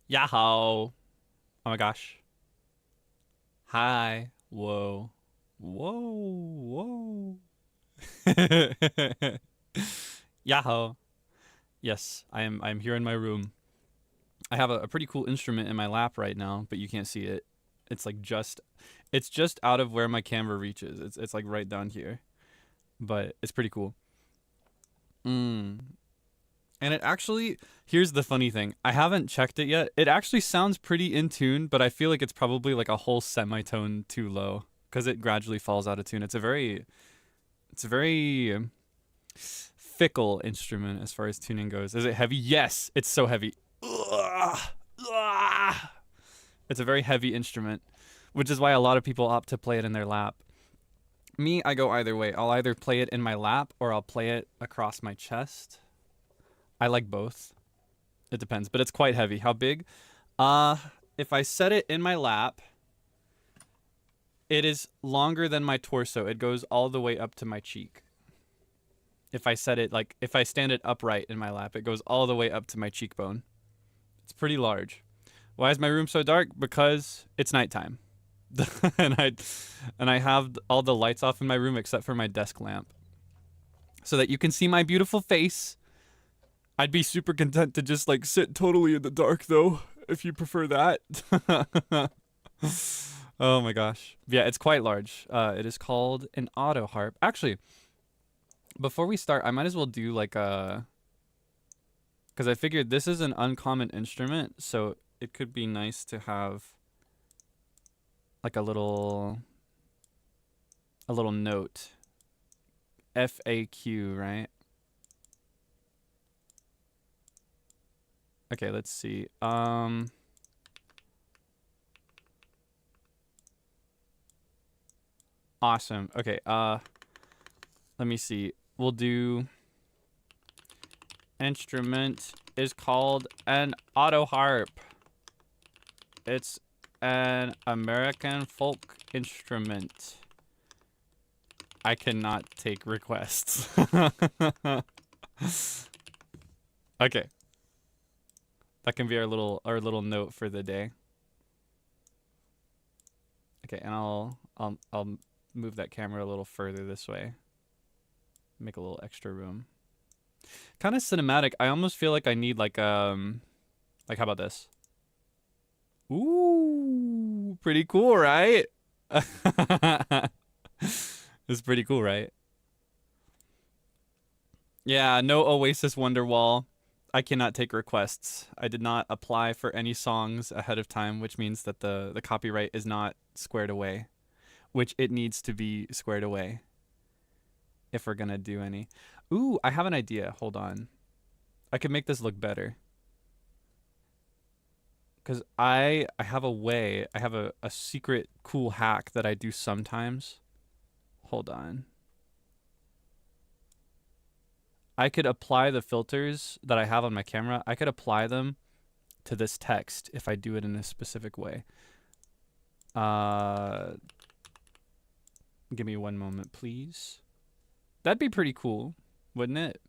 Yahoo! Oh my gosh. Hi. Whoa. Whoa. Whoa. Yahoo! Yes, I'm here in my room. I have a pretty cool instrument in my lap right now, but you can't see it. It's like it's just out of where my camera reaches. It's like right down here. But it's pretty cool. And it actually, here's the funny thing. I haven't checked it yet. It actually sounds pretty in tune, but I feel like it's probably like a whole semitone too low because it gradually falls out of tune. It's a very fickle instrument as far as tuning goes. Is it heavy? Yes, it's so heavy. It's a very heavy instrument, which is why a lot of people opt to play it in their lap. Me, I go either way. I'll either play it in my lap or I'll play it across my chest. I like both. It depends, but it's quite heavy. How big? If I set it in my lap, it is longer than my torso. It goes all the way up to my cheek. If I set it, like, if I stand it upright in my lap, it goes all the way up to my cheekbone. It's pretty large. Why is my room so dark? Because it's nighttime. and I have all the lights off in my room except for my desk lamp. So that you can see my beautiful face. I'd be super content to just like sit totally in the dark though, if you prefer that. Oh my gosh. Yeah, it's quite large. It is called an Autoharp. Actually, before we start, I might as well do like a... Because I figured this is an uncommon instrument, so it could be nice to have like a little note. FAQ, right? Okay, let's see. Awesome. Okay, let me see. We'll do instrument is called an Autoharp. It's an American folk instrument. I cannot take requests. Okay. That can be our little note for the day. Okay, and I'll move that camera a little further this way. Make a little extra room. Kind of cinematic. I almost feel like I need like how about this? Ooh, pretty cool, right? It's pretty cool, right? Yeah, no Oasis Wonderwall. I cannot take requests. I did not apply for any songs ahead of time, which means that the copyright is not squared away, which it needs to be squared away if we're gonna do any. Ooh, I have an idea. Hold on. I could make this look better. Because I have a way, I have a secret cool hack that I do sometimes. Hold on. I could apply the filters that I have on my camera. I could apply them to this text if I do it in a specific way. Give me one moment, please. That'd be pretty cool, wouldn't it?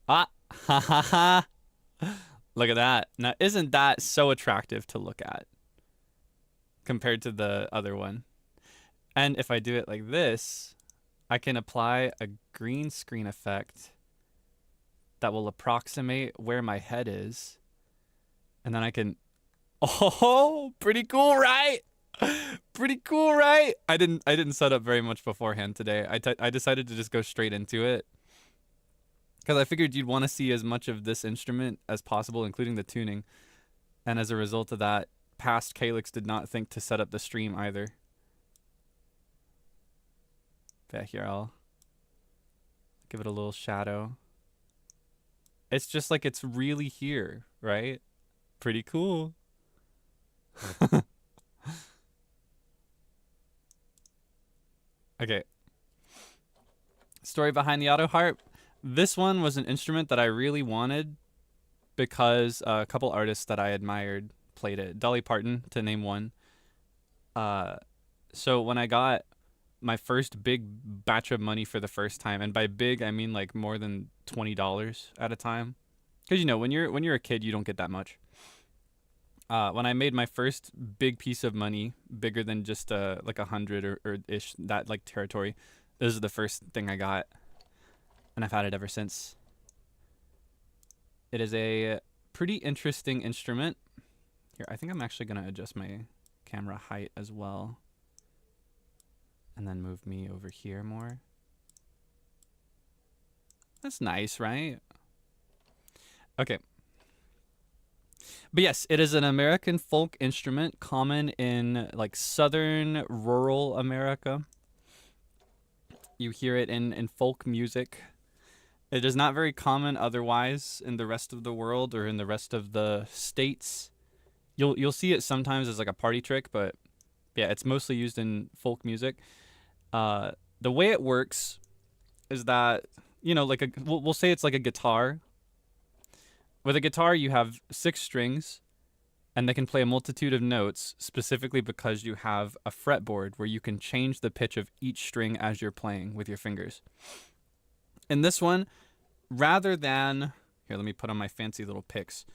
Ah, ha ha ha. Look at that. Now, isn't that so attractive to look at compared to the other one? And if I do it like this, I can apply a green screen effect that will approximate where my head is. And then I can... Oh, pretty cool, right? Pretty cool, right? I didn't set up very much beforehand today. I decided to just go straight into it. Because I figured you'd want to see as much of this instrument as possible, including the tuning. And as a result of that, past Kaelix did not think to set up the stream either. But here, I'll give it a little shadow. It's just like it's really here, right? Pretty cool. Okay. Story behind the Autoharp. This one was an instrument that I really wanted because a couple artists that I admired played it. Dolly Parton, to name one. So when I got my first big batch of money for the first time, and by big I mean like more than $20 at a time, because you know when you're a kid you don't get that much. When I made my first big piece of money, bigger than just like 100 or ish, that like territory, this is the first thing I got, and I've had it ever since. It is a pretty interesting instrument. Here, I think I'm actually gonna adjust my camera height as well, and then move me over here more. That's nice, right? Okay. But yes, it is an American folk instrument common in like southern rural America. You hear it in folk music. It is not very common otherwise in the rest of the world or in the rest of the states. You'll see it sometimes as like a party trick, but yeah, it's mostly used in folk music. The way it works is that, you know, like we'll say it's like a guitar. With a guitar, you have 6 strings, and they can play a multitude of notes specifically because you have a fretboard where you can change the pitch of each string as you're playing with your fingers. In this one, rather than... Here, let me put on my fancy little picks.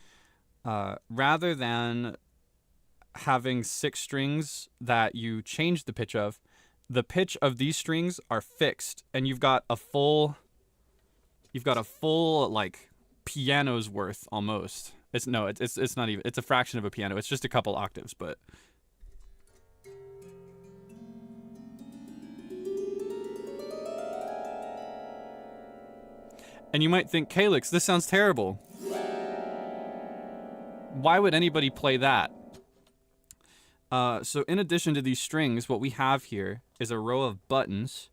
Rather than having 6 strings that you change the pitch of, the pitch of these strings are fixed, and you've got a full like piano's worth almost. It's not even, it's a fraction of a piano. It's just a couple octaves, but and you might think, Kaelix, this sounds terrible. Why would anybody play that? So in addition to these strings, what we have here is a row of buttons,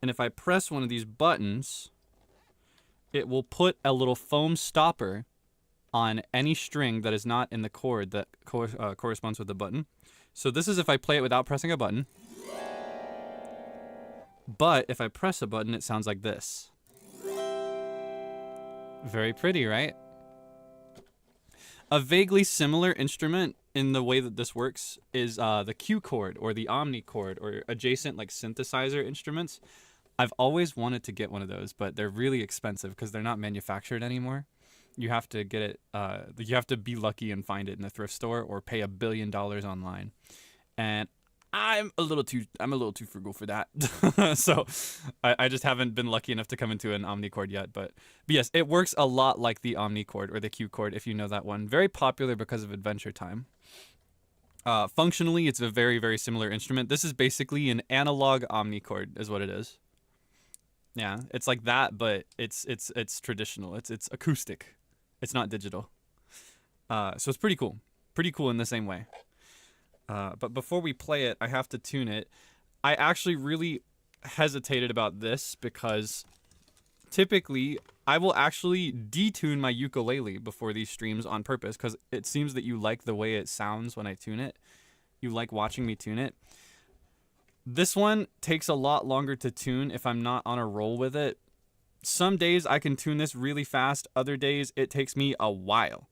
and if I press one of these buttons, it will put a little foam stopper on any string that is not in the chord that corresponds with the button. So this is if I play it without pressing a button. But if I press a button, it sounds like this. Very pretty, right? A vaguely similar instrument in the way that this works is the Q chord or the omni chord or adjacent like synthesizer instruments. I've always wanted to get one of those, but they're really expensive because they're not manufactured anymore. You have to get it, you have to be lucky and find it in a thrift store or pay $1 billion online. And I'm a little too frugal for that. So I just haven't been lucky enough to come into an omni chord yet. But yes, it works a lot like the omni chord or the Q chord, if you know that one. Very popular because of Adventure Time. Functionally, it's a very, very similar instrument. This is basically an analog omni chord is what it is. Yeah, it's like that, but it's traditional. It's acoustic. It's not digital. So it's pretty cool. Pretty cool in the same way. But before we play it, I have to tune it. I actually really hesitated about this because typically I will actually detune my ukulele before these streams on purpose because it seems that you like the way it sounds when I tune it. You like watching me tune it. This one takes a lot longer to tune if I'm not on a roll with it. Some days I can tune this really fast. Other days it takes me a while.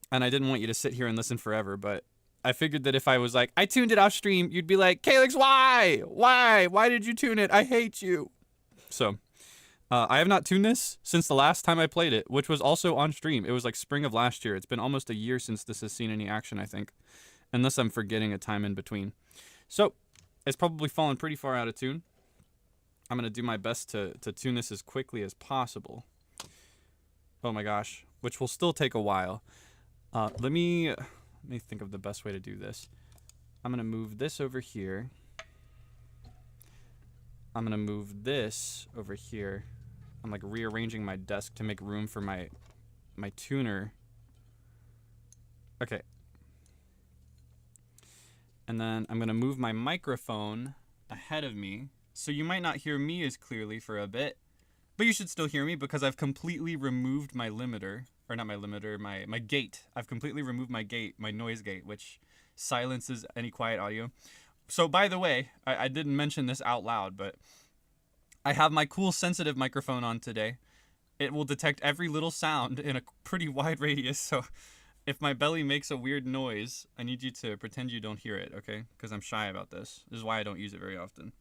And I didn't want you to sit here and listen forever, but I figured that if I was like, I tuned it off stream, you'd be like, Kaelix, why? Why? Why did you tune it? I hate you. So, I have not tuned this since the last time I played it, which was also on stream. It was like spring of last year. It's been almost a year since this has seen any action, I think. Unless I'm forgetting a time in between. So, it's probably fallen pretty far out of tune. I'm going to do my best to tune this as quickly as possible. Oh my gosh, which will still take a while. Let me think of the best way to do this. I'm going to move this over here. I'm going to move this over here. I'm like rearranging my desk to make room for my tuner. Okay. And then I'm going to move my microphone ahead of me. So you might not hear me as clearly for a bit, but you should still hear me because I've completely removed my limiter, or not my limiter, my gate. I've completely removed my gate, my noise gate, which silences any quiet audio. So by the way, I didn't mention this out loud, but I have my cool sensitive microphone on today. It will detect every little sound in a pretty wide radius, so if my belly makes a weird noise, I need you to pretend you don't hear it, okay? Because I'm shy about this. This is why I don't use it very often.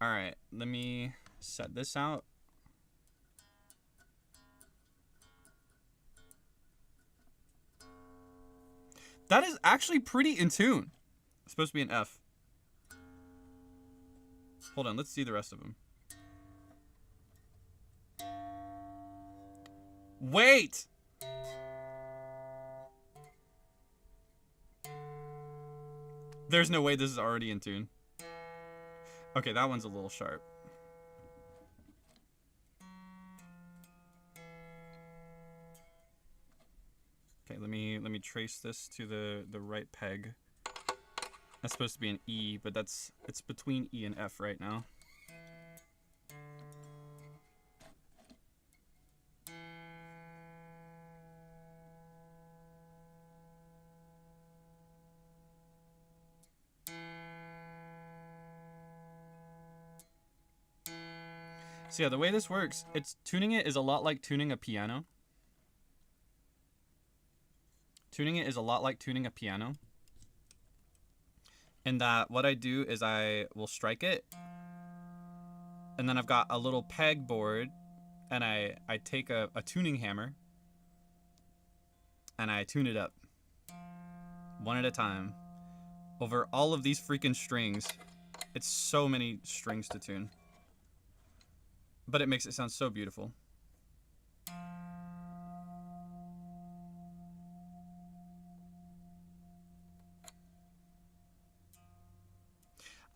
All right, let me set this out. That is actually pretty in tune. It's supposed to be an F. Hold on, let's see the rest of them. Wait! There's no way this is already in tune. Okay, that one's a little sharp. Okay, let me trace this to the right peg. That's supposed to be an E, but it's between E and F right now. So yeah, the way this works, tuning it is a lot like tuning a piano. Tuning it is a lot like tuning a piano. In that what I do is I will strike it, and then I've got a little peg board, and I take a tuning hammer, and I tune it up. One at a time. Over all of these freaking strings. It's so many strings to tune. But it makes it sound so beautiful.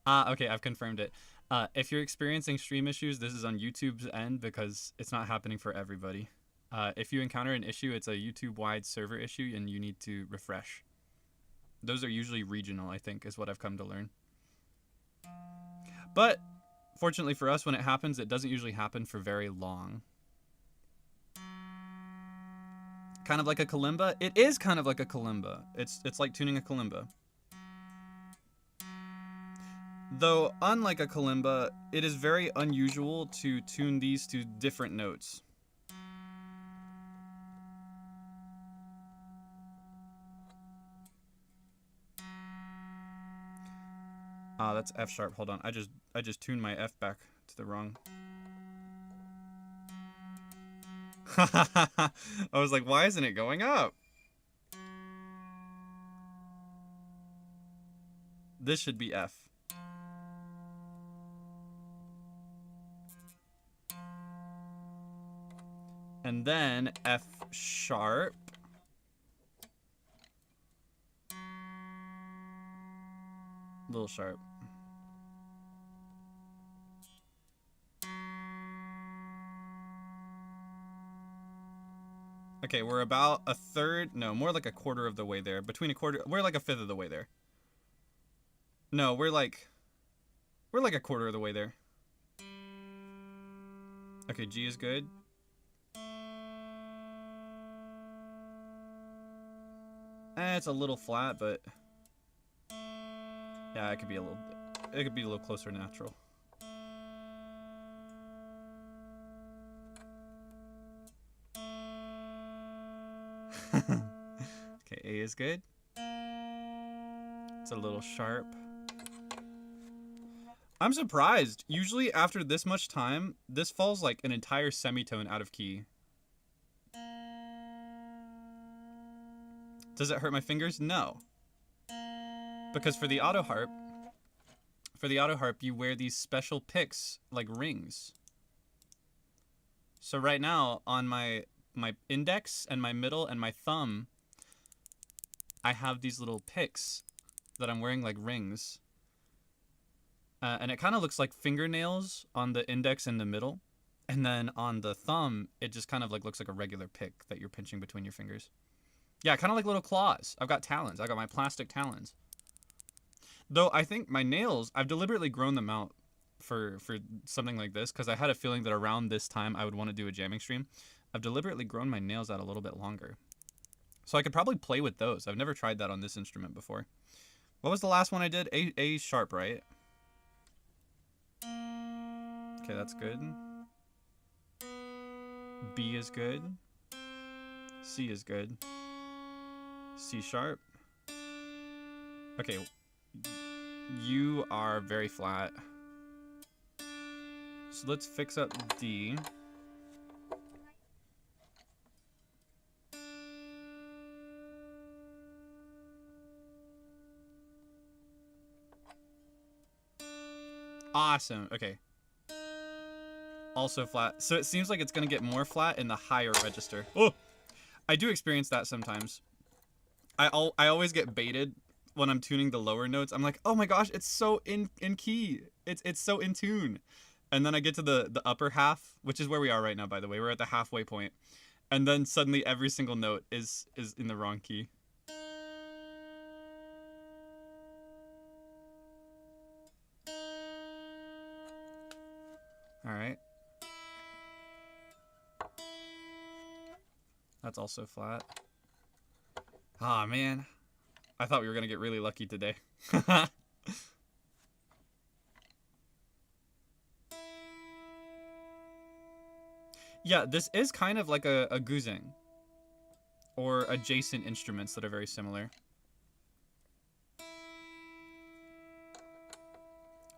Okay, I've confirmed it. If you're experiencing stream issues, this is on YouTube's end because it's not happening for everybody. If you encounter an issue, it's a YouTube-wide server issue and you need to refresh. Those are usually regional, I think, is what I've come to learn. But fortunately for us, when it happens, it doesn't usually happen for very long. Kind of like a kalimba? It is kind of like a kalimba. It's like tuning a kalimba. Though, unlike a kalimba, it is very unusual to tune these to different notes. That's F sharp. Hold on. I just tuned my F back to the wrong. I was like, why isn't it going up? This should be F. And then F sharp. Little sharp. Okay, we're about a third, no, more like a quarter of the way there. Between a quarter, we're like a fifth of the way there. No, we're like a quarter of the way there. Okay, G is good. It's a little flat, but yeah, it could be a little closer to natural. Okay, A is good. It's a little sharp. I'm surprised. Usually after this much time, this falls like an entire semitone out of key. Does it hurt my fingers? No. Because for the Autoharp, for the Autoharp, you wear these special picks, like rings. So right now, on my index and my middle and my thumb, I have these little picks that I'm wearing like rings. And it kind of looks like fingernails on the index and the middle. And then on the thumb, it just kind of like looks like a regular pick that you're pinching between your fingers. Yeah, kind of like little claws. I've got talons. I got my plastic talons. Though I think my nails, I've deliberately grown them out for something like this because I had a feeling that around this time I would want to do a jamming stream. I've deliberately grown my nails out a little bit longer. So I could probably play with those. I've never tried that on this instrument before. What was the last one I did? A sharp, right? Okay, that's good. B is good. C is good. C sharp. Okay. You are very flat. So let's fix up D. Awesome. Okay. Also flat. So it seems like it's going to get more flat in the higher register. Oh! I do experience that sometimes. I always get baited when I'm tuning the lower notes. I'm like, oh my gosh, it's so in key. It's so in tune. And then I get to the upper half, which is where we are right now, by the way. We're at the halfway point. And then suddenly every single note is in the wrong key. All right. That's also flat. Ah, man. I thought we were going to get really lucky today. Yeah, this is kind of like a guzheng. Or adjacent instruments that are very similar.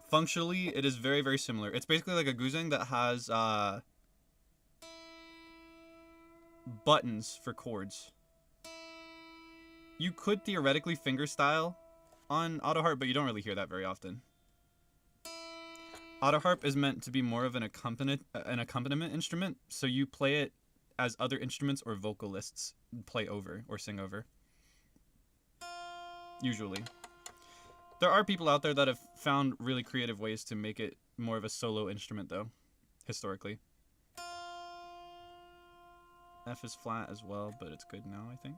Functionally, it is very, very similar. It's basically like a guzheng that has buttons for chords. You could theoretically fingerstyle on Autoharp, but you don't really hear that very often. Autoharp is meant to be more of an accompaniment instrument, so you play it as other instruments or vocalists play over or sing over. Usually. There are people out there that have found really creative ways to make it more of a solo instrument, though, historically. F is flat as well, but it's good now, I think.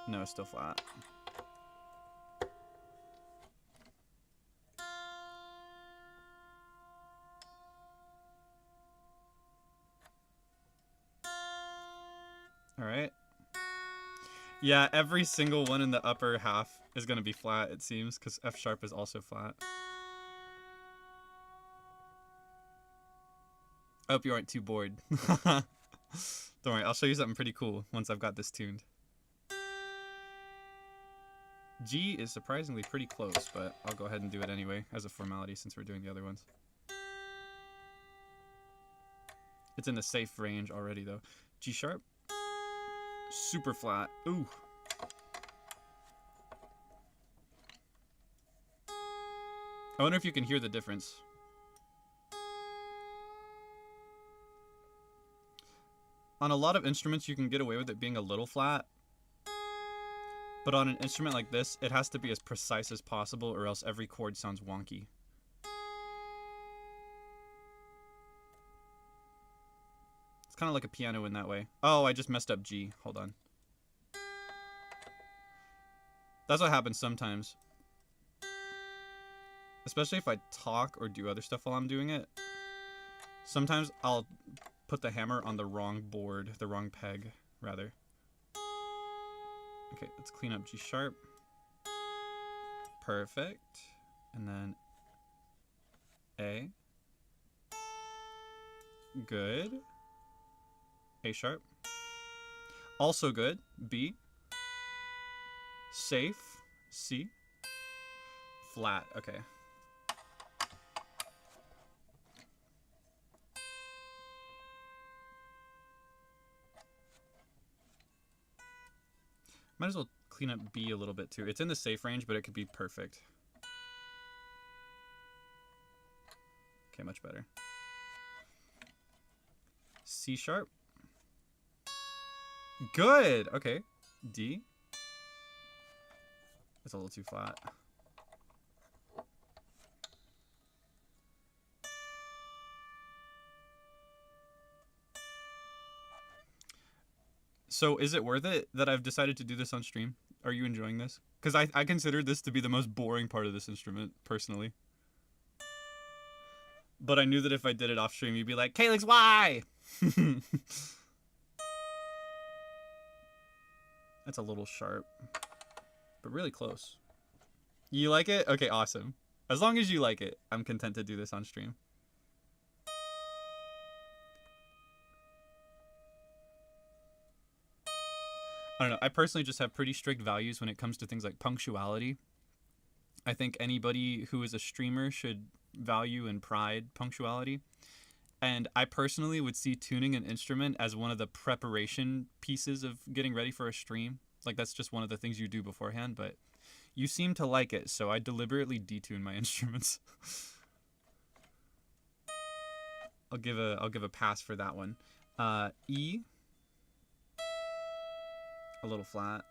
No, it's still flat. All right. Yeah, every single one in the upper half is going to be flat, it seems, because F sharp is also flat. I hope you aren't too bored. Don't worry, I'll show you something pretty cool once I've got this tuned. G is surprisingly pretty close, but I'll go ahead and do it anyway as a formality since we're doing the other ones. It's in the safe range already, though. G sharp. Super flat. Ooh. I wonder if you can hear the difference. On a lot of instruments, you can get away with it being a little flat. But on an instrument like this, it has to be as precise as possible or else every chord sounds wonky. It's kind of like a piano in that way. Oh, I just messed up G. Hold on. That's what happens sometimes. Especially if I talk or do other stuff while I'm doing it. Sometimes I'll put the hammer on the wrong board, the wrong peg, rather. Okay, let's clean up G sharp. Perfect. And then A. Good. A sharp. Also good. B. Safe. C. Flat. Okay. Might as well clean up B a little bit too. It's in the safe range, but it could be perfect. Okay, much better. C sharp. Good. Okay. D. It's a little too flat. So is it worth it that I've decided to do this on stream? Are you enjoying this? Because I consider this to be the most boring part of this instrument, personally. But I knew that if I did it off stream, you'd be like, Kaelix, why? That's a little sharp, but really close. You like it? Okay, awesome. As long as you like it, I'm content to do this on stream. I don't know. I personally just have pretty strict values when it comes to things like punctuality. I think anybody who is a streamer should value and pride punctuality. And I personally would see tuning an instrument as one of the preparation pieces of getting ready for a stream. Like, that's just one of the things you do beforehand, but you seem to like it, so I deliberately detune my instruments. I'll give a pass for that one. E, a little flat.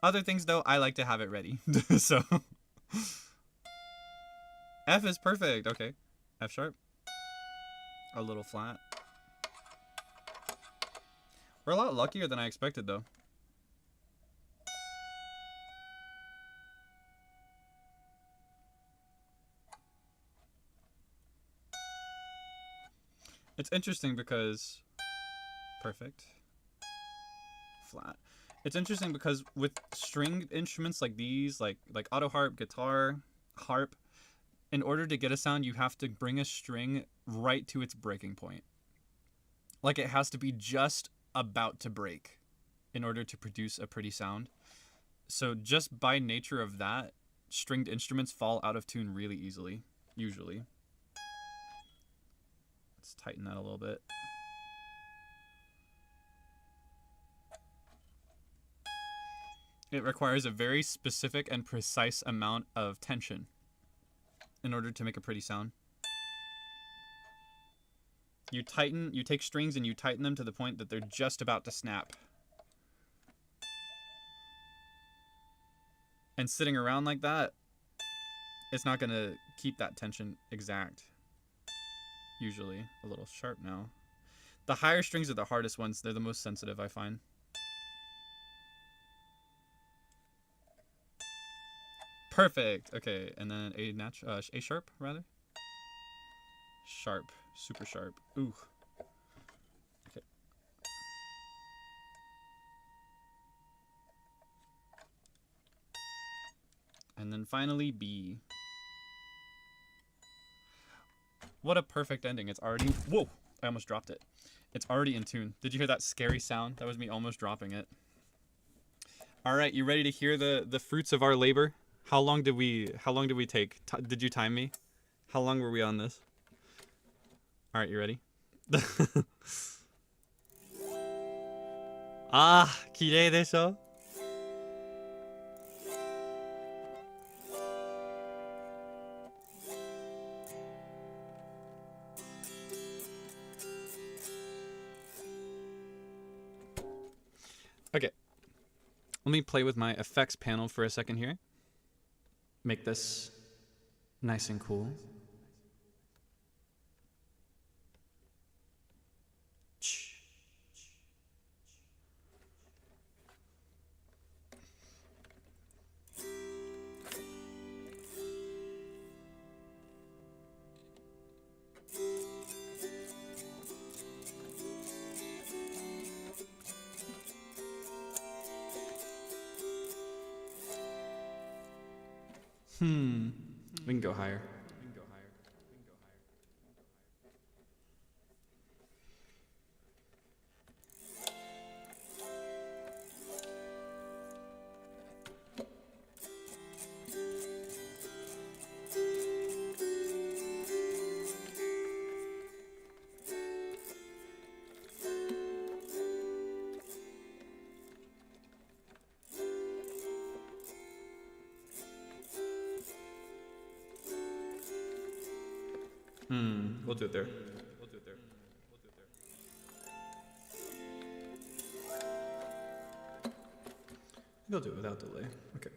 Other things, though, I like to have it ready. So F is perfect. Okay. F sharp. A little flat. We're a lot luckier than I expected, though. It's interesting because... Perfect. Flat. It's interesting because with stringed instruments like these, like Autoharp, guitar, harp, in order to get a sound, you have to bring a string right to its breaking point. Like, it has to be just about to break in order to produce a pretty sound. So just by nature of that, stringed instruments fall out of tune really easily, usually. Let's tighten that a little bit. It requires a very specific and precise amount of tension in order to make a pretty sound. You take strings and you tighten them to the point that they're just about to snap. And sitting around like that, it's not going to keep that tension exact. Usually. A little sharp now. The higher strings are the hardest ones. They're the most sensitive, I find. Perfect. Okay, and then A sharp, rather. Sharp. Super sharp. Ooh. Okay. And then finally B. What a perfect ending. It's already... Whoa! I almost dropped it. It's already in tune. Did you hear that scary sound? That was me almost dropping it. All right, you ready to hear the fruits of our labor? How long did we take? Did you time me? How long were we on this? All right, you ready? Ah, kirei desho? Okay. Let me play with my effects panel for a second here. Make this nice and cool. We can go higher. We'll do it there. We'll do it without delay. Okay.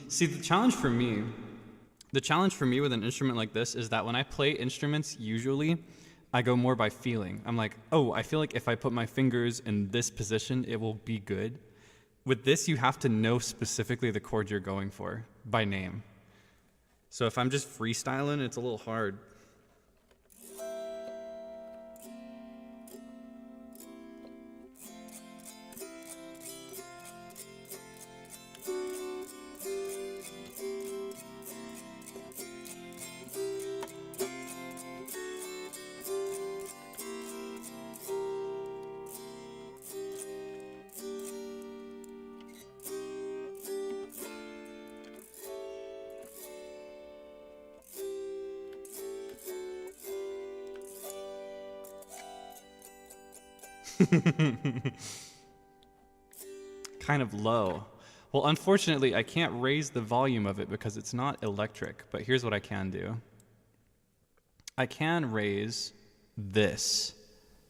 See, the challenge for me with an instrument like this is that when I play instruments, usually I go more by feeling. I'm like, oh, I feel like if I put my fingers in this position, it will be good. With this, you have to know specifically the chord you're going for by name. So if I'm just freestyling, it's a little hard. Kind of low. Well, unfortunately, I can't raise the volume of it because it's not electric, but here's what I can do. I can raise this.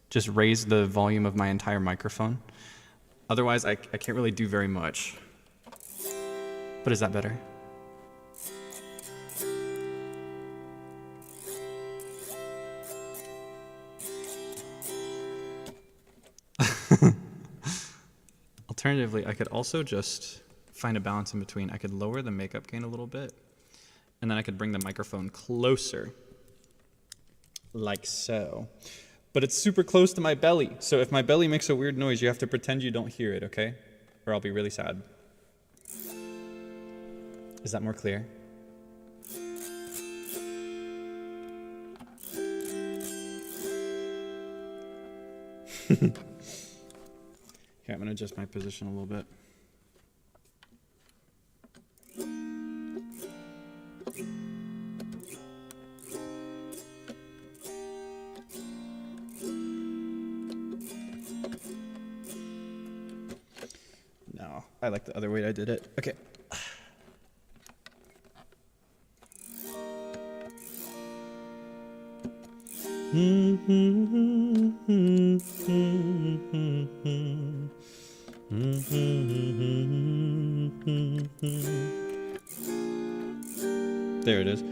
Just raise the volume of my entire microphone. Otherwise, I can't really do very much. But is that better? Alternatively, I could also just find a balance in between. I could lower the makeup gain a little bit, and then I could bring the microphone closer, like so. But it's super close to my belly, so if my belly makes a weird noise, you have to pretend you don't hear it, okay? Or I'll be really sad. Is that more clear? Okay, I'm gonna adjust my position a little bit. No, I like the other way I did it. Okay. There it is.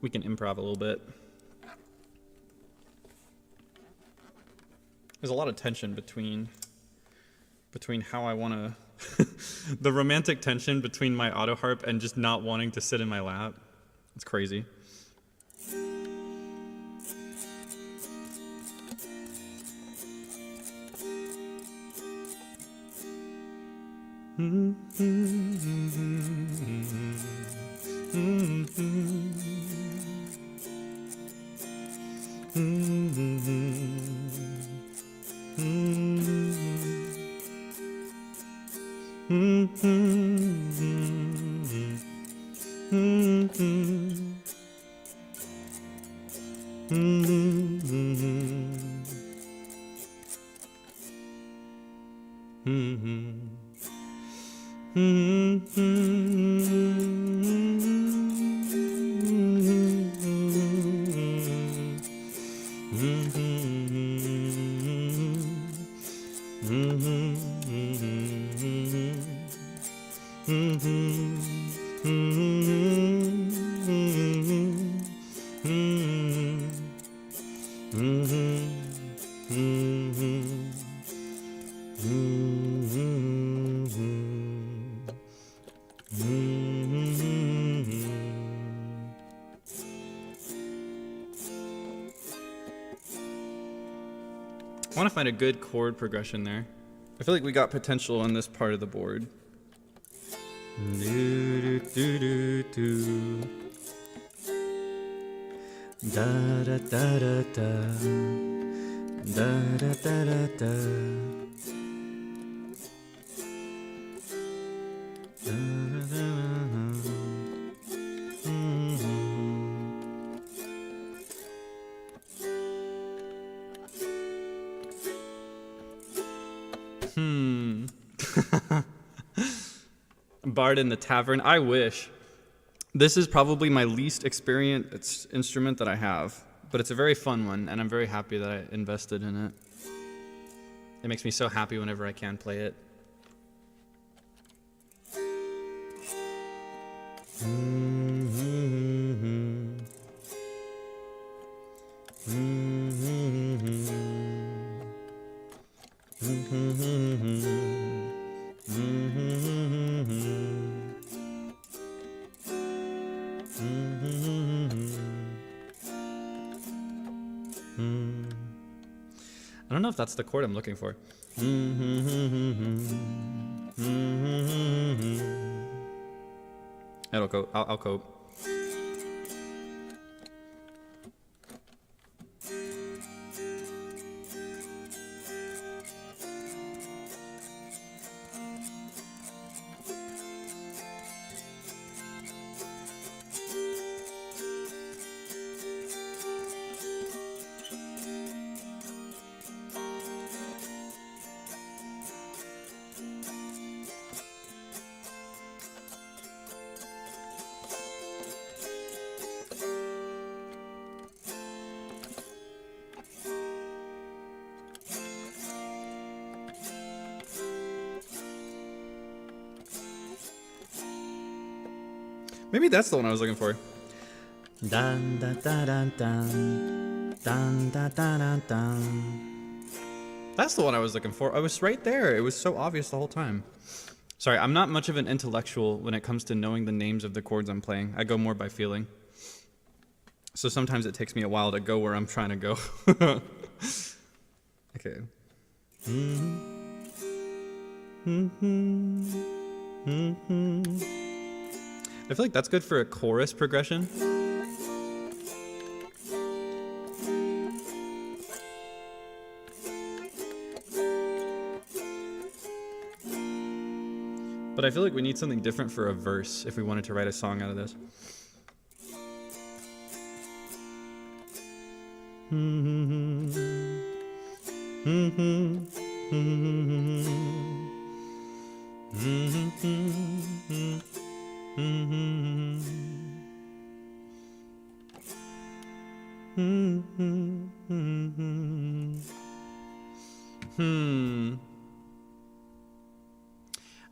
We can improv a little bit. There's a lot of tension between how I want to the romantic tension between my Autoharp and just not wanting to sit in my lap. It's crazy. I want to find a good chord progression there. I feel like we got potential on this part of the board. Do, do, do, do, do. Da da da da da. Da da da da da. Da da da da. Bard in the Tavern. I wish. This is probably my least experienced instrument that I have, but it's a very fun one, and I'm very happy that I invested in it. It makes me so happy whenever I can play it. I don't know if that's the chord I'm looking for. It'll go. I'll cope. Maybe that's the one I was looking for. Dun, dun, dun, dun, dun. Dun, dun, dun, dun, dun. That's the one I was looking for. I was right there. It was so obvious the whole time. Sorry, I'm not much of an intellectual when it comes to knowing the names of the chords I'm playing. I go more by feeling. So sometimes it takes me a while to go where I'm trying to go. Okay. I feel like that's good for a chorus progression. But I feel like we need something different for a verse if we wanted to write a song out of this.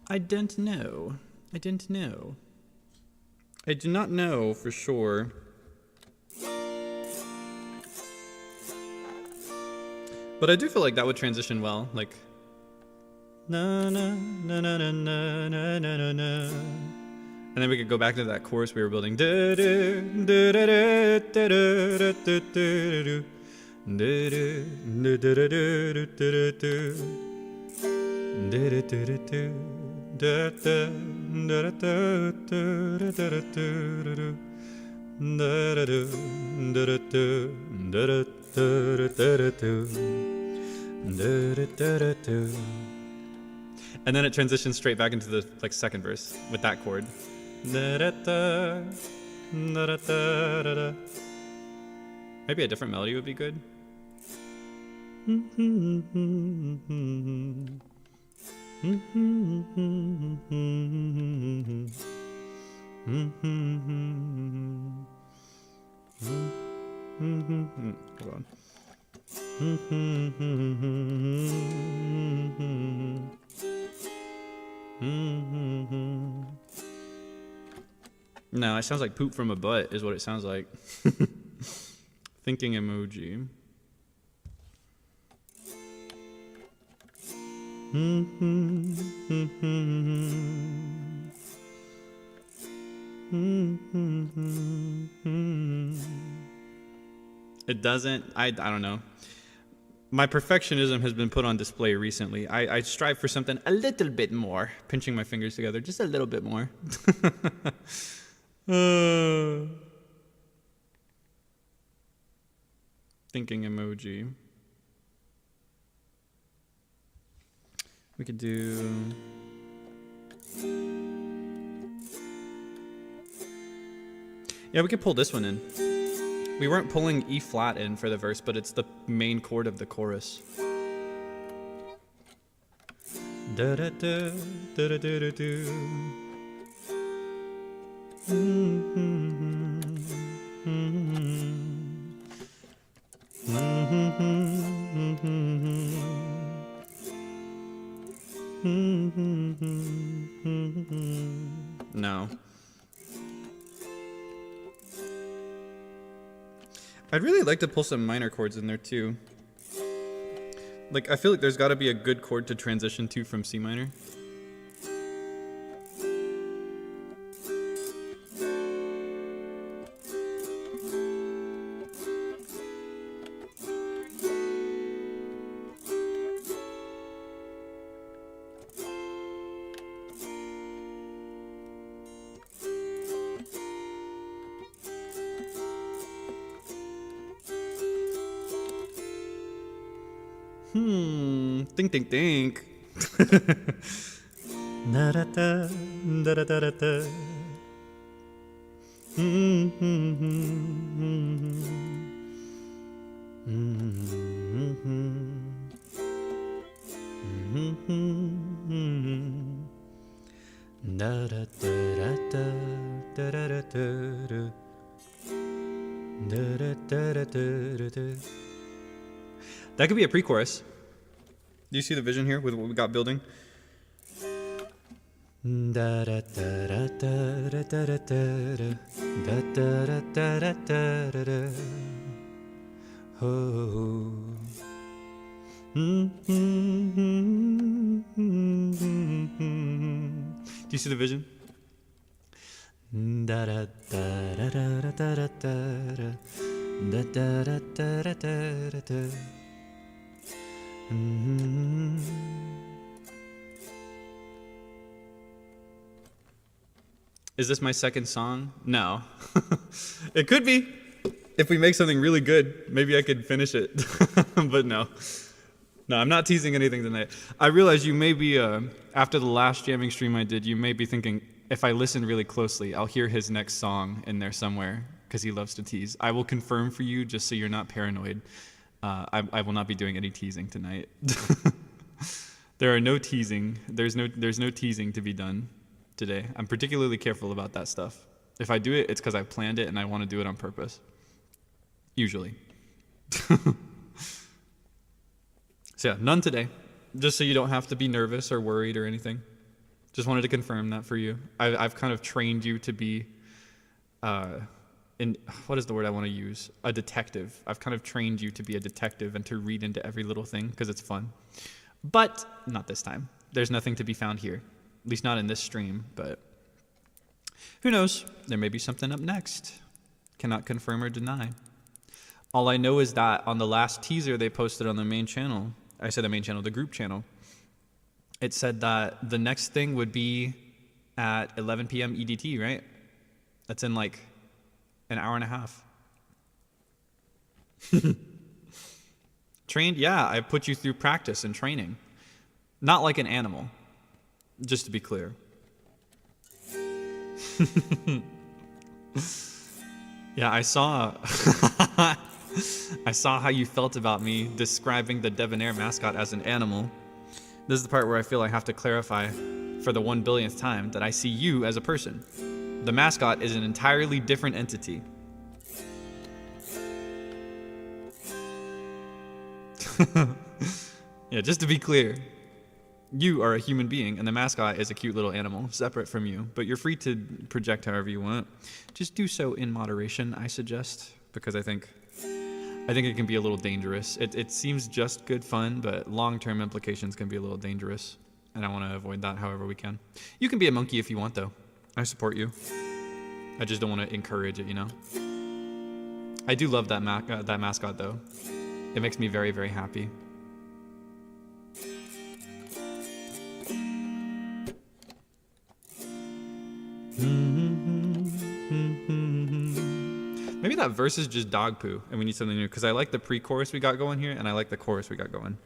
I don't know. I don't know. I do not know for sure. But I do feel like that would transition well, like na na na na na na na na na. And then we could go back to that chorus we were building. And then it transitions straight back into the second verse with that chord. Maybe a different melody would be good. Hold on. No, it sounds like poop from a butt is what it sounds like. Thinking emoji. It doesn't, I don't know. My perfectionism has been put on display recently. I strive for something a little bit more. Pinching my fingers together, just a little bit more. Thinking emoji. We could do... Yeah, we could pull this one in. We weren't pulling E flat in for the verse, but it's the main chord of the chorus. Da da da da da da da. No. I'd really like to pull some minor chords in there too. Like, I feel like there's got to be a good chord to transition to from C minor. Think. Da da da da da da da. Da da da da da da da da. Da da da da da. That could be a pre-chorus. Do you see the vision here with what we got building? Da da da da da da da da da da da da da. Oh. Do you see the vision? Da da da da da da da da da da da da da. Is this my second song? No. It could be. If we make something really good, maybe I could finish it. But no. No, I'm not teasing anything tonight. I realize you may be, after the last jamming stream I did, you may be thinking, if I listen really closely, I'll hear his next song in there somewhere, because he loves to tease. I will confirm for you, just so you're not paranoid. I will not be doing any teasing tonight. There are no teasing. There's no teasing to be done today. I'm particularly careful about that stuff. If I do it, it's because I planned it and I want to do it on purpose. Usually. So yeah, none today. Just so you don't have to be nervous or worried or anything. Just wanted to confirm that for you. I've kind of trained you to be, what is the word I want to use? A detective. I've kind of trained you to be a detective and to read into every little thing because it's fun. But not this time. There's nothing to be found here. At least not in this stream, but who knows? There may be something up next. Cannot confirm or deny. All I know is that on the last teaser they posted on the main channel, I said the main channel, the group channel, it said that the next thing would be at 11 p.m. EDT, right? That's in like an hour and a half. Trained? Yeah, I put you through practice and training. Not like an animal. Just to be clear. Yeah, I saw I saw how you felt about me describing the Debonair mascot as an animal. This is the part where I feel I have to clarify for the 1 billionth time that I see you as a person. The mascot is an entirely different entity. Yeah, just to be clear. You are a human being, and the mascot is a cute little animal, separate from you. But you're free to project however you want. Just do so in moderation, I suggest, because I think it can be a little dangerous. It seems just good fun, but long-term implications can be a little dangerous, and I want to avoid that however we can. You can be a monkey if you want, though. I support you. I just don't want to encourage it, you know? I do love that mascot, though. It makes me very, very happy. Maybe that verse is just dog poo and we need something new, because I like the pre-chorus we got going here and I like the chorus we got going.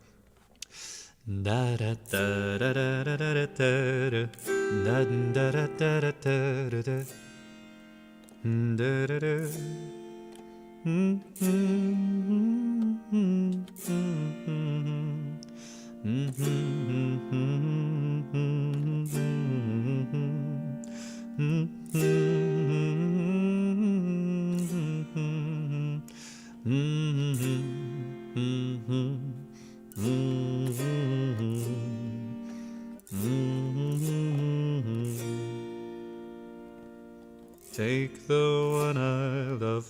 Take the one I love.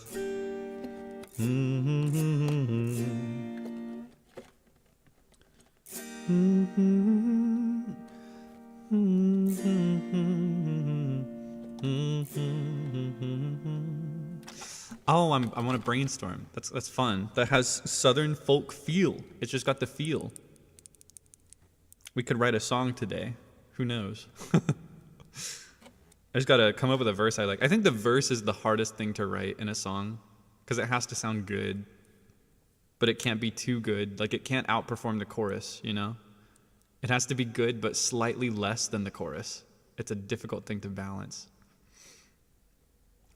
Oh, I want to brainstorm. That's fun. That has Southern folk feel. It's just got the feel. We could write a song today. Who knows? I just gotta come up with a verse I like. I think the verse is the hardest thing to write in a song because it has to sound good, but it can't be too good. Like, it can't outperform the chorus, you know? It has to be good, but slightly less than the chorus. It's a difficult thing to balance.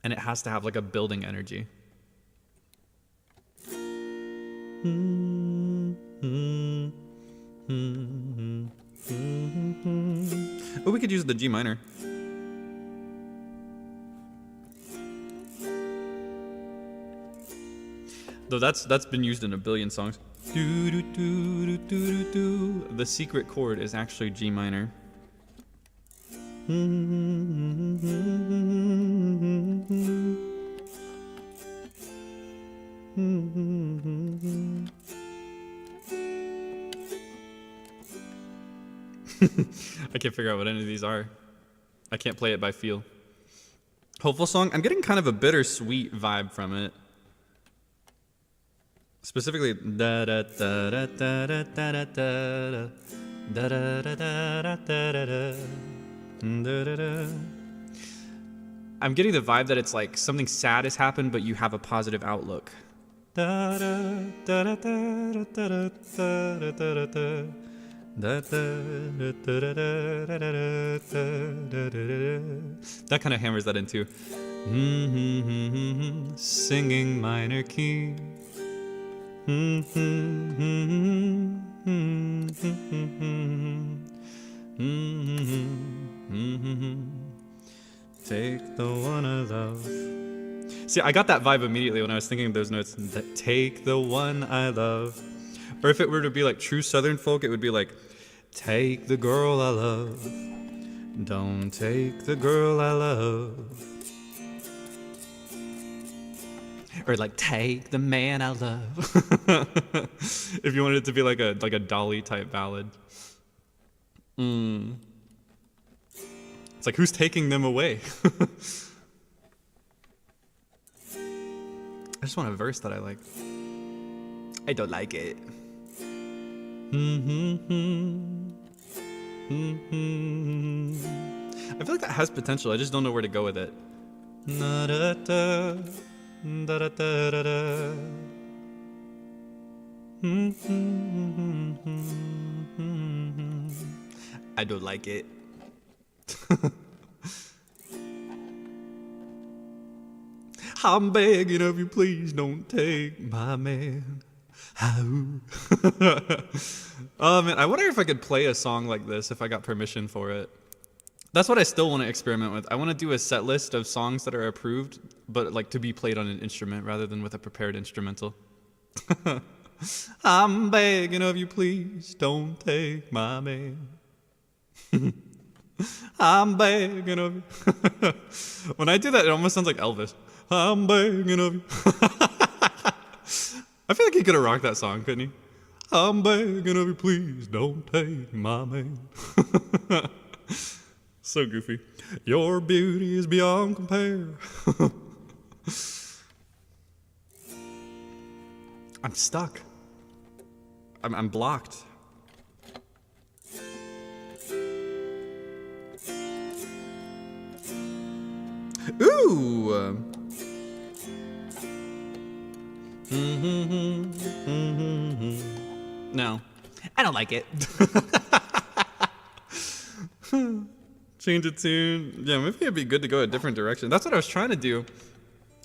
And it has to have like a building energy. Oh, we could use the G minor. Though that's been used in a billion songs. The secret chord is actually G minor. I can't figure out what any of these are. I can't play it by feel. Hopeful song. I'm getting kind of a bittersweet vibe from it. Specifically, da da da da da da da da da da da da da da. I'm getting the vibe that it's like something sad has happened, but you have a positive outlook. That kind of hammers that in too. Singing minor key. Take the one I love. See, I got that vibe immediately when I was thinking of those notes. Take the one I love. Or if it were to be like true Southern folk, it would be like, take the girl I love. Don't take the girl I love. Or like, take the man I love. If you wanted it to be like a Dolly type ballad. It's like, who's taking them away? I just want a verse that I like. I don't like it. I feel like that has potential. I just don't know where to go with it. I don't like it. I'm begging of you, please don't take my man. Oh man, I wonder if I could play a song like this if I got permission for it. That's what I still want to experiment with. I want to do a set list of songs that are approved, but like to be played on an instrument rather than with a prepared instrumental. I'm begging of you, please don't take my man. I'm begging of you. When I do that, it almost sounds like Elvis. I'm begging of you. I feel like he could have rocked that song, couldn't he? I'm begging of you, please don't take my man. So goofy. Your beauty is beyond compare. I'm stuck. I'm blocked. Ooh. No, I don't like it. Change the tune. Yeah, maybe it'd be good to go a different direction. That's what I was trying to do.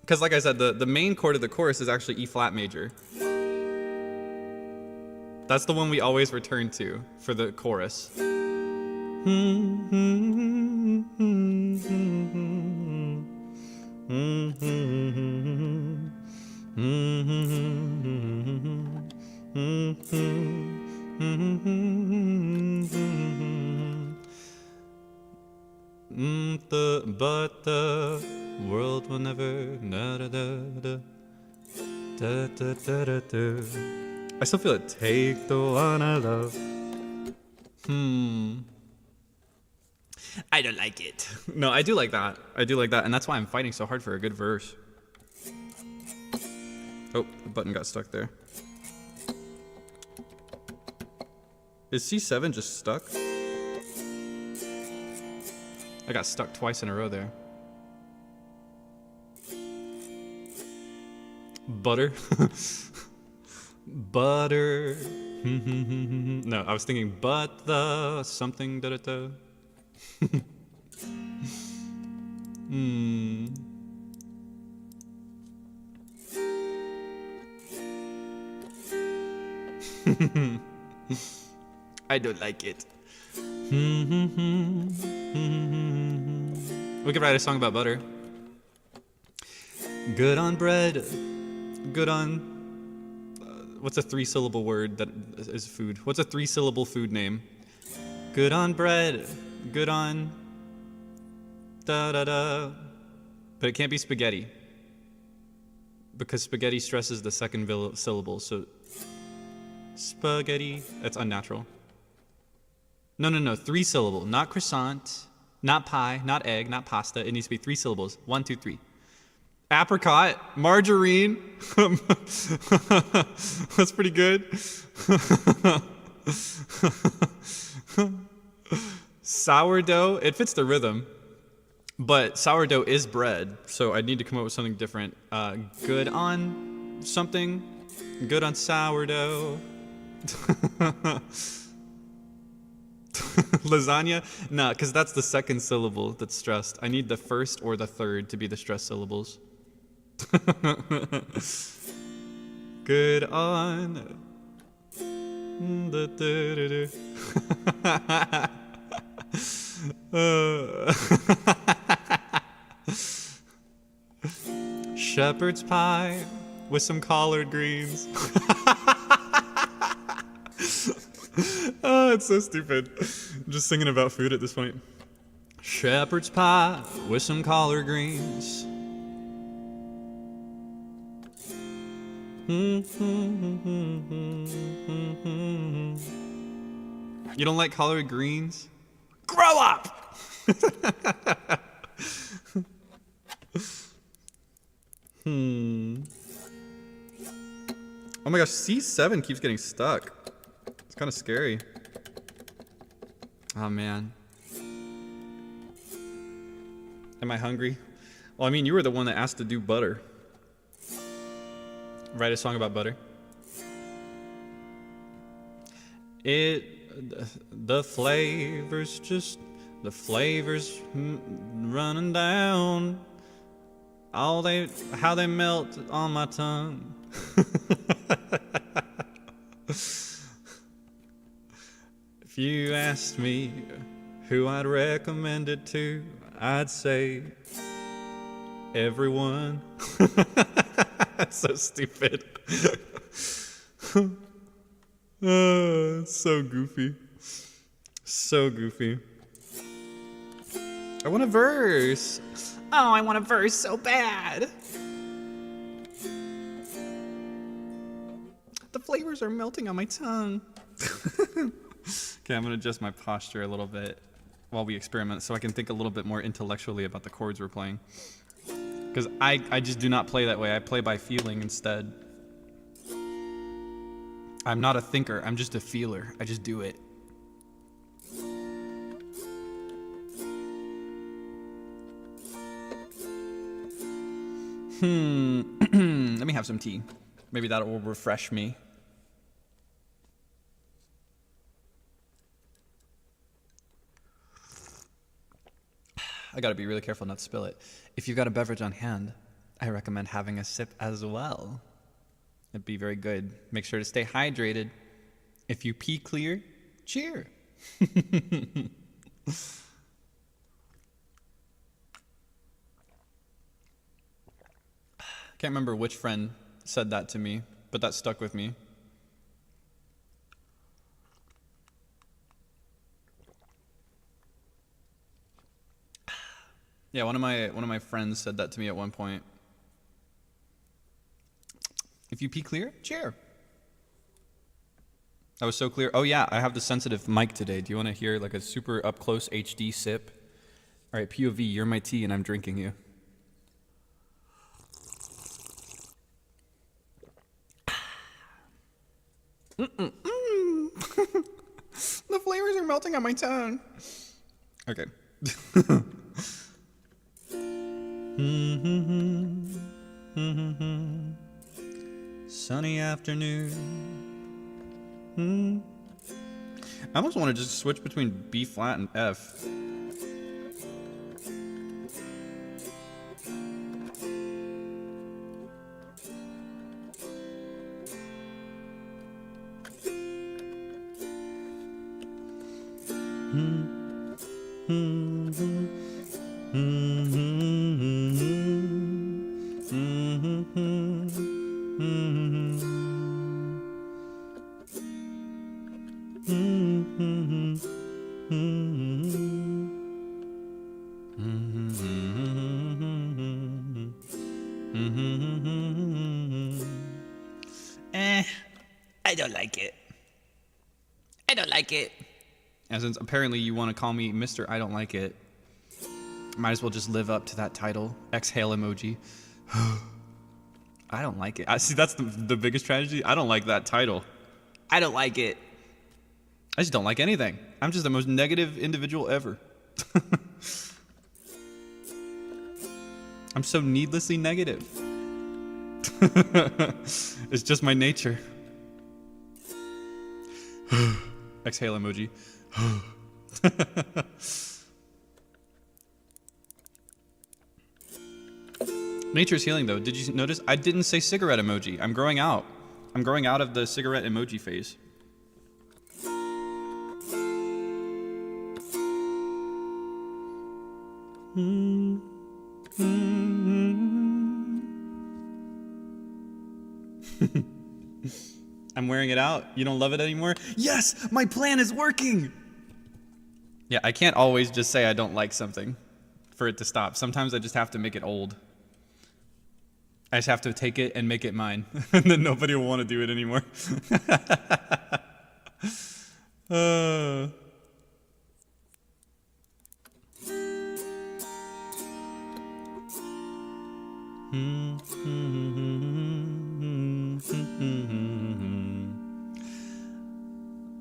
Because like I said, the main chord of the chorus is actually E flat major. That's the one we always return to for the chorus. But the world will never. I still feel it. Take the one I love. I don't like it. No, I do like that. I do like that, and that's why I'm fighting so hard for a good verse. Oh, the button got stuck there. Is C7 just stuck? I got stuck twice in a row there. Butter. Butter. No, I was thinking, but the something da da da. I don't like it. We could write a song about butter. Good on bread. Good on... what's a 3-syllable word that is food? What's a 3-syllable food name? Good on bread. Good on... da da da. But it can't be spaghetti. Because spaghetti stresses the second syllable, so... spaghetti. That's unnatural. No, 3-syllable. Not croissant, not pie, not egg, not pasta. It needs to be 3 syllables. 1, 2, 3. Apricot, margarine. That's pretty good. Sourdough, it fits the rhythm. But sourdough is bread, so I need to come up with something different. Good on something. Good on sourdough. Lasagna? Nah, because that's the second syllable that's stressed. I need the first or the third to be the stressed syllables. Good on. Shepherd's pie with some collard greens. Oh, it's so stupid. I'm just singing about food at this point. Shepherd's pie with some collard greens. You don't like collard greens? Grow up! Oh my gosh, C7 keeps getting stuck. It's kind of scary. Oh man. Am I hungry? Well, I mean, you were the one that asked to do butter. Write a song about butter. The flavors running down. How they melt on my tongue. If you asked me who I'd recommend it to, I'd say everyone. That's so stupid. Oh, it's so goofy. So goofy. I want a verse. Oh, I want a verse so bad. The flavors are melting on my tongue. Okay, I'm gonna adjust my posture a little bit while we experiment so I can think a little bit more intellectually about the chords we're playing. Because I just do not play that way. I play by feeling instead. I'm not a thinker. I'm just a feeler. I just do it. Let me have some tea. Maybe that will refresh me. I gotta be really careful not to spill it. If you've got a beverage on hand, I recommend having a sip as well. It'd be very good. Make sure to stay hydrated. If you pee clear, cheer. Can't remember which friend said that to me, but that stuck with me. Yeah, one of my friends said that to me at one point. If you pee clear, cheer. That was so clear. Oh yeah, I have the sensitive mic today. Do you want to hear like a super up close HD sip? All right, POV, you're my tea and I'm drinking you. The flavors are melting on my tongue. Okay. Sunny afternoon. I almost want to just switch between B flat and F. I don't like it. I don't like it. And since apparently you want to call me Mr. I don't like it, might as well just live up to that title. Exhale emoji. I don't like it. I see, that's the biggest tragedy. I don't like that title. I don't like it. I just don't like anything. I'm just the most negative individual ever. I'm so needlessly negative. It's just my nature. Exhale emoji. Nature's healing though. Did you notice I didn't say cigarette emoji? I'm growing out. I'm growing out of the cigarette emoji phase. I'm wearing it out. You don't love it anymore? Yes, my plan is working. Yeah, I can't always just say I don't like something for it to stop. Sometimes I just have to make it old. I just have to take it and make it mine. And then nobody will want to do it anymore.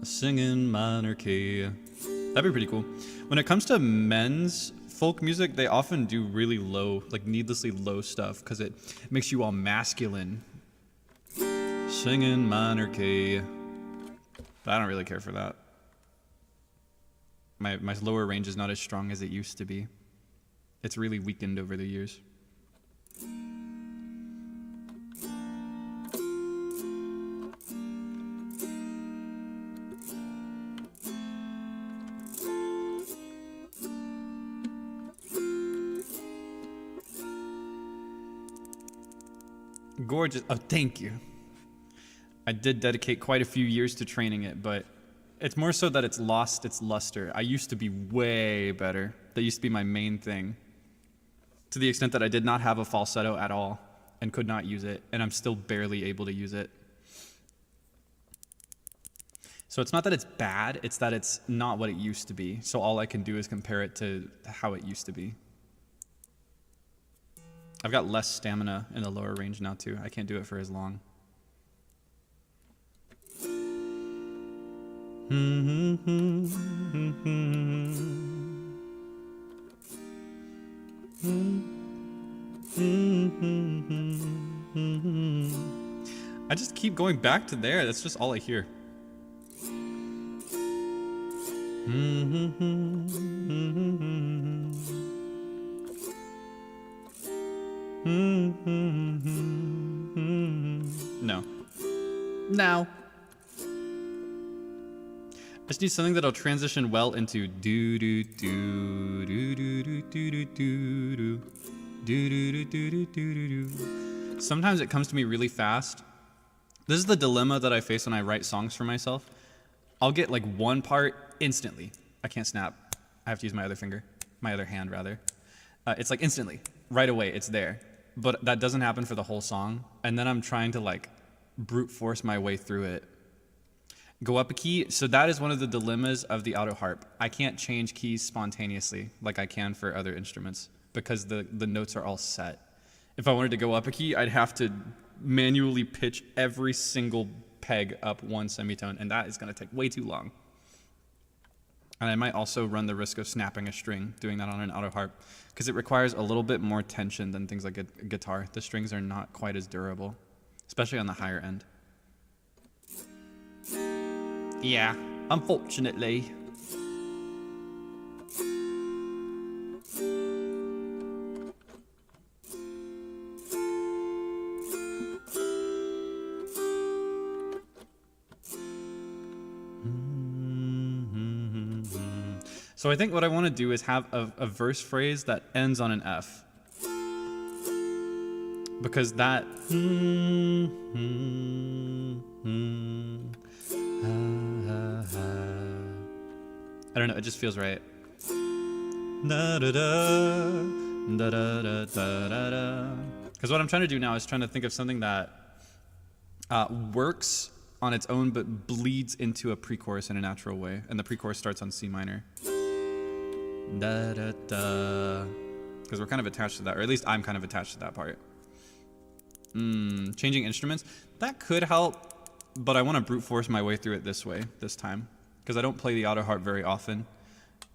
Singing minor key. That'd be pretty cool. When it comes to men's folk music, they often do really low, like needlessly low stuff because it makes you all masculine. Singing minor key. But I don't really care for that. My lower range is not as strong as it used to be. It's really weakened over the years. Gorgeous. Oh, thank you. I did dedicate quite a few years to training it, but it's more so that it's lost its luster. I used to be way better. That used to be my main thing. To the extent that I did not have a falsetto at all and could not use it, and I'm still barely able to use it. So it's not that it's bad, it's that it's not what it used to be. So all I can do is compare it to how it used to be. I've got less stamina in the lower range now too. I can't do it for as long. I just keep going back to there. That's just all I hear. No. No. I just need something that'll transition well into do do do do do do do do do do do do do. Sometimes it comes to me really fast. This is the dilemma that I face when I write songs for myself. I'll get like one part instantly. I can't snap. I have to use my other finger, my other hand rather. It's like instantly, right away, it's there. But that doesn't happen for the whole song. And then I'm trying to like brute force my way through it. Go up a key. So that is one of the dilemmas of the Autoharp. I can't change keys spontaneously like I can for other instruments because the notes are all set. If I wanted to go up a key, I'd have to manually pitch every single peg up one semitone, and that is going to take way too long. And I might also run the risk of snapping a string doing that on an Autoharp because it requires a little bit more tension than things like a guitar. The strings are not quite as durable, especially on the higher end. Yeah, unfortunately. So I think what I want to do is have a verse phrase that ends on an F. Because that... I don't know, it just feels right. Because what I'm trying to do now is trying to think of something that works on its own but bleeds into a pre-chorus in a natural way. And the pre-chorus starts on C minor. Because we're kind of attached to that, or at least I'm kind of attached to that part. Changing instruments, that could help, but I want to brute force my way through it this way, this time. Because I don't play the Autoharp very often.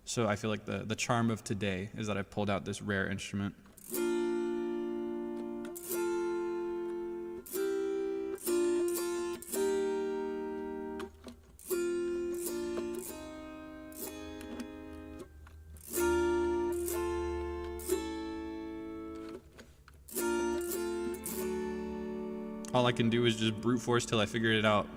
So I feel like the charm of today is that I pulled out this rare instrument. All I can do is just brute force till I figure it out.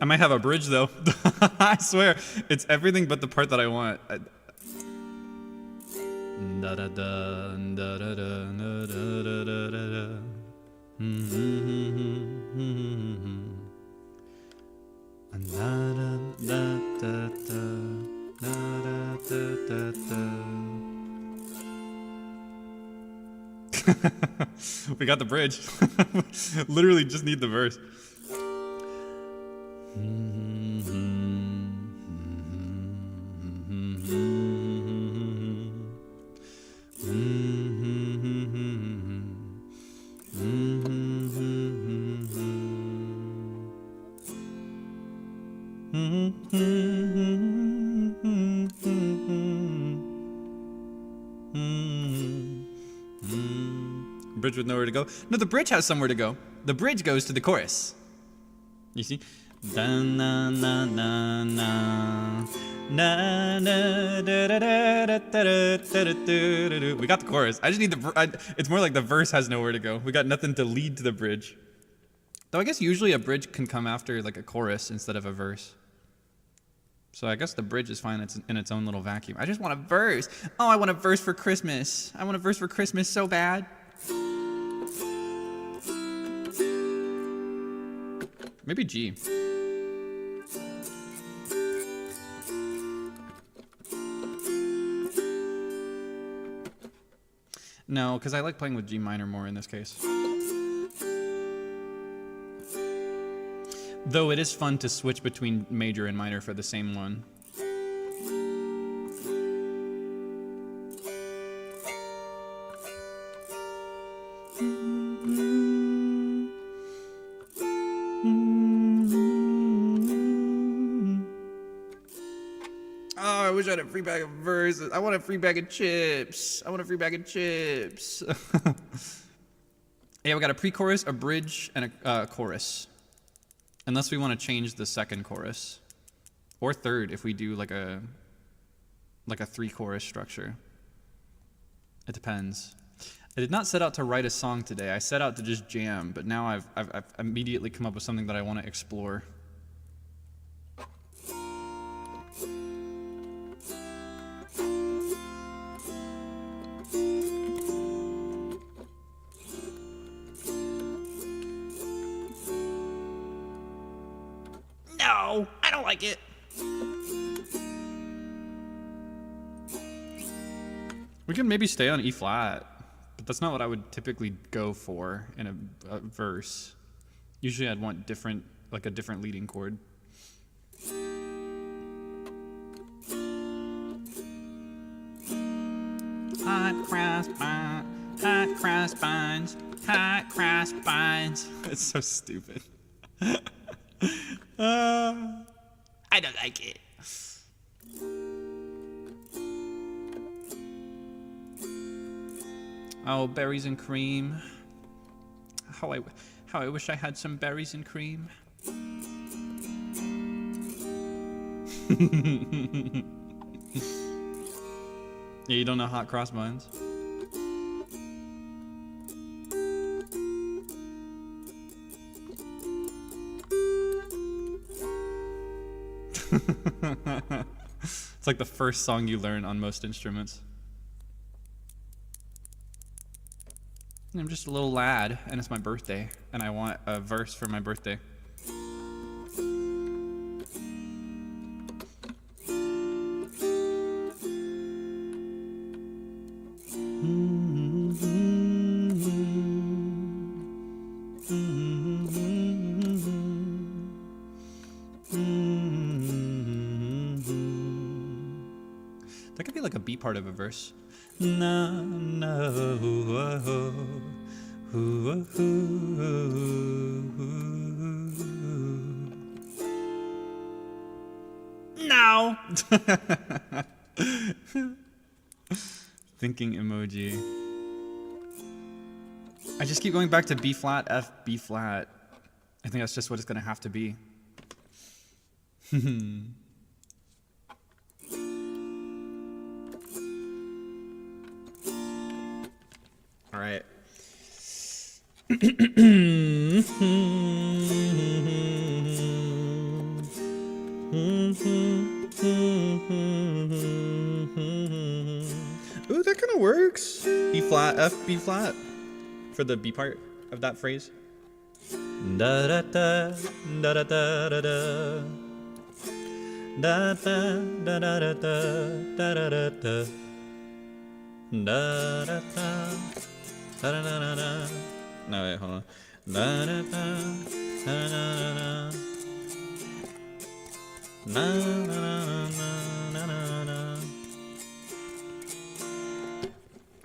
I might have a bridge though. I swear, it's everything but the part that I want. We got the bridge. Literally just need the verse. Bridge with nowhere to go. No, the bridge has somewhere to go. The bridge goes to the chorus. You see? Da, na, na, na, na. Na, na, da, da, da, da, da, da, da, da. We got the chorus. I just need the... it's more like the verse has nowhere to go. We got nothing to lead to the bridge. Though I guess usually a bridge can come after like a chorus instead of a verse. So I guess the bridge is fine in its own little vacuum. I just want a verse. Oh, I want a verse for Christmas. I want a verse for Christmas so bad. Maybe G. No, because I like playing with G minor more in this case. Though it is fun to switch between major and minor for the same one. Oh, I wish I had a free bag of verses. I want a free bag of chips. I want a free bag of chips. Yeah, we got a pre-chorus, a bridge, and a chorus. Unless we want to change the second chorus. Or third if we do like a like a 3-chorus structure. It depends. I did not set out to write a song today. I set out to just jam, but now I've immediately come up with something that I want to explore. No, I don't like it. We can maybe stay on E flat, but that's not what I would typically go for in a verse. Usually I'd want different, like a different leading chord. Hot cross buns, hot cross buns, hot cross buns. It's so stupid. I don't like it. Oh, berries and cream. How I wish I had some berries and cream. Yeah, you don't know hot cross buns? It's like the first song you learn on most instruments. I'm just a little lad, and it's my birthday, and I want a verse for my birthday. That could be like a B part of a verse. No, no, no. Thinking emoji. I just keep going back to B flat, F, B flat. I think that's just what it's gonna have to be. All right. Ooh, that kind of works. E flat, F, B flat for the B part of that phrase. Da da da da da da da da da da da da da da da da da. Da da da da da da da. No, wait, hold on. Da da da da da da. Na na na na na.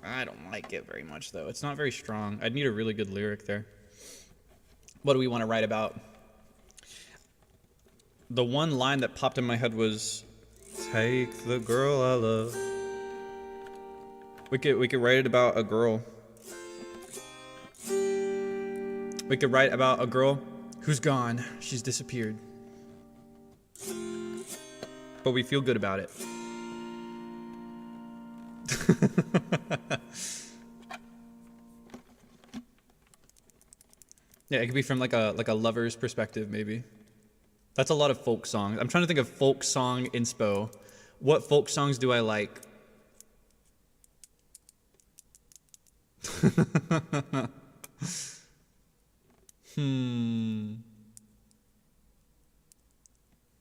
I don't like it very much though. It's not very strong. I'd need a really good lyric there. What do we want to write about? The one line that popped in my head was, "Take the girl I love." We could write it about a girl. We could write about a girl who's gone. She's disappeared. But we feel good about it. Yeah, it could be from like a lover's perspective, maybe. That's a lot of folk songs. I'm trying to think of folk song inspo. What folk songs do I like?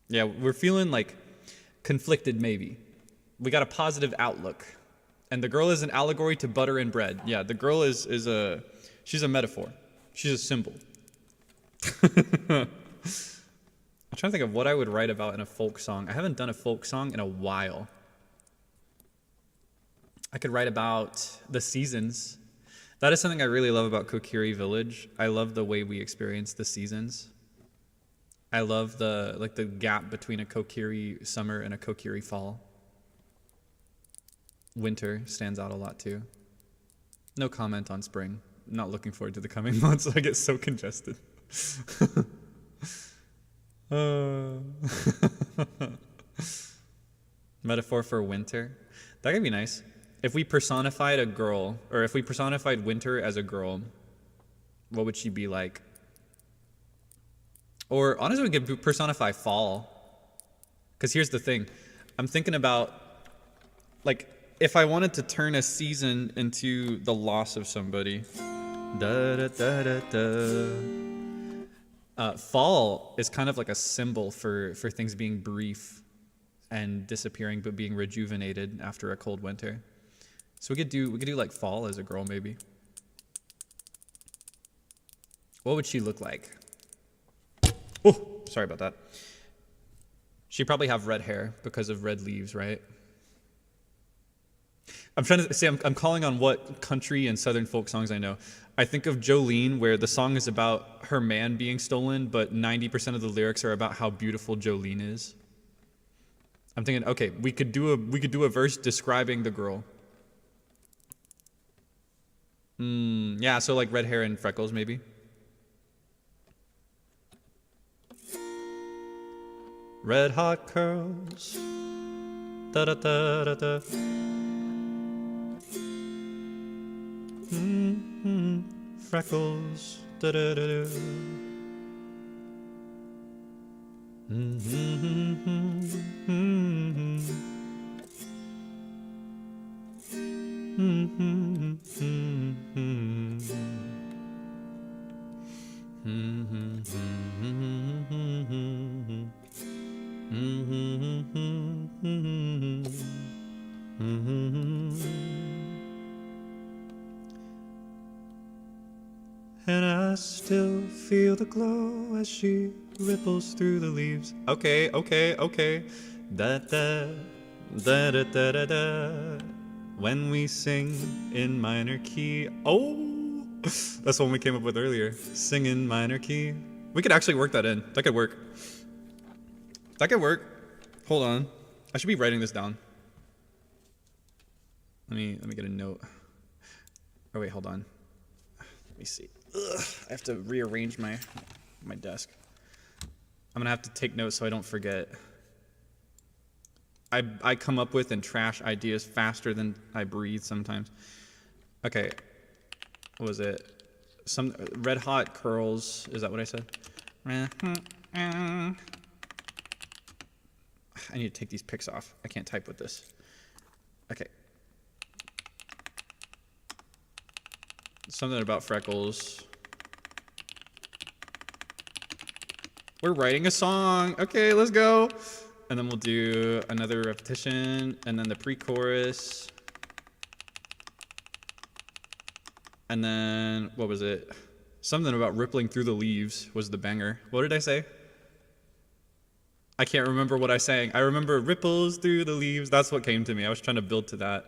Yeah, we're feeling like conflicted maybe. We got a positive outlook. And the girl is an allegory to butter and bread. Yeah, the girl she's a metaphor. She's a symbol. I'm trying to think of what I would write about in a folk song. I haven't done a folk song in a while. I could write about the seasons. That is something I really love about Kokiri Village. I love the way we experience the seasons. I love the gap between a Kokiri summer and a Kokiri fall. Winter stands out a lot too. No comment on spring. I'm not looking forward to the coming months. I get so congested. Metaphor for winter. That could be nice. If we personified a girl, or if we personified winter as a girl, what would she be like? Or honestly, we could personify fall. Because here's the thing. I'm thinking about, like, if I wanted to turn a season into the loss of somebody. Da, da, da, da, da. Fall is kind of like a symbol for things being brief and disappearing, but being rejuvenated after a cold winter. So we could do like fall as a girl, maybe. What would she look like? Oh, sorry about that. She'd probably have red hair because of red leaves, right? I'm trying to say, I'm calling on what country and southern folk songs I know. I think of Jolene, where the song is about her man being stolen, but 90% of the lyrics are about how beautiful Jolene is. I'm thinking, okay, we could do a verse describing the girl. Yeah, so like red hair and freckles, maybe. Red hot curls. Da da da da da. Freckles. Da da da da. And I still feel the glow as she ripples through the leaves. Okay. Da da da da da da da. When we sing in minor key. Oh, that's the one we came up with earlier. Sing in minor key. We could actually work that in. That could work. Hold on. I should be writing this down. Let me get a note. Oh wait, hold on. Let me see. Ugh, I have to rearrange my desk. I'm gonna have to take notes so I don't forget. I come up with and trash ideas faster than I breathe sometimes. Okay, what was it? Some red hot curls. Is that what I said? I need to take these pics off. I can't type with this. Okay. Something about freckles. We're writing a song. Okay, let's go. And then we'll do another repetition, and then the pre-chorus. And then, what was it? Something about rippling through the leaves was the banger. What did I say? I can't remember what I sang. I remember ripples through the leaves. That's what came to me. I was trying to build to that.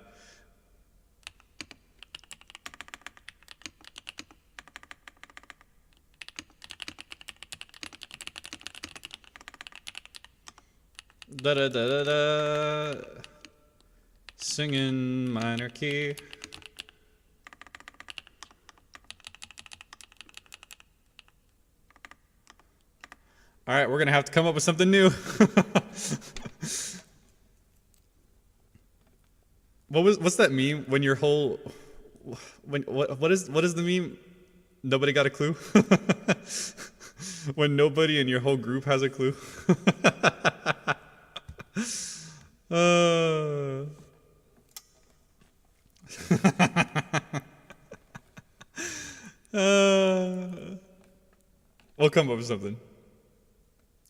Da da da da da. Singing minor key. All right, we're gonna have to come up with something new. What's that meme when your whole what is the meme? Nobody got a clue. When nobody in your whole group has a clue. We'll come up with something.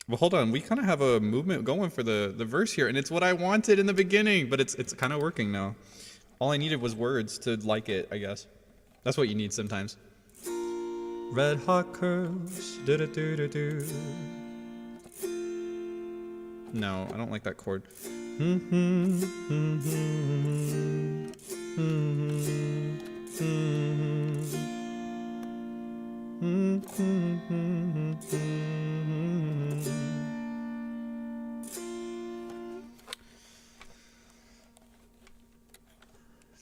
Well, hold on. We kind of have a movement going for the verse here, and it's what I wanted in the beginning, but it's kind of working now. All I needed was words to like it, I guess. That's what you need sometimes. Red hot curls. Do-do-do-do-do. No, I don't like that chord.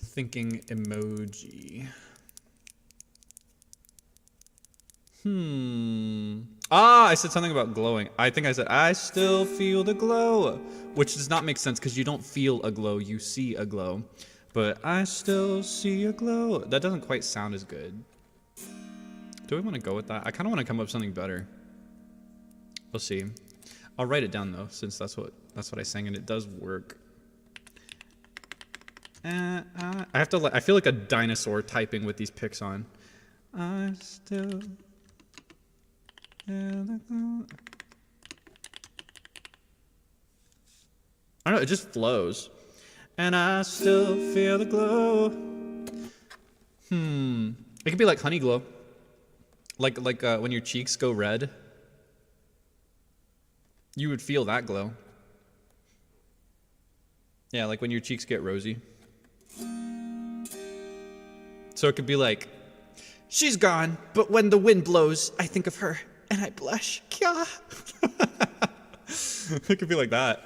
Thinking emoji. Ah, I said something about glowing. I think I said, I still feel the glow, which does not make sense because you don't feel a glow, you see a glow. But I still see a glow. That doesn't quite sound as good. Do we want to go with that? I kind of want to come up with something better. We'll see. I'll write it down though, since that's what I sang and it does work. I have to. I feel like a dinosaur typing with these pics on. I still feel the glow. I don't know. It just flows. And I still feel the glow. It could be like honey glow. Like when your cheeks go red. You would feel that glow. Yeah, like when your cheeks get rosy. So it could be like, she's gone, but when the wind blows, I think of her and I blush. Kya. It could be like that.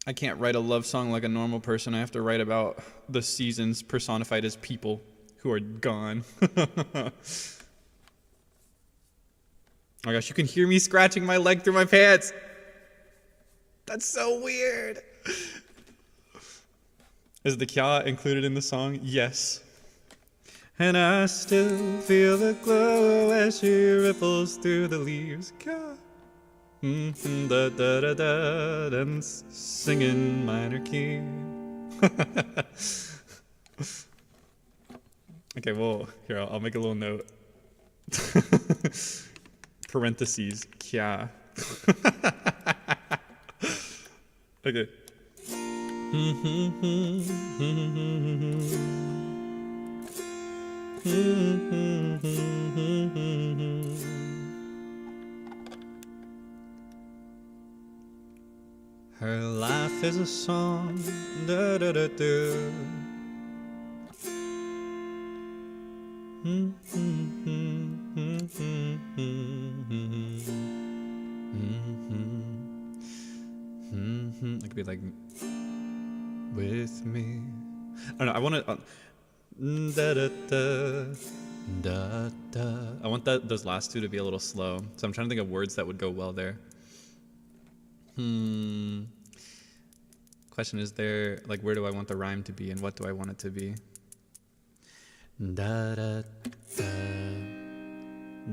I can't write a love song like a normal person. I have to write about the seasons personified as people who are gone. Oh my gosh, you can hear me scratching my leg through my pants. That's so weird. Is the kya included in the song? Yes. And I still feel the glow as she ripples through the leaves. Kya. Da da da da, and singing minor key. Okay, well, here, I'll make a little note. Parentheses, kya. Okay. Her life is a song, da da da da. It could be like, with me. I don't know, I want to, da da da, da da. I want those last two to be a little slow. So I'm trying to think of words that would go well there. Question is there, like, where do I want the rhyme to be and what do I want it to be? Da da da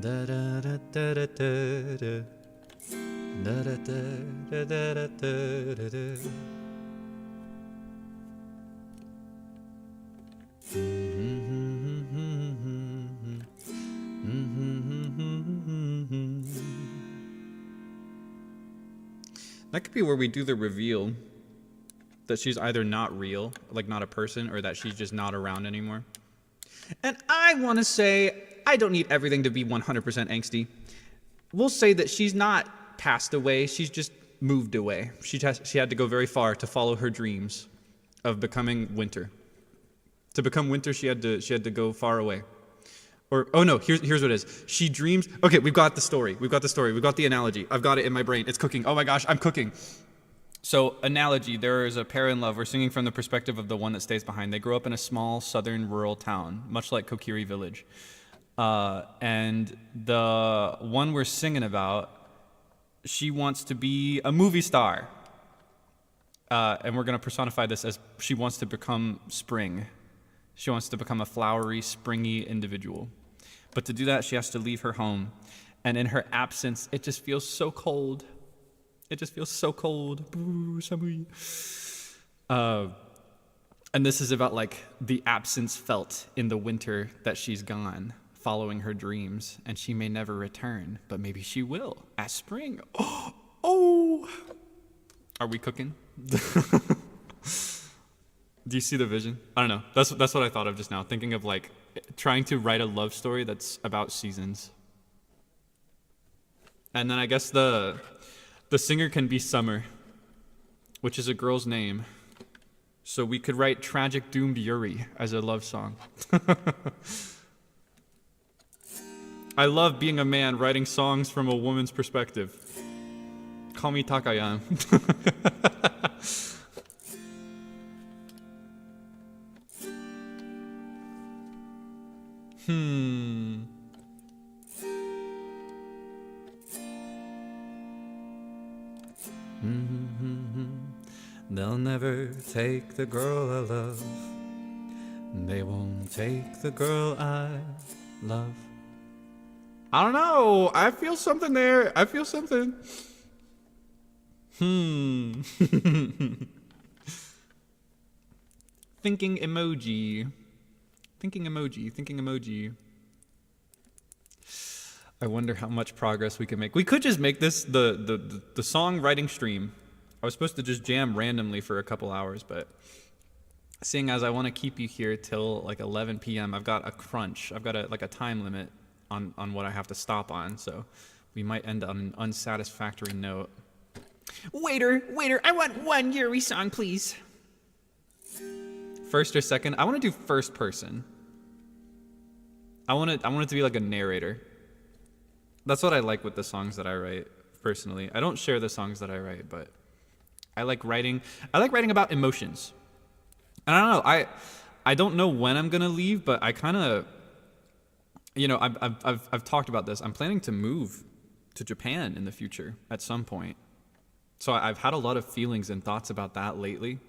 da da da da da da da da da da da da. That could be where we do the reveal that she's either not real, like not a person, or that she's just not around anymore. And I want to say, I don't need everything to be 100% angsty. We'll say that she's not passed away, she's just moved away. She had to go very far to follow her dreams of becoming Winter. To become Winter, she had to go far away. Or, oh no, here's what it is. She dreams, okay, we've got the story, we've got the analogy. I've got it in my brain, it's cooking. Oh my gosh, I'm cooking. So, analogy, there is a pair in love. We're singing from the perspective of the one that stays behind. They grow up in a small southern rural town, much like Kokiri Village. And the one we're singing about, she wants to be a movie star. And we're going to personify this as she wants to become spring. She wants to become a flowery, springy individual. But to do that, she has to leave her home. And in her absence, it just feels so cold. It just feels so cold. And this is about like the absence felt in the winter that she's gone, following her dreams, and she may never return, but maybe she will at spring. Oh! Are we cooking? Do you see the vision? I don't know. That's what I thought of just now, thinking of like trying to write a love story that's about seasons. And then I guess the singer can be Summer, which is a girl's name. So we could write Tragic Doomed Yuri as a love song. I love being a man writing songs from a woman's perspective. Call me Takayan. They'll never take the girl I love. They won't take the girl I love. I don't know. I feel something there. I feel something. Thinking emoji. Thinking emoji. I wonder how much progress we can make. We could just make this the songwriting stream. I was supposed to just jam randomly for a couple hours, but seeing as I want to keep you here till like 11 p.m., I've got a crunch. I've got a time limit on what I have to stop on, so we might end on an unsatisfactory note. Waiter, I want one Yuri song, please. First or second? I want to do first person. I want it to be like a narrator. That's what I like with the songs that I write, personally. I don't share the songs that I write, but I like writing about emotions. And I don't know, I don't know when I'm gonna leave, but I kind of, you know, I've talked about this. I'm planning to move to Japan in the future at some point. So I've had a lot of feelings and thoughts about that lately,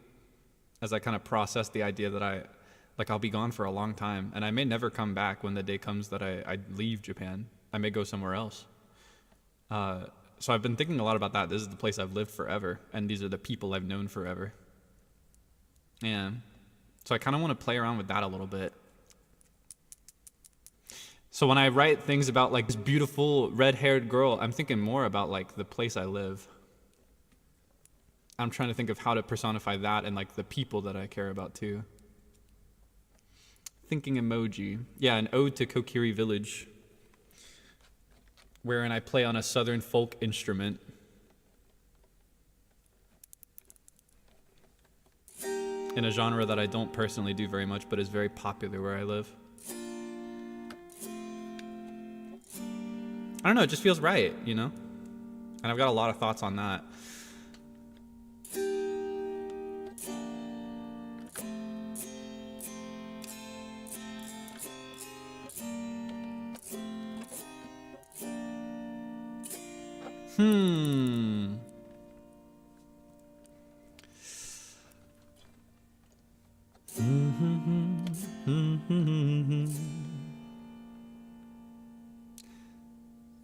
as I kind of process the idea that I'll be gone for a long time, and I may never come back when the day comes that I leave Japan. I may go somewhere else. So I've been thinking a lot about that. This is the place I've lived forever, and these are the people I've known forever. Yeah. So I kind of want to play around with that a little bit. So when I write things about like this beautiful red-haired girl, I'm thinking more about like the place I live. I'm trying to think of how to personify that and like the people that I care about too. Thinking emoji. Yeah, an ode to Kokiri Village, wherein I play on a southern folk instrument. In a genre that I don't personally do very much, but is very popular where I live. I don't know, it just feels right, you know? And I've got a lot of thoughts on that.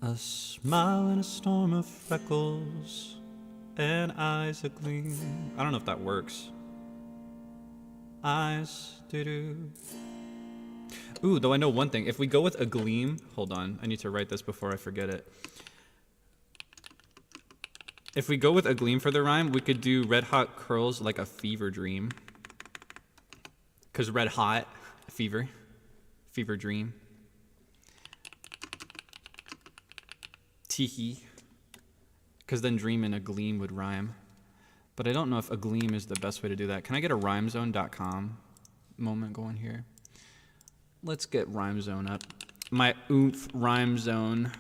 A smile in a storm of freckles and eyes agleam. I don't know if that works. Eyes doo-doo. Ooh, though I know one thing. If we go with a gleam, hold on, I need to write this before I forget it. If we go with a gleam for the rhyme, we could do red hot curls like a fever dream. Because red hot, fever dream. Teehee. Because then dream and a gleam would rhyme. But I don't know if a gleam is the best way to do that. Can I get a rhymezone.com moment going here? Let's get rhymezone up. My oomph rhymezone.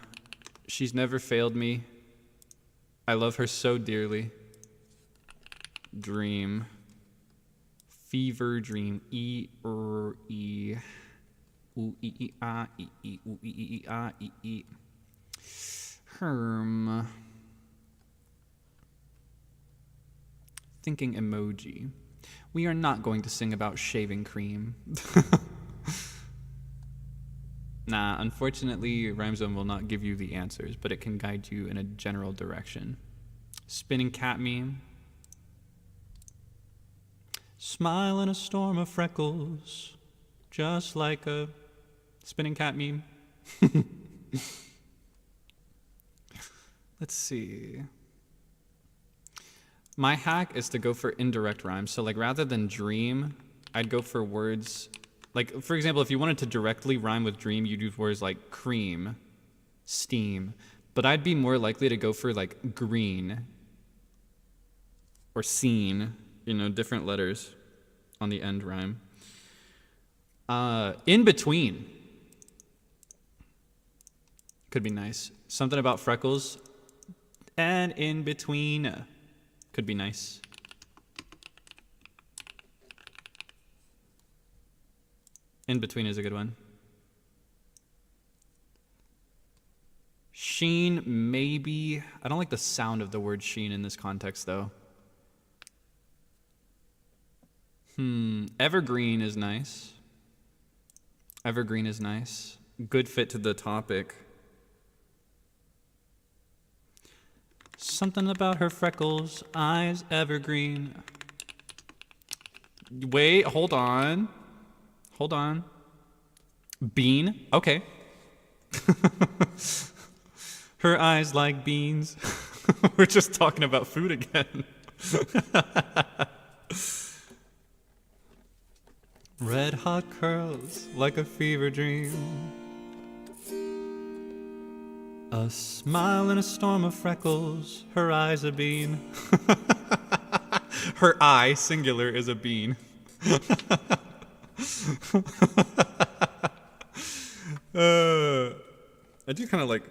She's never failed me. I love her so dearly. Dream. Fever dream. E-er-e. Ooh-ee-ee-ah. E-ee. Ooh-ee-ee-ah. E-ee. Herm. Thinking emoji. We are not going to sing about shaving cream. Nah, unfortunately, Rhymezone will not give you the answers, but it can guide you in a general direction. Spinning cat meme. Smile in a storm of freckles, just like a spinning cat meme. Let's see. My hack is to go for indirect rhymes. So like rather than dream, I'd go for words like, for example, if you wanted to directly rhyme with dream, you'd use words like cream, steam. But I'd be more likely to go for like green or scene, you know, different letters on the end rhyme. In between could be nice. Something about freckles and in between could be nice. In between is a good one. Sheen, maybe. I don't like the sound of the word sheen in this context, though. Evergreen is nice. Evergreen is nice. Good fit to the topic. Something about her freckles, eyes evergreen. Wait, hold on. Hold on. Bean? Okay. Her eyes like beans. We're just talking about food again. Red hot curls like a fever dream. A smile in a storm of freckles. Her eyes a bean. Her eye, singular, is a bean. I do kind of like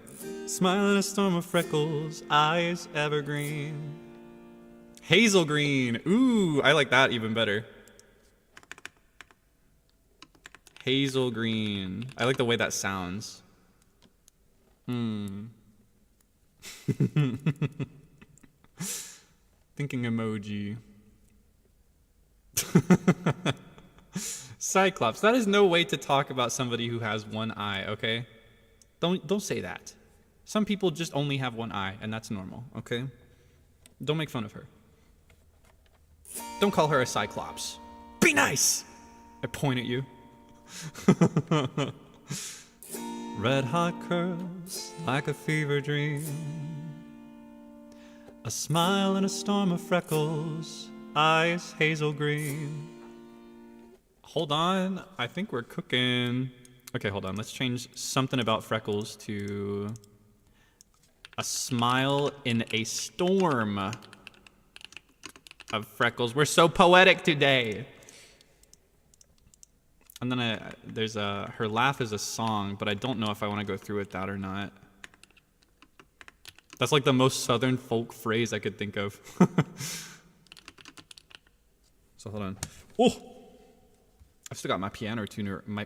smile in a storm of freckles, eyes evergreen. Hazel green. Ooh, I like that even better. Hazel green. I like the way that sounds. Thinking emoji. Cyclops. That is no way to talk about somebody who has one eye, okay? Don't say that. Some people just only have one eye, and that's normal, okay? Don't make fun of her. Don't call her a Cyclops. Be nice! I point at you. Red hot curls like a fever dream. A smile in a storm of freckles, eyes hazel green. Hold on, I think we're cooking. Okay, hold on, let's change something about freckles to a smile in a storm of freckles. We're so poetic today. And then there's her laugh is a song, but I don't know if I want to go through with that or not. That's like the most southern folk phrase I could think of. So hold on. Oh, I've still got my piano tuner. My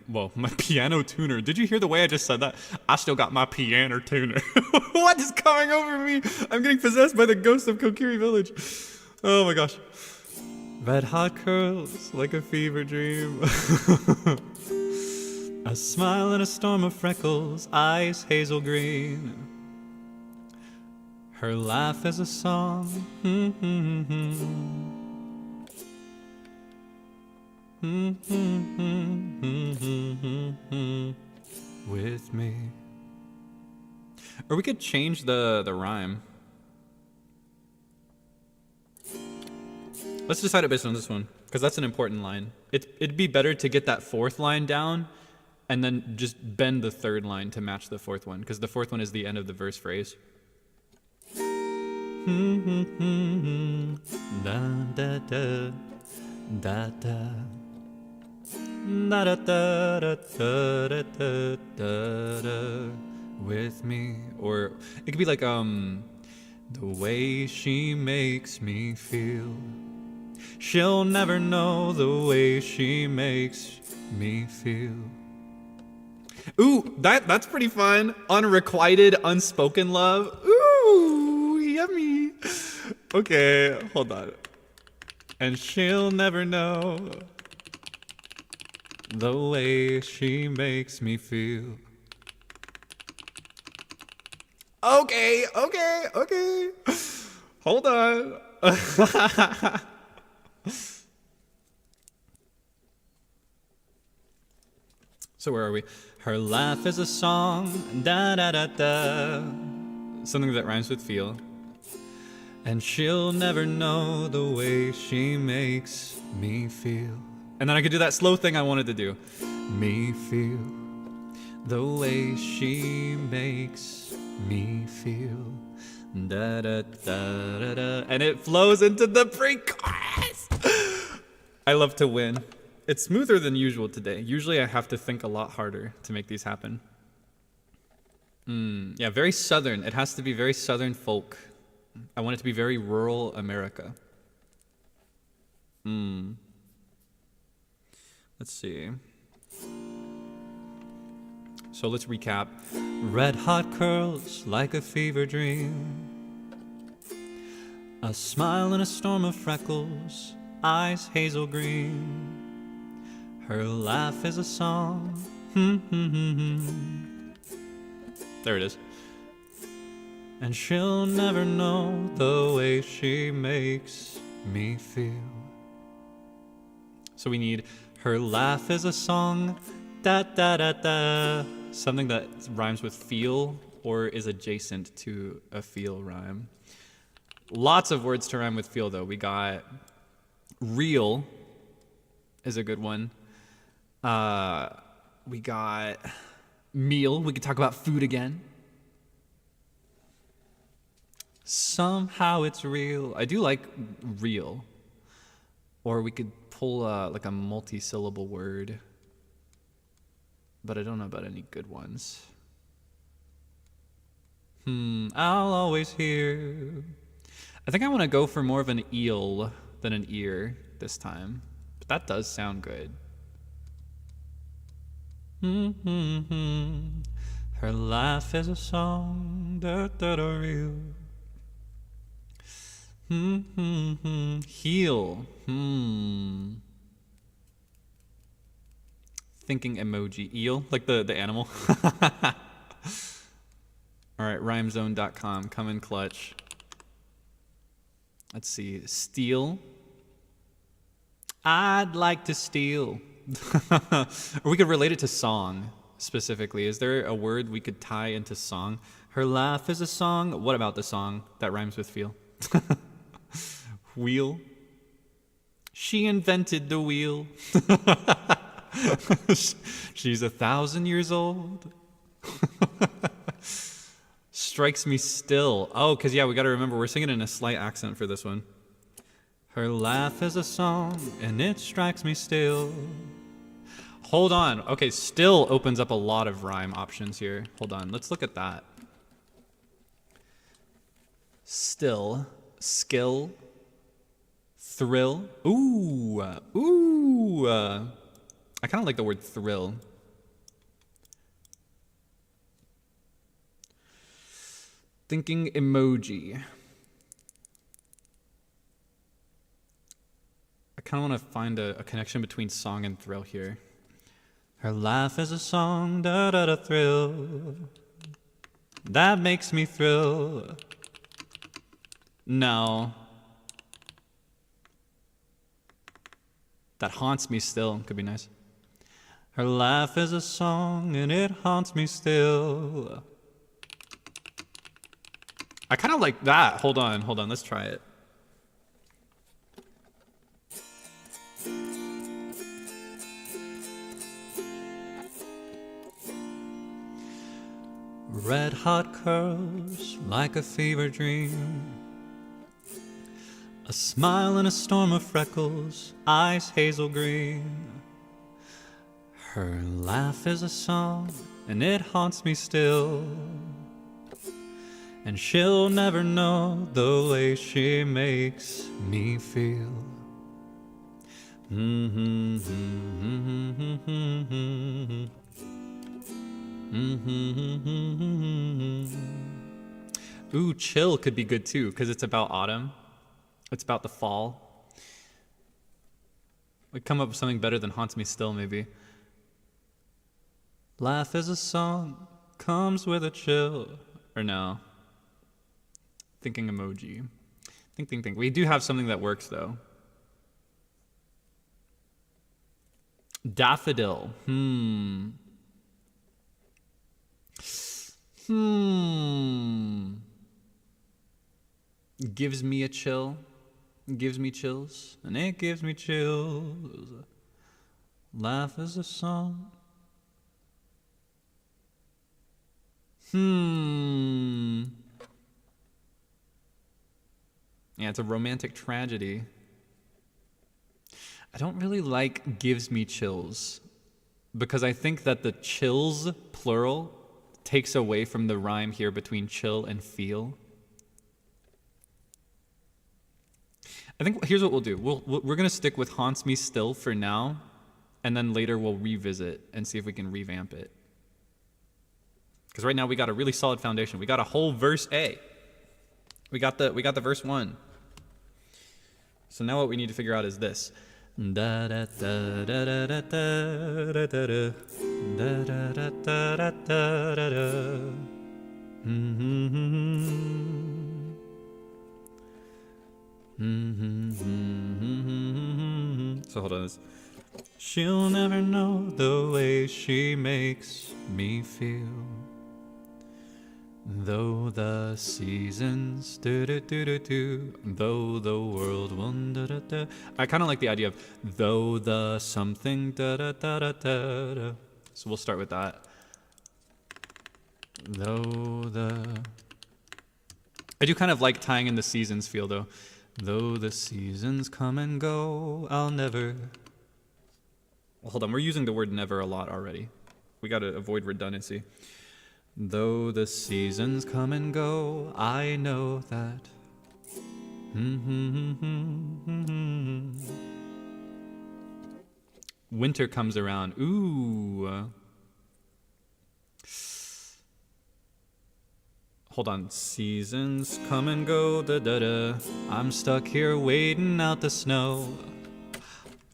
piano tuner. Did you hear the way I just said that? I still got my piano tuner. What is coming over me? I'm getting possessed by the ghost of Kokiri Village. Oh my gosh. Red hot curls like a fever dream. A smile in a storm of freckles, eyes hazel green. Her laugh is a song. With me. Or we could change the rhyme. Let's decide it based on this one, because that's an important line. It'd be better to get that fourth line down and then just bend the third line to match the fourth one, because the fourth one is the end of the verse phrase. Da da da da da da da da da da da da with me. Or it could be like the way she makes me feel. She'll never know the way she makes me feel. Ooh, that's pretty fun. Unrequited, unspoken love. Ooh, yummy. Okay, hold on. And she'll never know the way she makes me feel. Okay. Hold on. So where are we? Her laugh is a song, da da da da. Something that rhymes with feel. And she'll never know the way she makes me feel. And then I could do that slow thing I wanted to do. Me feel the way she makes me feel. Da da da da da. And it flows into the pre-chorus. I love to win. It's smoother than usual today. Usually I have to think a lot harder to make these happen. Yeah, very southern. It has to be very southern folk. I want it to be very rural America. Let's see. So let's recap. Red hot curls like a fever dream. A smile in a storm of freckles, eyes hazel green. Her laugh is a song. There it is. And she'll never know the way she makes me feel. So we need her laugh is a song, da da da da. Something that rhymes with feel or is adjacent to a feel rhyme. Lots of words to rhyme with feel though. We got real is a good one. We got meal. We could talk about food again. Somehow it's real. I do like real. Or we could pull like a multi-syllable word. But I don't know about any good ones. I'll always hear. I think I want to go for more of an eel than an ear this time. But that does sound good. Her laugh is a song, da da da real. Heal. Thinking emoji. Eel, like the animal. All right, rhymezone.com, come in clutch. Let's see, steal. I'd like to steal. Or we could relate it to song specifically. Is there a word we could tie into song? Her laugh is a song. What about the song that rhymes with feel? Wheel. She invented the wheel. She's 1,000 years old. Strikes me still. Oh, because yeah, we got to remember we're singing in a slight accent for this one. Her laugh is a song and it strikes me still. Hold on. Okay, still opens up a lot of rhyme options here. Hold on. Let's look at that. Still. Skill. Thrill. Ooh. Ooh. I kind of like the word thrill. Thinking emoji. I kind of want to find a connection between song and thrill here. Her laugh is a song, da da da thrill. That makes me thrill. No. That haunts me still. Could be nice. Her laugh is a song and it haunts me still. I kind of like that. Hold on. Let's try it. Red hot curls like a fever dream. A smile in a storm of freckles, eyes hazel green. Her laugh is a song and it haunts me still. And she'll never know the way she makes me feel. Ooh, chill could be good too, because it's about autumn. It's about the fall. We'd come up with something better than haunts me still, maybe. Laugh is a song, comes with a chill. Or no. Thinking emoji. Think. We do have something that works, though. Daffodil. Gives me a chill. Gives me chills. And it gives me chills. Laugh is a song. Yeah, it's a romantic tragedy. I don't really like gives me chills because I think that the chills, plural, takes away from the rhyme here between chill and feel. I think here's what we'll do. We're going to stick with haunts me still for now, and then later we'll revisit and see if we can revamp it. Because right now we got a really solid foundation. We got a whole verse A. We got the verse 1. So now what we need to figure out is this. Da da da da da da da da da da da da da da da. So hold on. She'll never know the way she makes me feel. Though the seasons do, though the world won't da. I kind of like the idea of though the something da. So we'll start with that. Though the, I do kind of like tying in the seasons feel though. Though the seasons come and go, I'll never. Well, hold on, we're using the word never a lot already. We got to avoid redundancy. Though the seasons come and go, I know that. Winter comes around. Ooh. Hold on. Seasons come and go. Da. I'm stuck here waiting out the snow.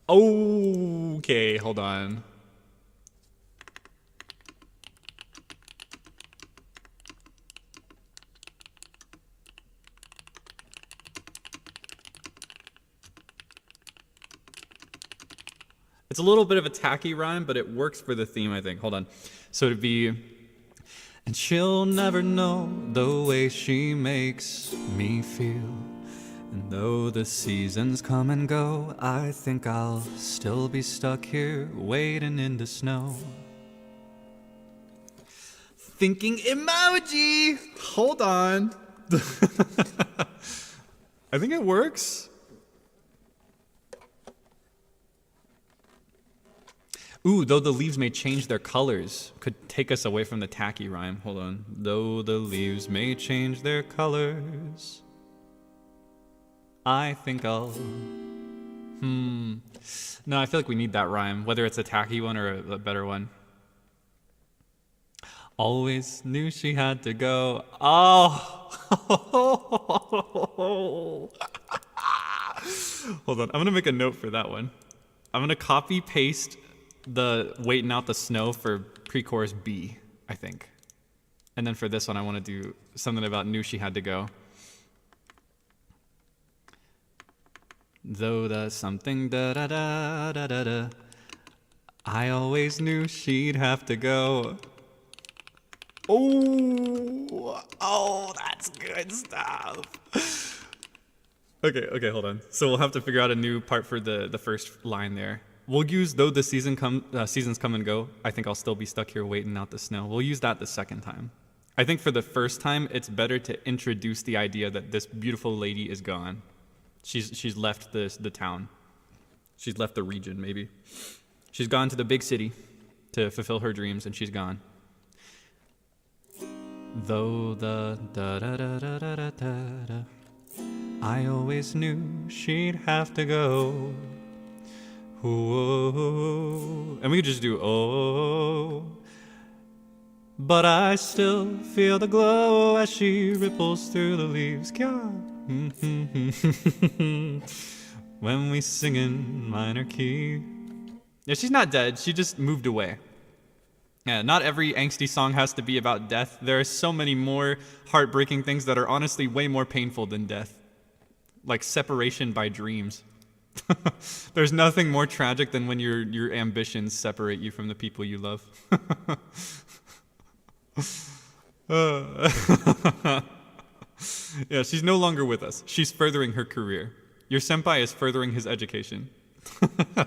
Okay, hold on. It's a little bit of a tacky rhyme, but it works for the theme, I think. Hold on. So it'd be, and she'll never know the way she makes me feel. And though the seasons come and go, I think I'll still be stuck here waiting in the snow. Thinking emoji! Hold on. I think it works. Ooh, though the leaves may change their colors. Could take us away from the tacky rhyme. Hold on. Though the leaves may change their colors, I think I'll... No, I feel like we need that rhyme, whether it's a tacky one or a better one. Always knew she had to go. Oh! Hold on, I'm gonna make a note for that one. I'm gonna copy paste the waiting out the snow for pre-chorus B, I think. And then for this one, I want to do something about knew she had to go. Though the something da da da da da da, I always knew she'd have to go. Oh, that's good stuff. Okay, hold on. So we'll have to figure out a new part for the first line there. We'll use though the seasons come and go, I think I'll still be stuck here waiting out the snow. We'll use that the second time. I think for the first time, it's better to introduce the idea that this beautiful lady is gone. She's left the town. She's left the region, maybe. She's gone to the big city to fulfill her dreams, and she's gone. Though the da da da da da da da, I always knew she'd have to go. Ooh, and we could just do oh, but I still feel the glow as she ripples through the leaves. When we sing in minor key. Yeah, she's not dead. She just moved away. Yeah, not every angsty song has to be about death. There are so many more heartbreaking things that are honestly way more painful than death, like separation by dreams. There's nothing more tragic than when your ambitions separate you from the people you love. Yeah, she's no longer with us. She's furthering her career. Your senpai is furthering his education. I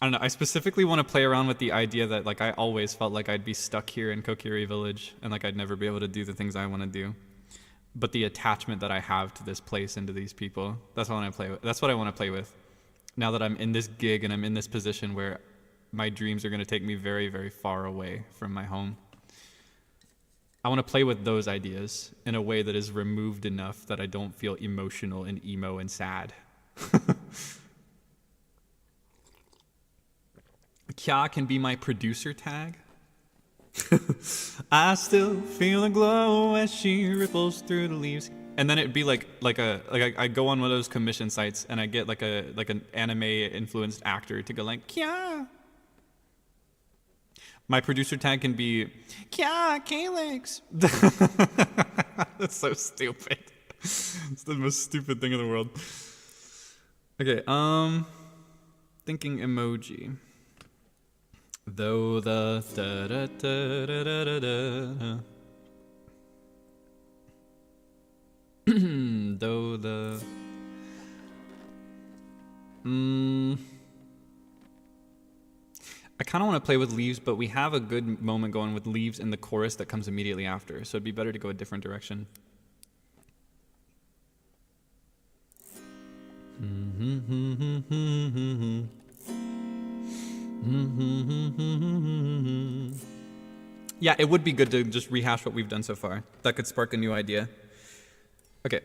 don't know. I specifically want to play around with the idea that like I always felt like I'd be stuck here in Kokiri Village and like I'd never be able to do the things I want to do. But the attachment that I have to this place and to these people, that's what I want to play with. That's what I want to play with. Now that I'm in this gig and I'm in this position where my dreams are going to take me very, very far away from my home. I want to play with those ideas in a way that is removed enough that I don't feel emotional and emo and sad. Kya can be my producer tag. I still feel a glow as she ripples through the leaves. And then it'd be like I go on one of those commission sites and I get like an anime influenced actor to go like Kya. My producer tag can be Kya Kaelix. That's so stupid. It's the most stupid thing in the world. Okay, thinking emoji. Though the da da da da da da da. Though the I kind of want to play with leaves, but we have a good moment going with leaves in the chorus that comes immediately after, so it'd be better to go a different direction. Yeah, it would be good to just rehash what we've done so far. That could spark a new idea. Okay.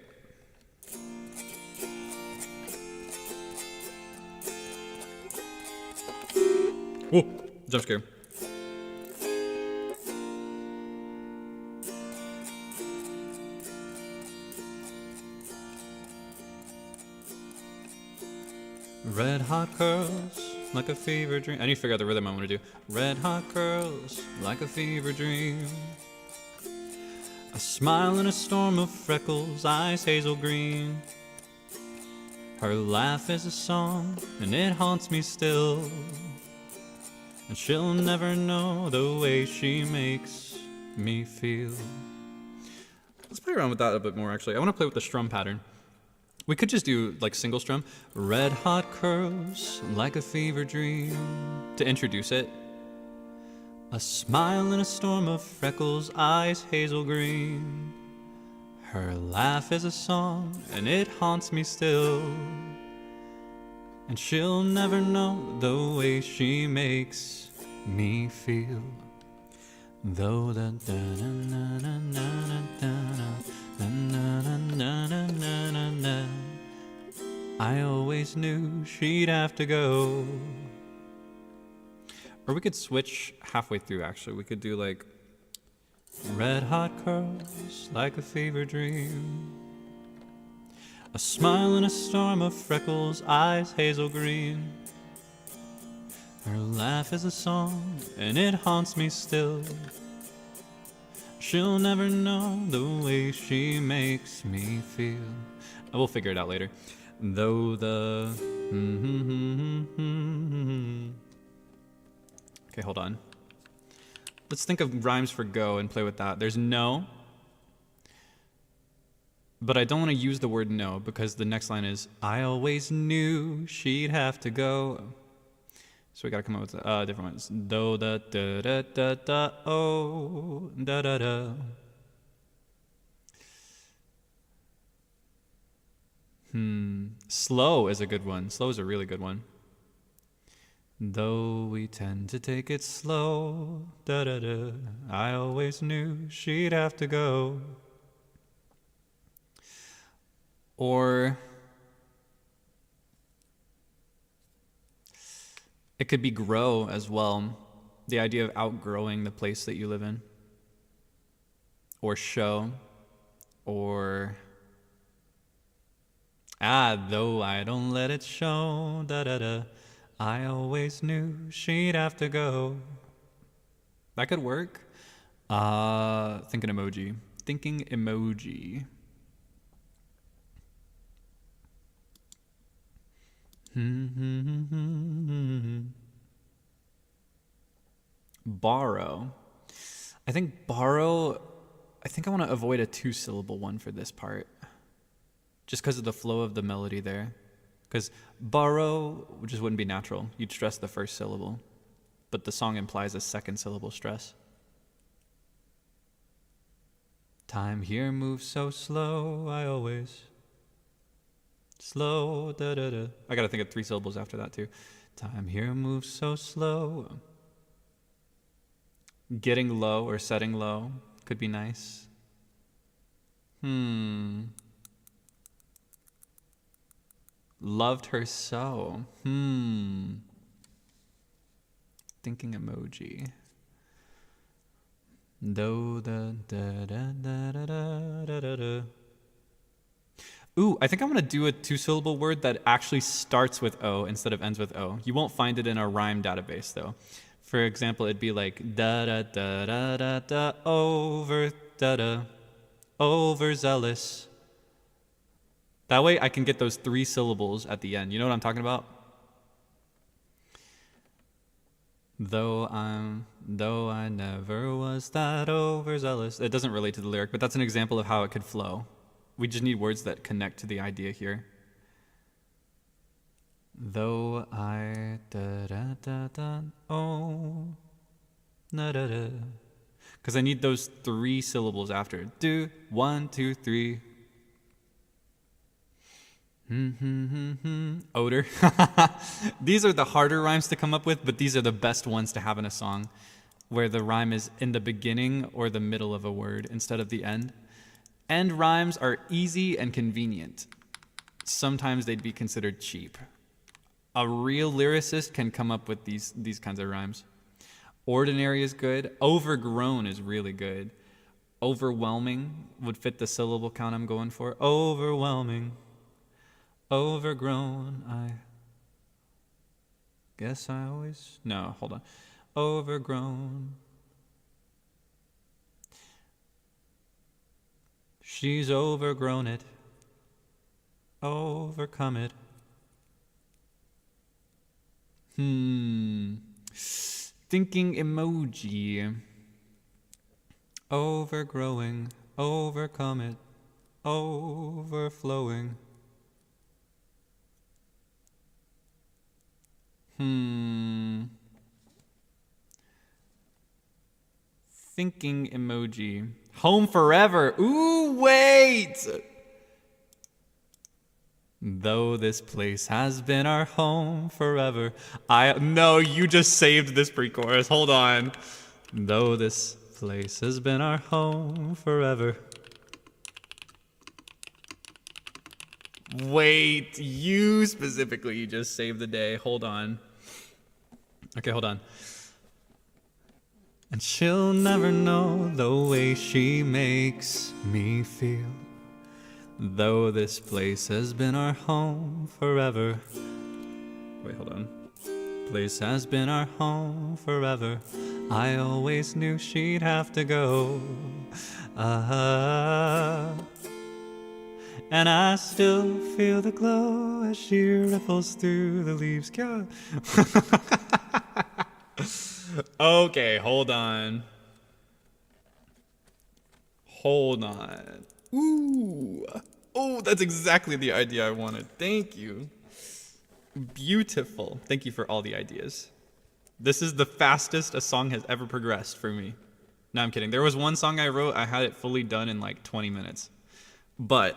Oh, jump scare. Red hot curls like a fever dream. I need to figure out the rhythm I want to do. Red hot curls like a fever dream. A smile in a storm of freckles, eyes hazel green. Her laugh is a song and it haunts me still. And she'll never know the way she makes me feel. Let's play around with that a bit more actually. I want to play with the strum pattern. We could just do like single strum. Red hot curls like a fever dream. To introduce it. A smile in a storm of freckles, eyes hazel green. Her laugh is a song and it haunts me still. And she'll never know the way she makes me feel. Though the I always knew she'd have to go. Or we could switch halfway through actually. We could do like red hot curls like a fever dream. A smile in a storm of freckles, eyes hazel green. Her laugh is a song and it haunts me still. She'll never know the way she makes me feel. I will figure it out later. Though the okay, hold on. Let's think of rhymes for go and play with that. There's no, but I don't want to use the word no because the next line is I always knew she'd have to go. So we gotta come up with different ones. Do da da da da da oh da da da. Slow is a good one. Slow is a really good one. Though we tend to take it slow, da da da. I always knew she'd have to go. Or it could be grow as well. The idea of outgrowing the place that you live in. Or show. Or though I don't let it show, da da da. I always knew she'd have to go. That could work. Thinking emoji. Thinking emoji. Borrow. I think I want to avoid a 2-syllable one for this part. Just because of the flow of the melody there. Because borrow just wouldn't be natural. You'd stress the first syllable. But the song implies a second syllable stress. Time here moves so slow, I always slow, da da da. I gotta think of 3 syllables after that too. Time here moves so slow. Getting low or setting low could be nice. Loved her so. thinking emoji. Do da da da da da da da da. Ooh, I think I'm gonna do a 2-syllable word that actually starts with O instead of ends with O. You won't find it in our rhyme database though. For example, it'd be like da da da da da da overzealous. That way I can get those 3 syllables at the end. You know what I'm talking about? Though I never was that overzealous. It doesn't relate to the lyric, but that's an example of how it could flow. We just need words that connect to the idea here. Though I da da da da oh na da da. Because I need those 3 syllables after. Do 1, 2, 3. Odor. These are the harder rhymes to come up with, but these are the best ones to have in a song, where the rhyme is in the beginning or the middle of a word instead of the end. End rhymes are easy and convenient. Sometimes they'd be considered cheap. A real lyricist can come up with these kinds of rhymes. Ordinary is good. Overgrown is really good. Overwhelming would fit the syllable count I'm going for. Overwhelming. Overgrown. I guess I always... No, hold on. Overgrown. She's overgrown it. Overcome it. Thinking emoji. Overgrowing. Overcome it. Overflowing. Thinking emoji. Home forever. Ooh, wait! Though this place has been our home forever. No, you just saved this pre-chorus. Hold on. Though this place has been our home forever. Wait, you specifically just saved the day. Hold on. Okay, hold on. And she'll never know the way she makes me feel. Though this place has been our home forever. Wait, hold on. Place has been our home forever. I always knew she'd have to go. And I still feel the glow as she ripples through the leaves. Okay, hold on. Hold on. Ooh. Oh, that's exactly the idea I wanted. Thank you. Beautiful. Thank you for all the ideas. This is the fastest a song has ever progressed for me. No, I'm kidding. There was one song I wrote, I had it fully done in like 20 minutes. But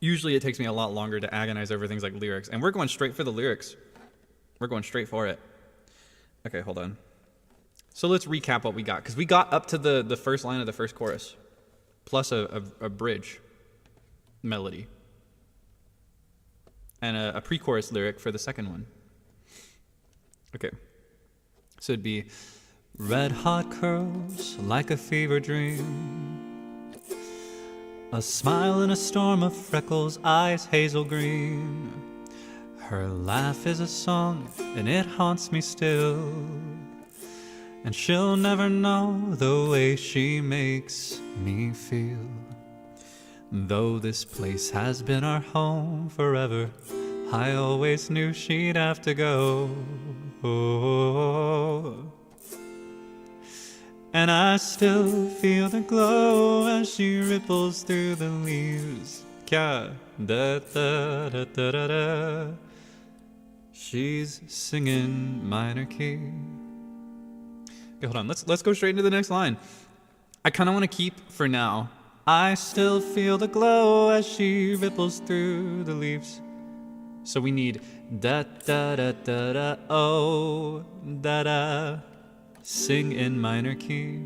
usually it takes me a lot longer to agonize over things like lyrics. And we're going straight for the lyrics. We're going straight for it. Okay, hold on. So let's recap what we got. Because we got up to the first line of the first chorus. Plus a bridge melody. And a pre-chorus lyric for the second one. Okay. So it'd be red hot curls like a fever dream. A smile in a storm of freckles, eyes hazel green. Her laugh is a song and it haunts me still. And she'll never know the way she makes me feel. Though this place has been our home forever, I always knew she'd have to go. And I still feel the glow as she ripples through the leaves. Da, da, da, da, da, da. She's singing minor key. Okay, hold on. Let's go straight into the next line. I kind of want to keep for now. I still feel the glow as she ripples through the leaves. So we need da da da da da oh da da. Sing in minor key.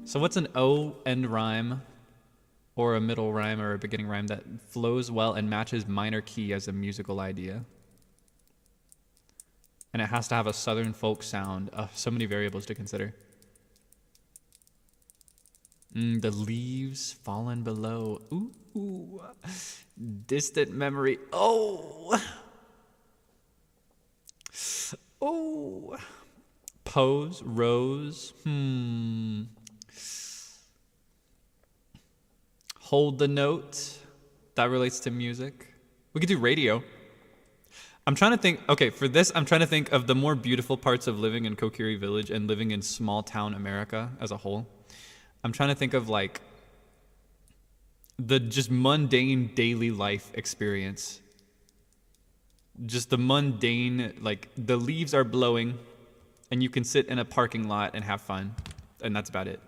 So what's an O end rhyme or a middle rhyme or a beginning rhyme that flows well and matches minor key as a musical idea? And it has to have a southern folk sound. So many variables to consider. The leaves fallen below. Ooh. Distant memory. Oh. Pose, rose. Hold the note. That relates to music. We could do radio. I'm trying to think, okay, for this, I'm trying to think of the more beautiful parts of living in Kokiri Village and living in small town America as a whole. I'm trying to think of like the just mundane daily life experience. Just the mundane, like the leaves are blowing and you can sit in a parking lot and have fun. And that's about it.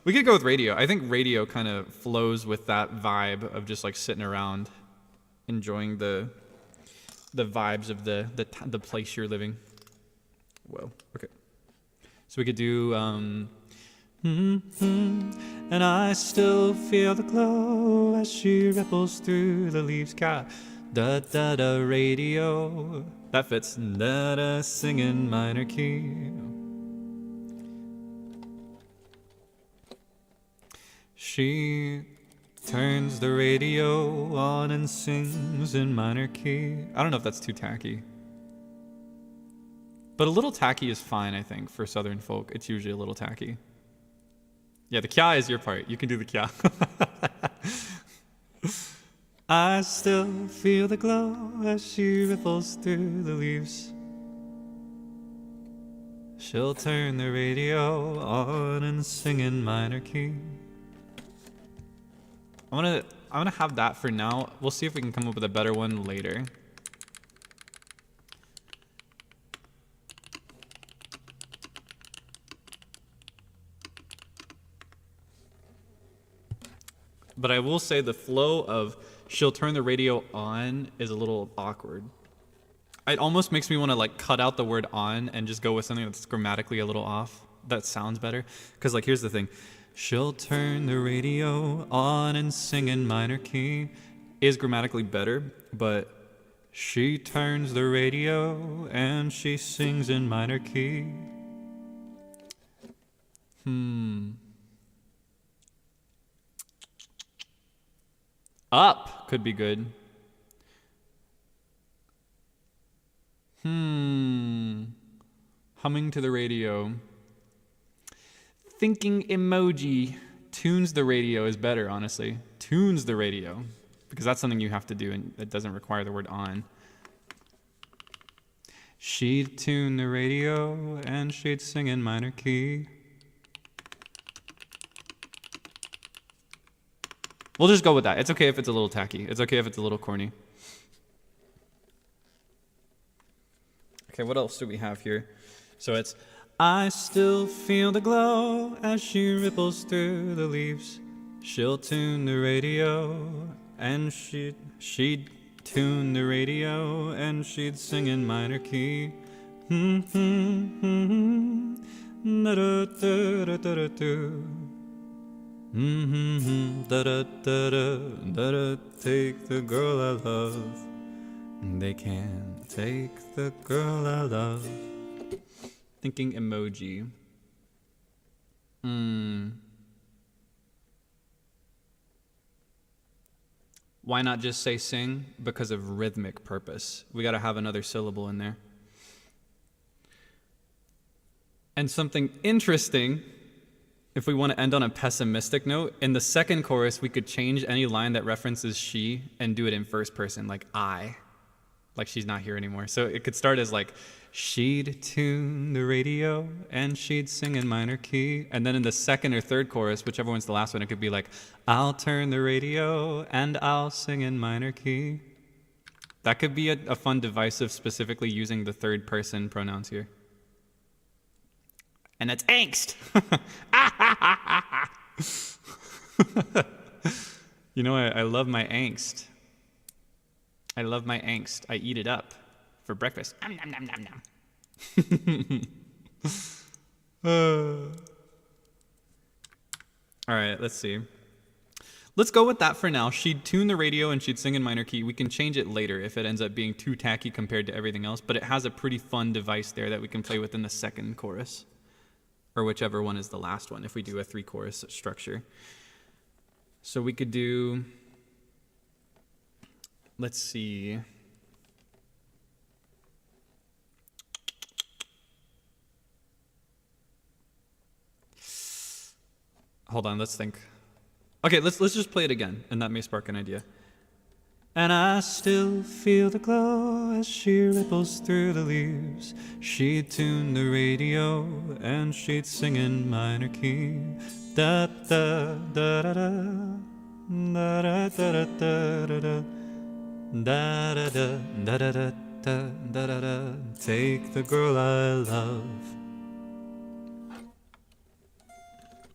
We could go with radio. I think radio kind of flows with that vibe of just like sitting around, enjoying the vibes of the place you're living. Whoa, okay. So we could do, and I still feel the glow as she ripples through the leaves. Da da da radio. That fits. Da da singing minor key. She turns the radio on and sings in minor key. I don't know if that's too tacky. But a little tacky is fine, I think, for Southern folk. It's usually a little tacky. Yeah, the kya is your part. You can do the kya. I still feel the glow as she ripples through the leaves. She'll turn the radio on and sing in minor key. I'm gonna have that for now. We'll see if we can come up with a better one later. But I will say the flow of she'll turn the radio on is a little awkward. It almost makes me want to like cut out the word on and just go with something that's grammatically a little off. That sounds better. Because like here's the thing. She'll turn the radio on and sing in minor key is grammatically better, but she turns the radio and she sings in minor key. Up could be good. Humming to the radio. Thinking emoji tunes the radio is better, honestly. Tunes the radio. Because that's something you have to do and it doesn't require the word on. She'd tune the radio and she'd sing in minor key. We'll just go with that. It's okay if it's a little tacky. It's okay if it's a little corny. Okay, what else do we have here? So it's, I still feel the glow as she ripples through the leaves. She'll tune the radio and she'd tune the radio and she'd sing in minor key. Take the girl I love. They can't take the girl I love. Thinking emoji. Why not just say sing? Because of rhythmic purpose. We gotta have another syllable in there. And something interesting, if we want to end on a pessimistic note, in the second chorus, we could change any line that references she and do it in first person, like I. Like she's not here anymore. So it could start as like, she'd tune the radio and she'd sing in minor key. And then in the second or third chorus, whichever one's the last one, it could be like, I'll turn the radio and I'll sing in minor key. That could be a fun device of specifically using the third person pronouns here. And that's angst. You know, I love my angst. I love my angst. I eat it up for breakfast. Nom, nom, nom, nom, nom. All right, let's see. Let's go with that for now. She'd tune the radio and she'd sing in minor key. We can change it later if it ends up being too tacky compared to everything else, but it has a pretty fun device there that we can play with in the second chorus, or whichever one is the last one if we do a 3-chorus structure. So we could do, let's see. Hold on, let's think. Okay, let's just play it again, and that may spark an idea. And I still feel the glow as she ripples through the leaves. She'd tune the radio and she'd sing in minor key. Da da da da da da da da da da da da da da da da da da da. Take the girl I love.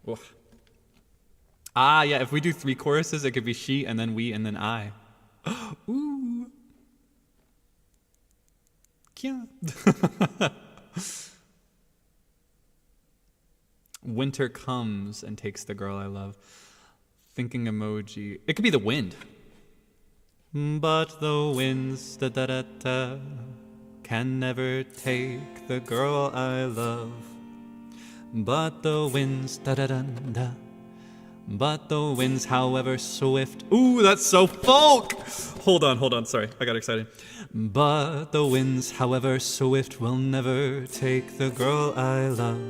Whoa. Ah, yeah, if we do 3 choruses, it could be she, and then we, and then I. Ooh. Yeah. Winter comes and takes the girl I love. Thinking emoji. It could be the wind. But the winds, da-da-da-da, can never take the girl I love. But the winds, da-da-da-da. But the winds, however swift. Ooh, that's so folk! Hold on, sorry, I got excited. But the winds, however swift, will never take the girl I love.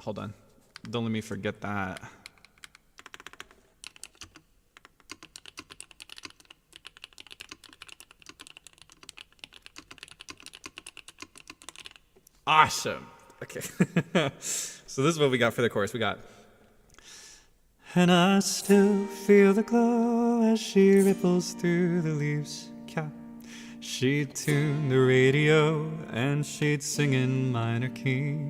Hold on, don't let me forget that. Awesome. Okay. So this is what we got for the chorus. We got, and I still feel the glow as she ripples through the leaves. Yeah. She'd tune the radio and she'd sing in minor key.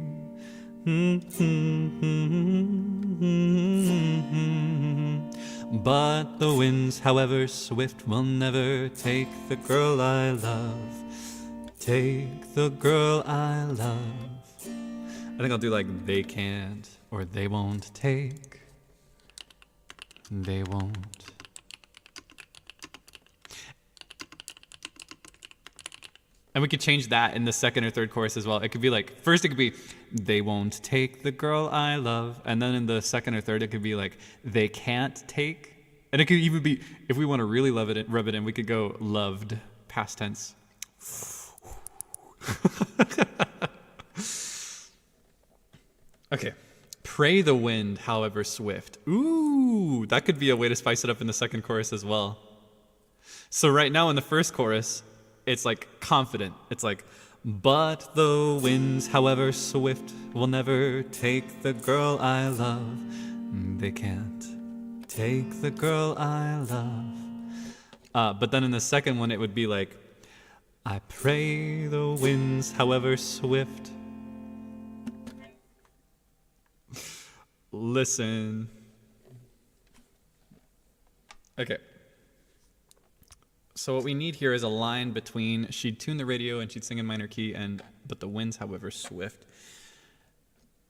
But the winds, however swift, will never take the girl I love. Take the girl I love. I think I'll do like they can't or they won't take. They won't. And we could change that in the second or third chorus as well. It could be like, first it could be, they won't take the girl I love. And then in the second or third, it could be like, they can't take. And it could even be, if we want to really rub it in, we could go loved, past tense. Okay. Pray the wind, however swift. Ooh, that could be a way to spice it up in the second chorus as well. So right now in the first chorus, it's like confident. It's like, but the winds, however swift, will never take the girl I love. They can't take the girl I love. But then in the second one, it would be like, I pray the winds, however swift. Listen. Okay. So what we need here is a line between she'd tune the radio and she'd sing in minor key and but the winds, however swift.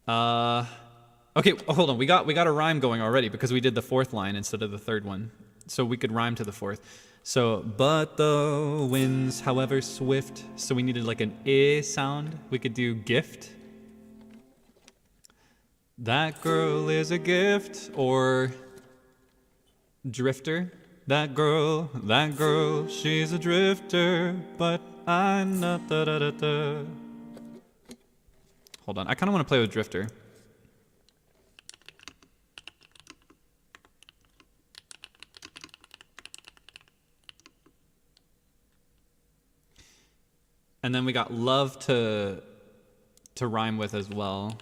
Okay, hold on. We got a rhyme going already because we did the fourth line instead of the third one. So we could rhyme to the fourth. So, but the winds, however swift. So we needed like an I sound. We could do gift. That girl is a gift. Or drifter. That girl, she's a drifter. But I'm not da-da-da-da. Hold on, I kind of want to play with drifter. And then we got love to rhyme with as well.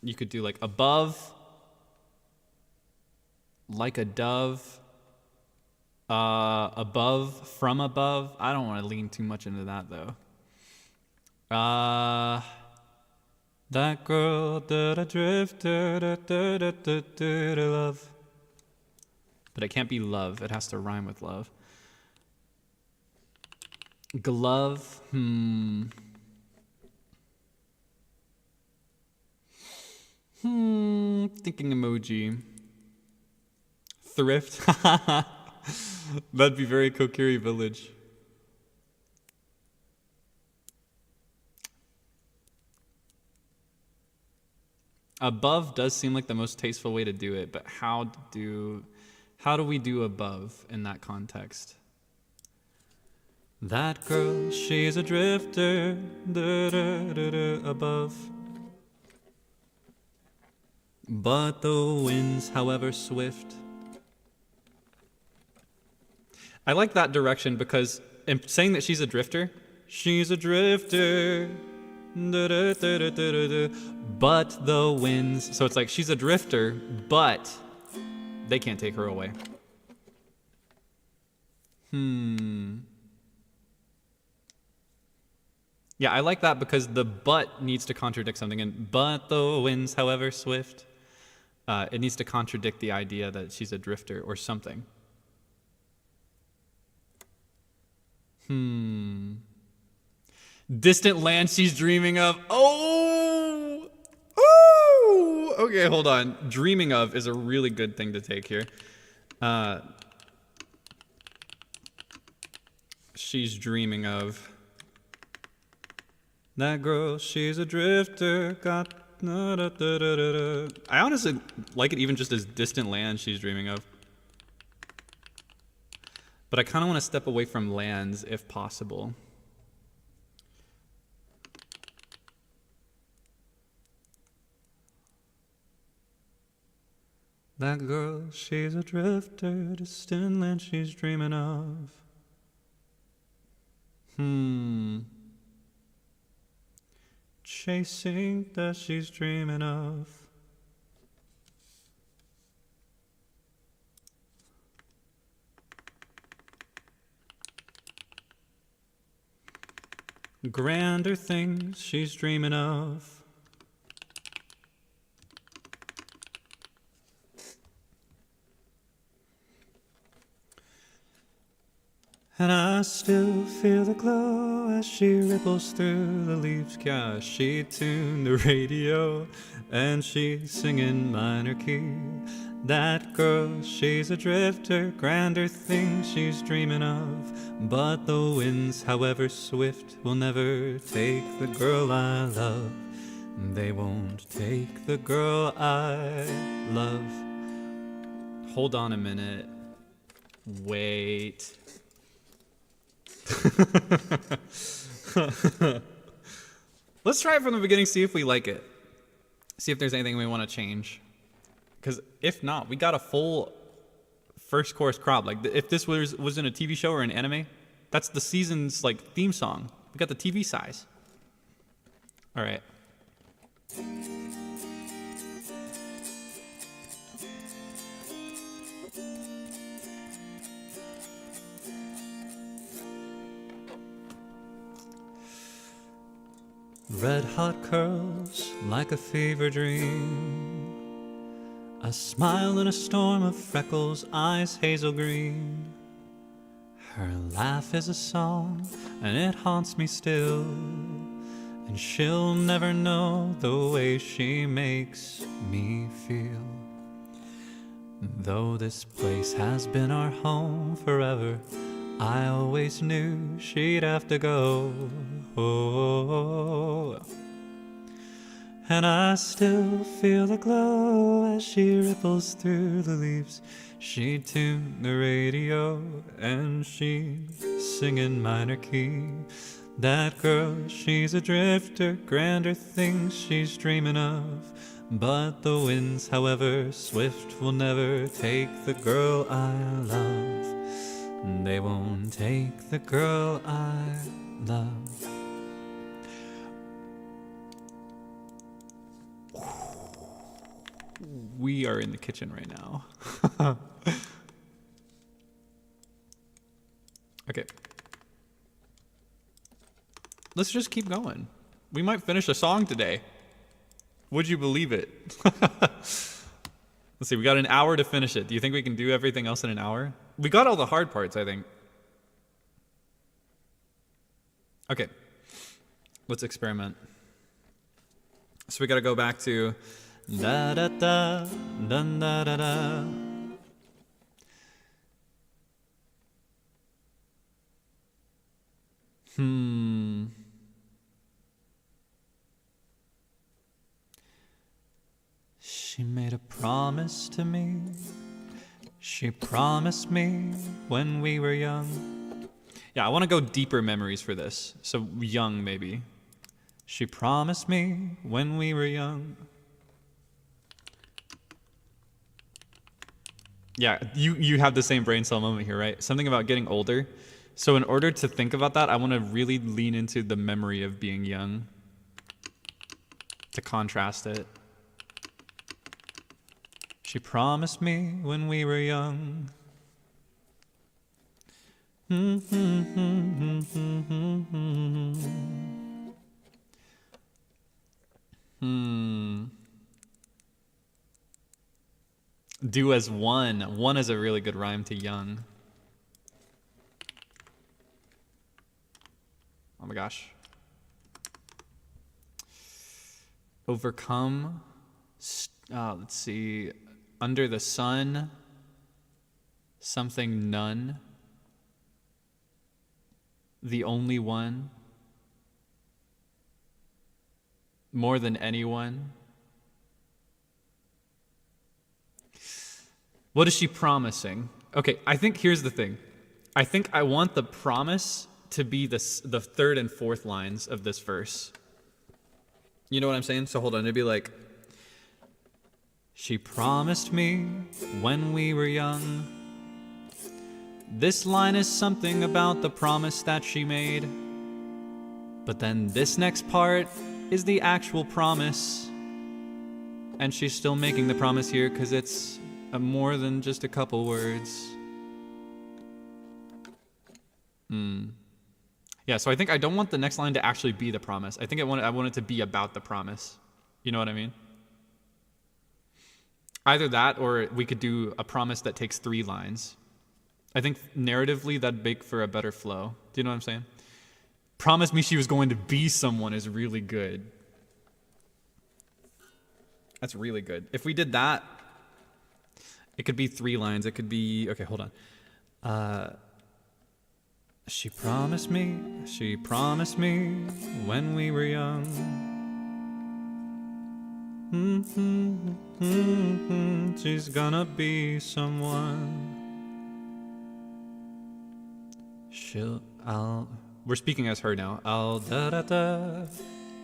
You could do like above, like a dove, above, from above. I don't want to lean too much into that though. That girl, da-da drifter, da-da-da-da-da, love. But it can't be love. It has to rhyme with love. Glove, thinking emoji. Thrift. That'd be very Kokiri Village. Above does seem like the most tasteful way to do it, but how do we do above in that context? That girl, she's a drifter, above. But the winds, however swift. I like that direction because in saying that she's a drifter, but the winds, so it's like she's a drifter, but they can't take her away. Yeah, I like that because the but needs to contradict something, and but the winds, however swift, it needs to contradict the idea that she's a drifter or something. Distant land she's dreaming of. Oh! Okay, hold on. Dreaming of is a really good thing to take here. She's dreaming of. That girl, she's a drifter. Got. I honestly like it even just as distant land she's dreaming of. But I kind of want to step away from lands if possible. That girl, she's a drifter, distant land she's dreaming of. Chasing that she's dreaming of. Grander things she's dreaming of. And I still feel the glow as she ripples through the leaves. Yeah, she tuned the radio and she's singing minor key. That girl, she's a drifter, grander things she's dreaming of. But the winds, however swift, will never take the girl I love. They won't take the girl I love. Hold on a minute. Wait. Let's try it from the beginning, see if we like it. See if there's anything we want to change. Because if not, we got a full first chorus crop. Like if this was in a TV show or an anime, that's the season's like theme song. We got the TV size. All right. Red hot curls like a fever dream. A smile in a storm of freckles, eyes hazel green. Her laugh is a song, and it haunts me still. And she'll never know the way she makes me feel. Though this place has been our home forever, I always knew she'd have to go. Oh. And I still feel the glow as she ripples through the leaves. She tuned the radio and she's singing minor key. That girl, she's a drifter, grander things she's dreaming of. But the winds, however swift, will never take the girl I love. They won't take the girl I love. We are in the kitchen right now. Okay. Let's just keep going. We might finish a song today. Would you believe it? Let's see, we got an hour to finish it. Do you think we can do everything else in an hour? We got all the hard parts, I think. Okay. Let's experiment. So we got to go back to da da da da da da da. Hmm. She made a promise to me. She promised me when we were young. Yeah, I want to go deeper memories for this. So young, maybe. She promised me when we were young. Yeah, you have the same brain cell moment here, right? Something about getting older. So in order to think about that, I want to really lean into the memory of being young to contrast it. She promised me when we were young. Do as one. One is a really good rhyme to young. Oh my gosh. Overcome. Let's see. Under the sun. Something none. The only one. More than anyone. What is she promising? Okay, I think here's the thing. I think I want the promise to be the third and fourth lines of this verse. You know what I'm saying? So hold on, it'd be like, she promised me when we were young. This line is something about the promise that she made. But then this next part is the actual promise. And she's still making the promise here because it's more than just a couple words. Yeah, so I think I don't want the next line to actually be the promise. I think I want it to be about the promise. You know what I mean? Either that, or we could do a promise that takes 3 lines. I think narratively that'd make for a better flow. Do you know what I'm saying? Promise me she was going to be someone is really good. That's really good. If we did that, it could be 3 lines. It could be, okay, hold on. She promised me when we were young. She's gonna be someone. We're speaking as her now. I'll da da da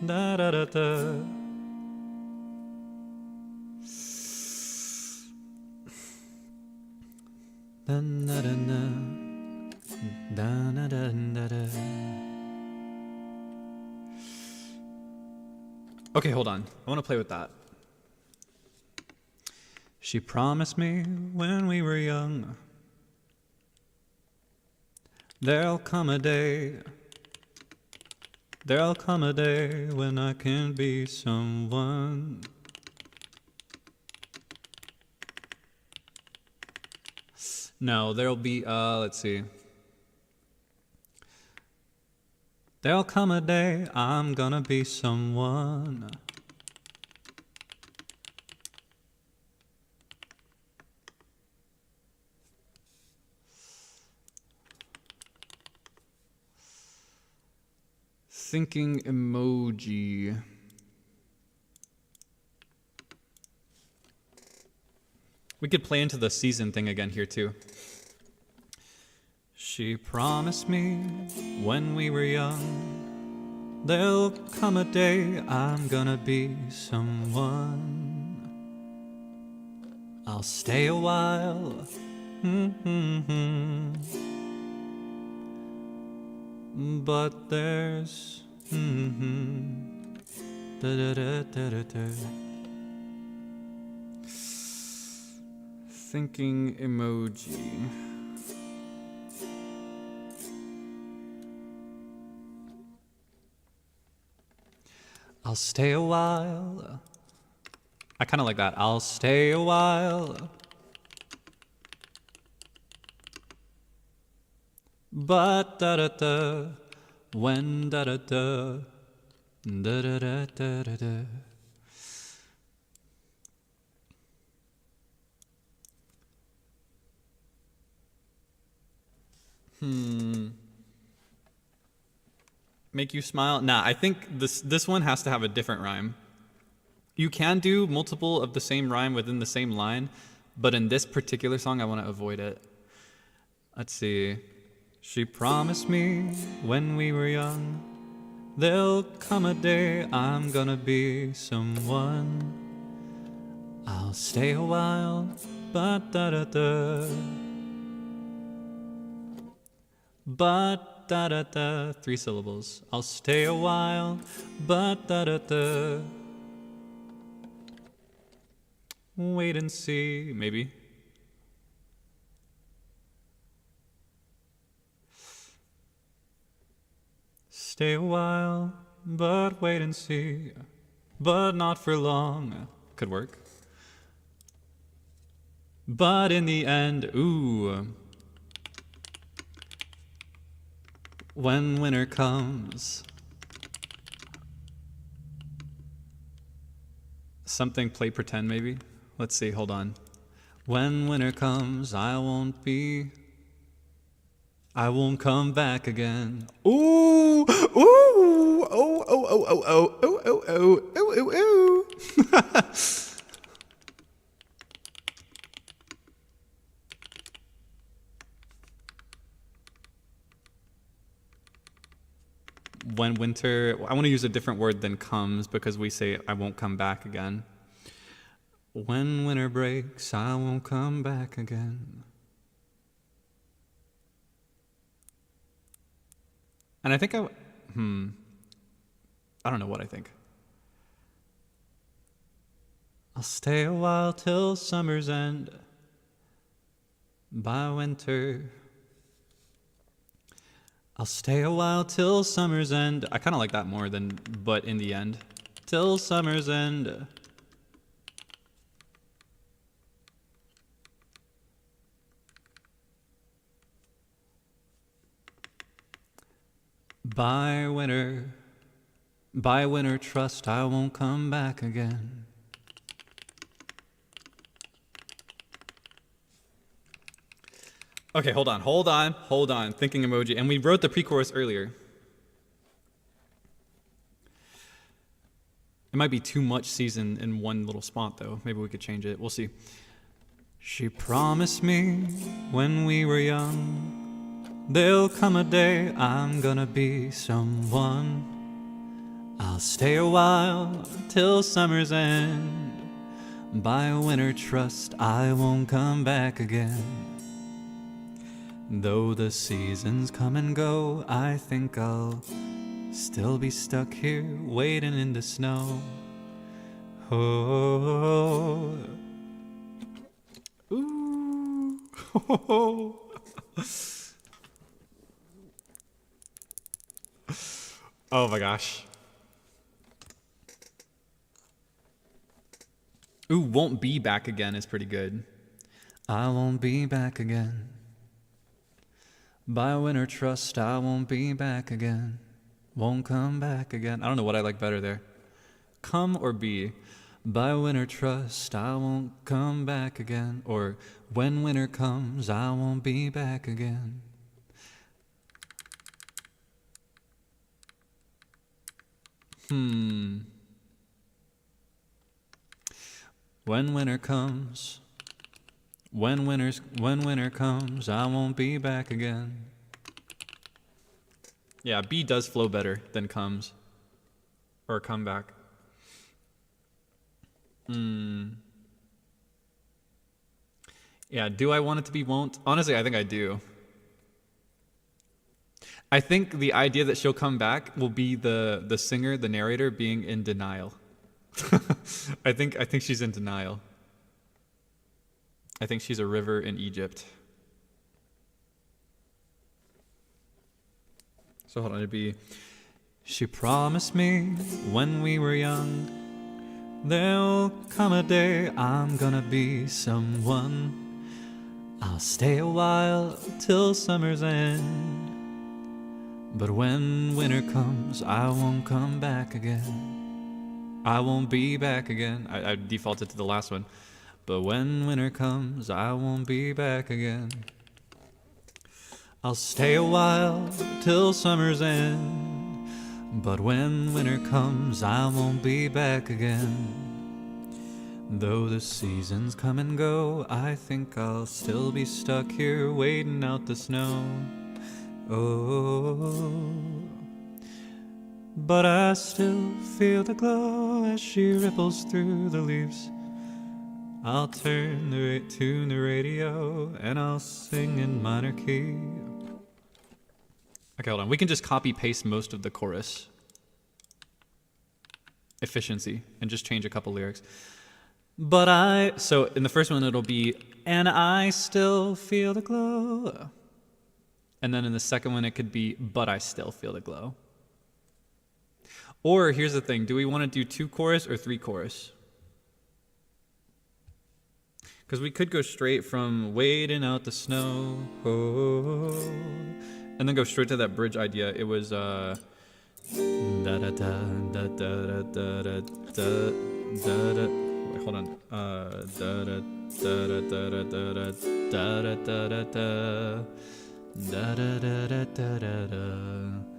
da da da da. Da da da da da da da. Okay, hold on. I want to play with that. She promised me when we were young. There'll come a day when I can be someone. No, there'll be, let's see. There'll come a day I'm gonna be someone. Thinking emoji. We could play into the season thing again here too. She promised me when we were young, there'll come a day I'm gonna be someone. I'll stay a while. But there's thinking emoji. I'll stay a while. I kind of like that. I'll stay a while. But da da da, when da da da, da da da da da da. Make you smile? Nah, I think this one has to have a different rhyme. You can do multiple of the same rhyme within the same line, but in this particular song, I want to avoid it. Let's see. She promised me when we were young, there'll come a day I'm gonna be someone. I'll stay a while, but da-da-da. But da-da-da. 3 syllables. I'll stay a while, but da-da-da. Wait and see, maybe. Stay a while, but wait and see. But not for long. Could work. But in the end, ooh. When winter comes. Something play pretend maybe? Let's see, hold on. When winter comes, I won't come back again. Ooh, ooh, oh, oh, oh, oh, oh, oh, oh, oh, oh, oh, oh. When winter, I want to use a different word than comes because we say I won't come back again. When winter breaks, I won't come back again. And I think I don't know what I think. I'll stay a while till summer's end. By winter, I'll stay a while till summer's end. I kind of like that more than but in the end. Till summer's end. By winter, trust I won't come back again. Okay, hold on. Thinking emoji. And we wrote the pre-chorus earlier. It might be too much season in one little spot, though. Maybe we could change it. We'll see. She promised me when we were young, there'll come a day I'm gonna be someone. I'll stay a while till summer's end. By winter, trust I won't come back again. Though the seasons come and go, I think I'll still be stuck here waiting in the snow. Oh, ooh, oh. Oh my gosh. Ooh, won't be back again is pretty good. I won't be back again. By winter, trust I won't be back again. Won't come back again. I don't know what I like better there. Come or be. By winter, trust I won't come back again. Or when winter comes, I won't be back again. When winter comes, when winter comes, I won't be back again. Yeah, B does flow better than comes. Or come back. Yeah, do I want it to be won't? Honestly, I think I do. I think the idea that she'll come back will be the singer, the narrator, being in denial. I think she's in denial. I think she's a river in Egypt. So hold on, it'd be, she promised me when we were young, there'll come a day I'm gonna be someone. I'll stay a while till summer's end. But when winter comes, I won't come back again. I won't be back again. I defaulted to the last one. But when winter comes, I won't be back again. I'll stay a while till summer's end. But when winter comes, I won't be back again. Though the seasons come and go, I think I'll still be stuck here waiting out the snow. Oh, but I still feel the glow as she ripples through the leaves. I'll tune the radio and I'll sing in minor key. Okay, hold on. We can just copy paste most of the chorus. Efficiency. And just change a couple lyrics. So in the first one it'll be, and I still feel the glow. And then in the second one it could be, but I still feel the glow. Or here's the thing. Do we want to do 2 chorus or 3 chorus? Because we could go straight from waiting out the snow. Oh, and then go straight to that bridge idea. It was da da da da da da da da da da. Wait, hold on. Da da da da da da da da da da da da da da da da da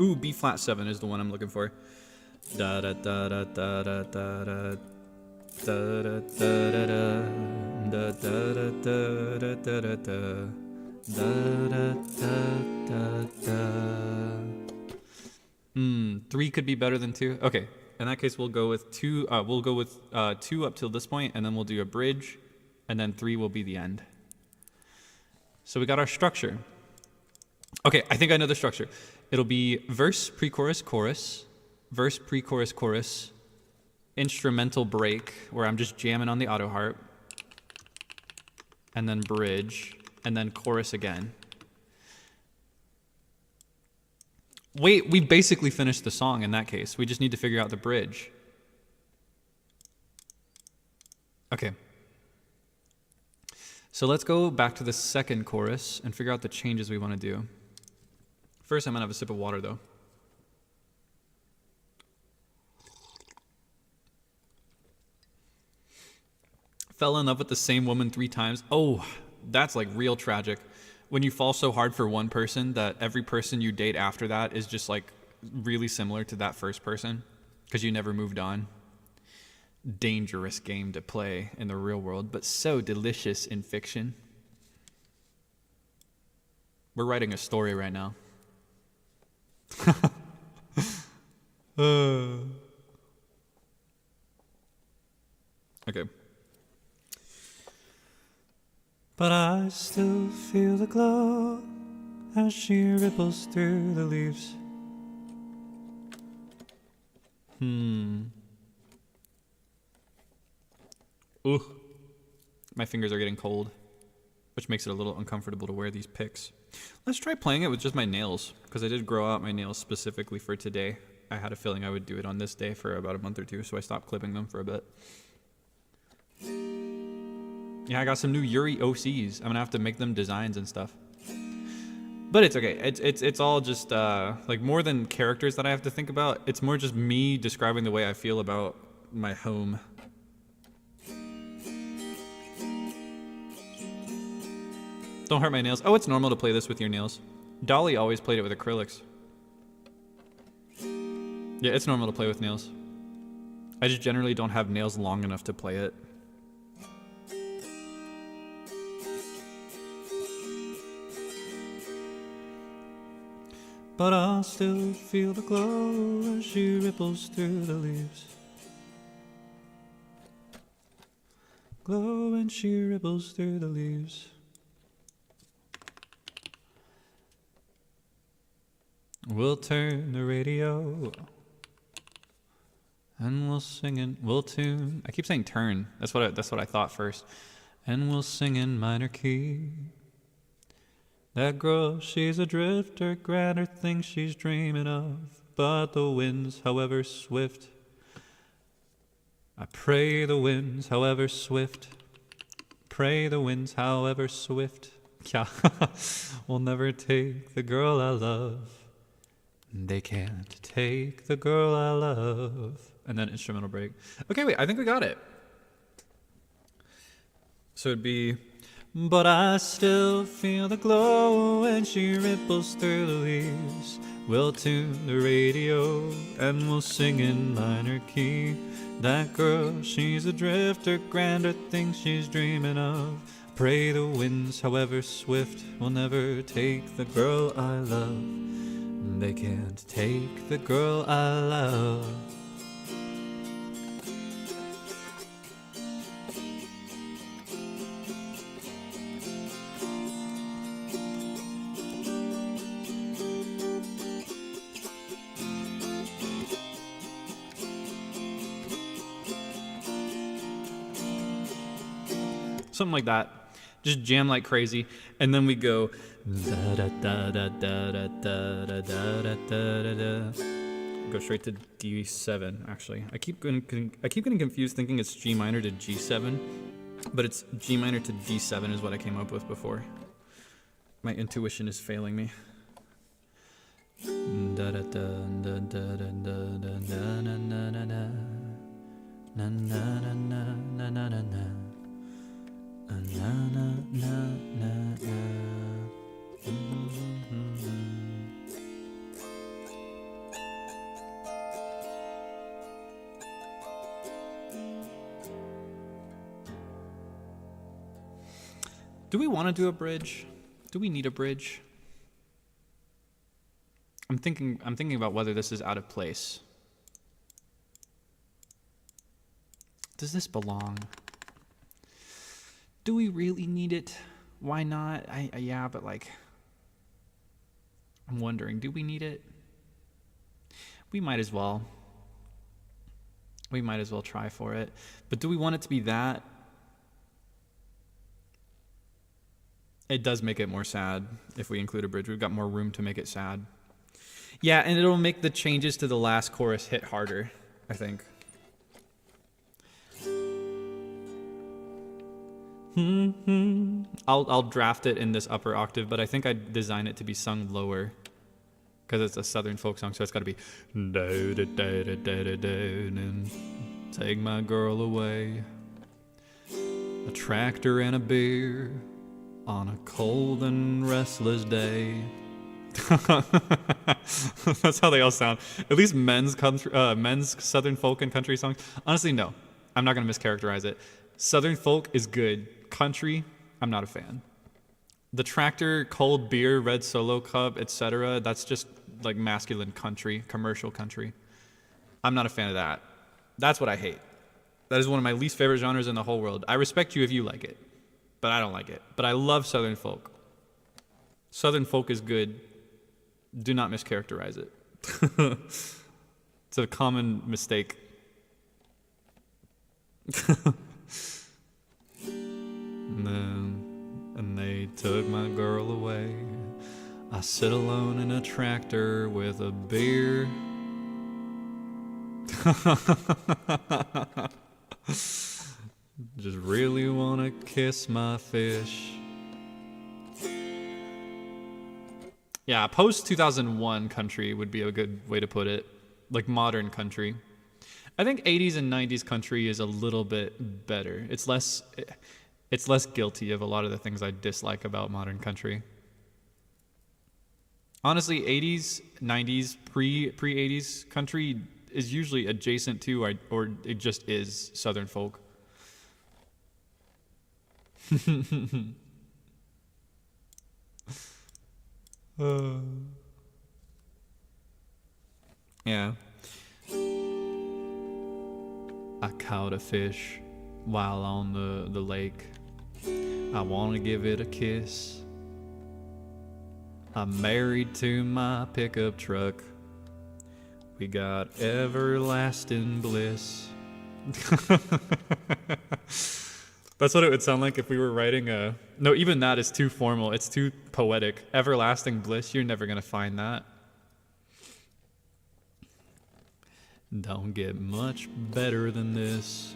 Ooh, B flat 7 is the one I'm looking for. Da da da da da da da da da da da da da da da da da. 3 could be better than 2. Okay, in that case we'll go with 2. We'll go with 2 up till this point, and then we'll do a bridge, and then 3 will be the end. So we got our structure. Okay, I think I know the structure. It'll be verse, pre-chorus, chorus, verse, pre-chorus, chorus, instrumental break, where I'm just jamming on the Autoharp, and then bridge, and then chorus again. Wait, we basically finished the song in that case. We just need to figure out the bridge. Okay. So let's go back to the second chorus and figure out the changes we want to do. First, I'm going to have a sip of water, though. Fell in love with the same woman 3 times. Oh, that's like real tragic. When you fall so hard for one person that every person you date after that is just like really similar to that first person because you never moved on. Dangerous game to play in the real world, but so delicious in fiction. We're writing a story right now. Okay. But I still feel the glow as she ripples through the leaves. Ooh. My fingers are getting cold, which makes it a little uncomfortable to wear these picks. Let's try playing it with just my nails, because I did grow out my nails specifically for today. I had a feeling I would do it on this day for about a month or 2, so I stopped clipping them for a bit. Yeah, I got some new Yuri OCs. I'm gonna have to make them designs and stuff. But it's okay. It's all just like more than characters that I have to think about. It's more just me describing the way I feel about my home. Don't hurt my nails. Oh, it's normal to play this with your nails. Dolly always played it with acrylics. Yeah, it's normal to play with nails. I just generally don't have nails long enough to play it. But I'll still feel the glow as she ripples through the leaves. Glow when she ripples through the leaves. We'll turn the radio and we'll sing and we'll tune. I keep saying turn. That's what I thought first. And we'll sing in minor key. That girl, she's a drifter, grander things she's dreaming of. But the winds, however swift, I pray the winds, however swift, pray the winds, however swift, yeah, will never take the girl I love. They can't take the girl I love. And then instrumental break. Okay, wait, I think we got it. So it'd be, but I still feel the glow when she ripples through the leaves. We'll tune the radio and we'll sing in minor key. That girl, she's a drifter, grander things she's dreaming of. Pray the winds, however swift, will never take the girl I love. They can't take the girl I love. Something like that. Just jam like crazy. And then we go da da da da da da da da da da da da. Go straight to D7 actually. I keep getting confused thinking it's G minor to G7, but it's G minor to D7 is what I came up with before. My intuition is failing me. Da da da da da da da da na na na na na na na na na na na. Na, na, na, na, na. Do we want to do a bridge? Do we need a bridge? I'm thinking about whether this is out of place. Does this belong? Do we really need it? Why not? Yeah, but like, I'm wondering, do we need it? We might as well. We might as well try for it. But do we want it to be that? It does make it more sad if we include a bridge. We've got more room to make it sad. Yeah, and it'll make the changes to the last chorus hit harder, I think. I'll draft it in this upper octave, but I think I'd design it to be sung lower because it's a Southern folk song, so it's got to be take my girl away, a tractor and a beer on a cold and restless day. That's how they all sound. At least men's Southern folk and country songs. Honestly, no, I'm not gonna mischaracterize it. Southern folk is good. Country, I'm not a fan. The tractor, cold beer, red Solo cup, etc. That's just like masculine country, commercial country. I'm not a fan of that. That's what I hate. That is one of my least favorite genres in the whole world. I respect you if you like it, but I don't like it. But I love Southern folk. Southern folk is good. Do not mischaracterize it. It's a common mistake. And they took my girl away. I sit alone in a tractor with a beer. Just really wanna kiss my fish. Yeah, post 2001 country would be a good way to put it. Like modern country. I think 80s and 90s country is a little bit better. It's less guilty of a lot of the things I dislike about modern country. Honestly, 80s, 90s, pre-80s country is usually adjacent to or it just is Southern folk. Yeah. I caught a fish while on the lake. I want to give it a kiss. I'm married to my pickup truck. We got everlasting bliss. That's what it would sound like if we were writing a... No, even that is too formal. It's too poetic. Everlasting bliss, you're never going to find that. Don't get much better than this.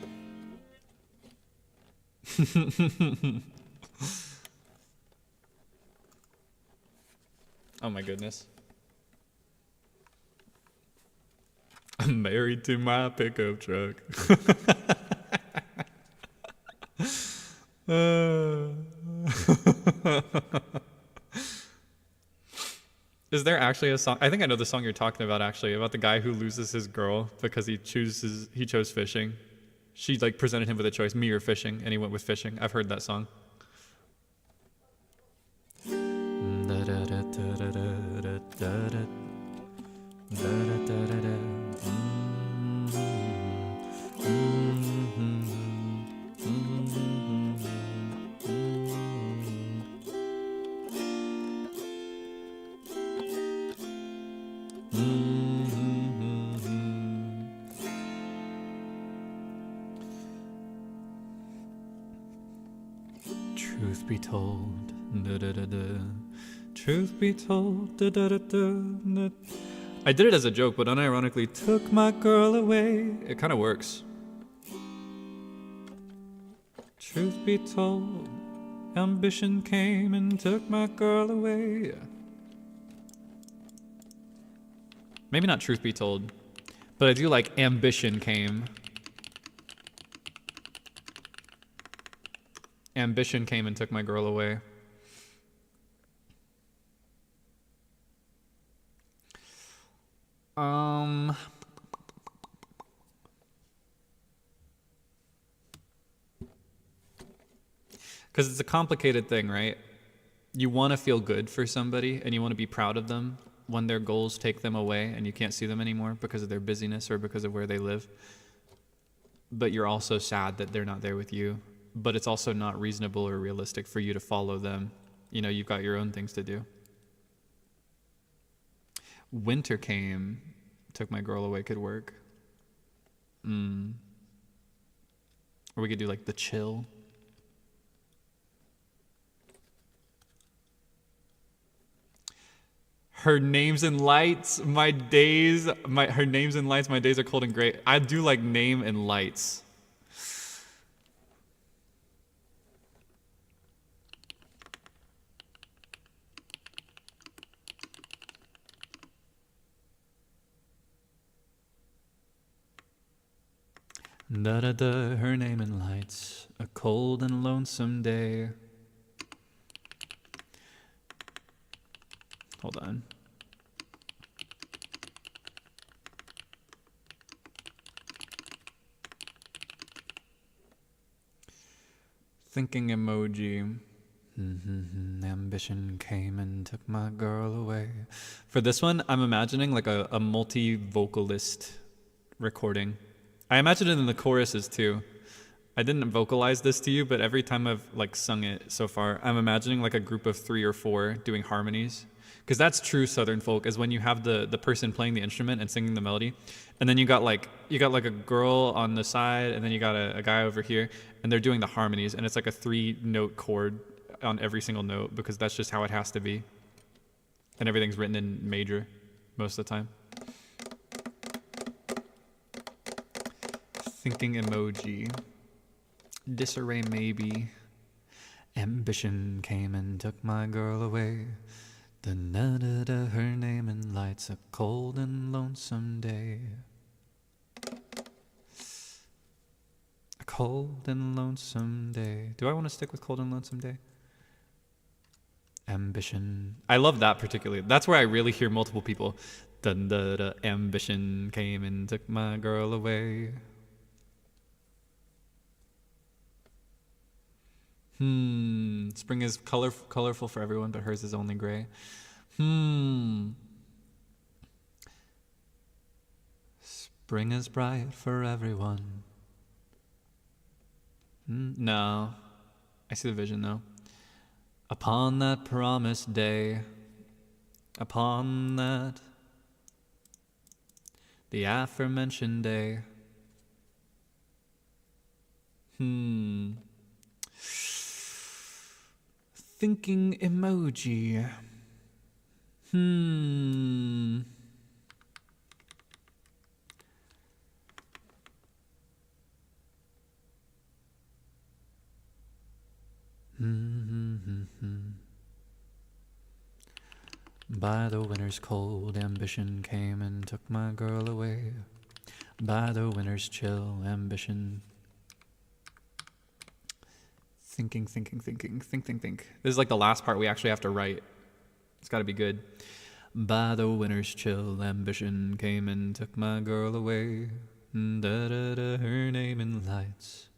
Oh my goodness. I'm married to my pickup truck. Is there actually a song? I think I know the song you're talking about, actually, about the guy who loses his girl because he chose fishing. She like presented him with a choice, me or fishing, and he went with fishing. I've heard that song. Truth be told, truth be told, I did it as a joke, but unironically took my girl away. It kind of works. Truth be told, ambition came and took my girl away. Maybe not truth be told, but I do like ambition came. Ambition came and took my girl away. Because it's a complicated thing, right? You want to feel good for somebody and you want to be proud of them when their goals take them away and you can't see them anymore because of their busyness or because of where they live. But you're also sad that they're not there with you. But it's also not reasonable or realistic for you to follow them. You know, you've got your own things to do. Winter came, took my girl away could work. Or we could do like the chill. Her name's in lights, my days, her name's in lights, my days are cold and gray. I do like name and lights. Da-da-da, her name in lights, a cold and lonesome day. Hold on. Thinking emoji. Ambition came and took my girl away. For this one, I'm imagining like a multi-vocalist recording. I imagine it in the choruses too. I didn't vocalize this to you, but every time I've like sung it so far, I'm imagining like a group of 3 or 4 doing harmonies. Because that's true Southern folk, is when you have the person playing the instrument and singing the melody, and then you got like a girl on the side, and then you got a guy over here, and they're doing the harmonies, and it's like a 3-note chord on every single note, because that's just how it has to be. And everything's written in major most of the time. Thinking emoji. Disarray maybe. Ambition came and took my girl away. Da-da-da-da, her name in lights, a cold and lonesome day. A cold and lonesome day. Do I want to stick with cold and lonesome day? Ambition. I love that particularly. That's where I really hear multiple people. Da-da-da, ambition came and took my girl away. Spring is colorful for everyone, but hers is only gray. Spring is bright for everyone. No. I see the vision though. Upon that promised day, upon that, the aforementioned day. Thinking emoji. By the winter's cold, ambition came and took my girl away. By the winter's chill, ambition. Thinking. Think. This is like the last part we actually have to write. It's got to be good. By the winter's chill, ambition came and took my girl away. Da-da-da, her name in lights.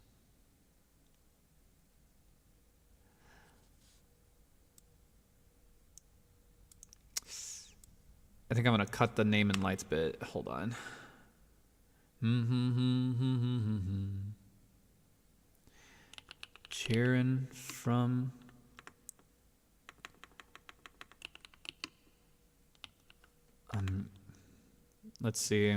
I think I'm going to cut the name in lights bit. Hold on. Cheering from... let's see.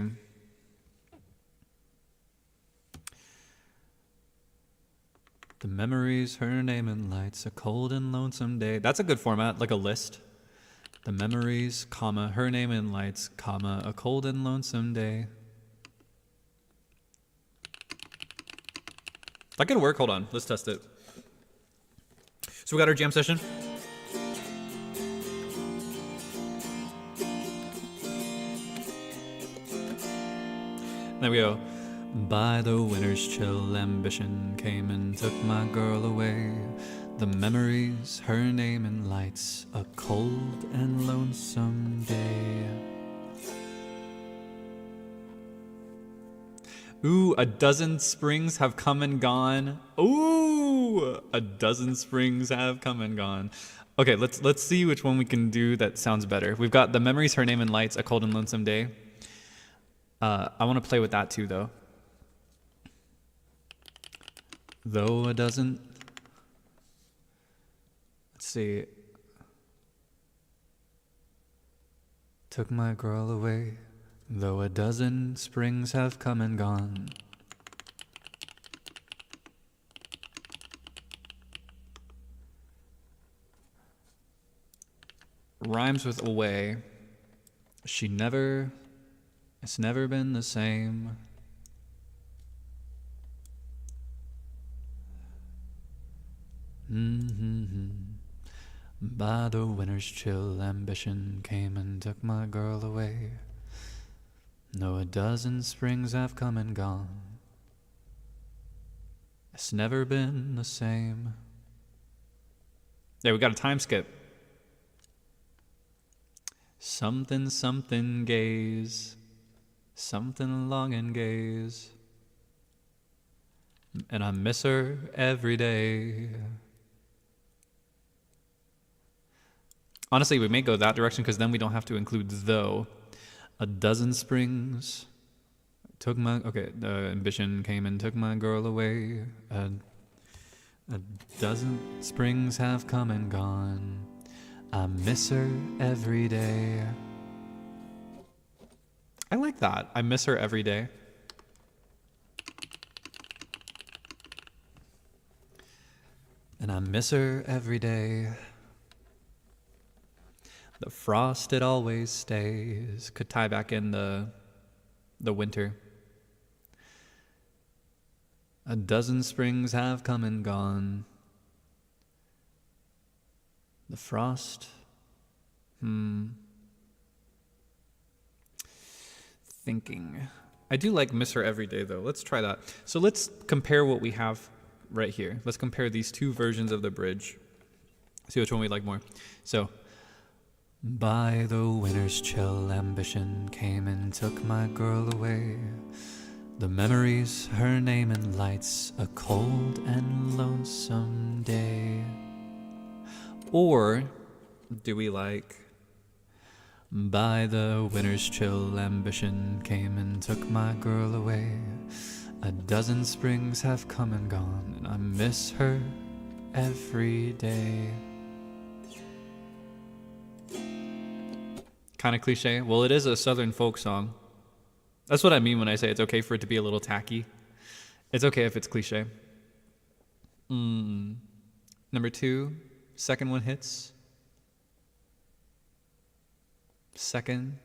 The memories, her name in lights, a cold and lonesome day. That's a good format, like a list. The memories, comma, her name in lights, comma, a cold and lonesome day. That could work. Hold on. Let's test it. So we got our jam session. There we go. By the winter's chill, ambition came and took my girl away. The memories, her name in lights, a cold and lonesome day. Ooh, a dozen springs have come and gone. Ooh, a dozen springs have come and gone. Okay, let's see which one we can do that sounds better. We've got the memories, her name in lights, a cold and lonesome day. I want to play with that too, though. Though a dozen... Let's see. Took my girl away, though a dozen springs have come and gone. Rhymes with away. It's never been the same. By the winter's chill, ambition came and took my girl away. Though a dozen springs have come and gone, it's never been the same. Yeah, we got a time skip. Something gaze, something long and gaze, and I miss her every day. Honestly, we may go that direction because then we don't have to include though. A dozen springs took my... Okay, the ambition came and took my girl away. A dozen springs have come and gone. I miss her every day. I like that. I miss her every day. And I miss her every day. The frost, it always stays. Could tie back in the winter. A dozen springs have come and gone. The frost. Thinking. I do like miss her every day, though. Let's try that. So let's compare what we have right here. Let's compare these two versions of the bridge. See which one we like more. So, by the winter's chill, ambition came and took my girl away. The memories, her name in lights, a cold and lonesome day. Or do we like, by the winter's chill, ambition came and took my girl away. A dozen springs have come and gone, and I miss her every day. Kind of cliche. Well, it is a southern folk song. That's what I mean when I say it's okay for it to be a little tacky. It's okay if it's cliche. Number 2, second one hits. Second.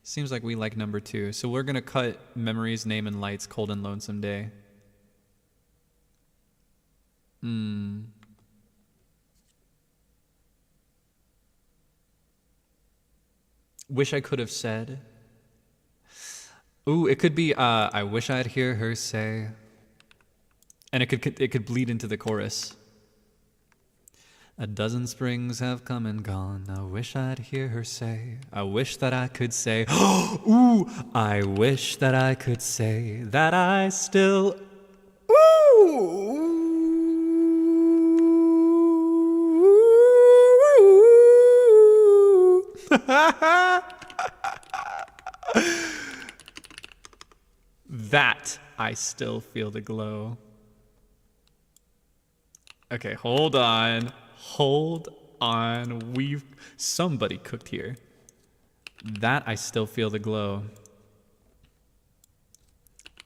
Seems like we like number 2. So we're going to cut memories, name, and lights, cold and lonesome day. Wish I could have said. Ooh, it could be I wish I'd hear her say. And it could bleed into the chorus. A dozen springs have come and gone. I wish I'd hear her say. I wish that I could say. Ooh, I wish that I could say that I still. Ooh. That I still feel the glow. Okay, hold on. Hold on. Somebody cooked here. That I still feel the glow.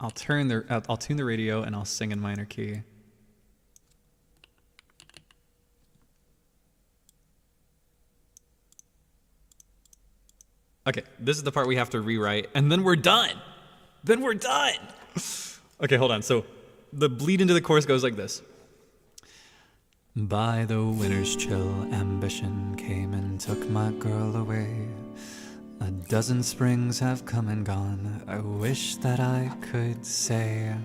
I'll tune the radio and I'll sing in minor key. Okay, this is the part we have to rewrite, and then we're done. Then we're done. Okay, hold on. So the bleed into the chorus goes like this. By the winter's chill, ambition came and took my girl away. A dozen springs have come and gone. I wish that I could say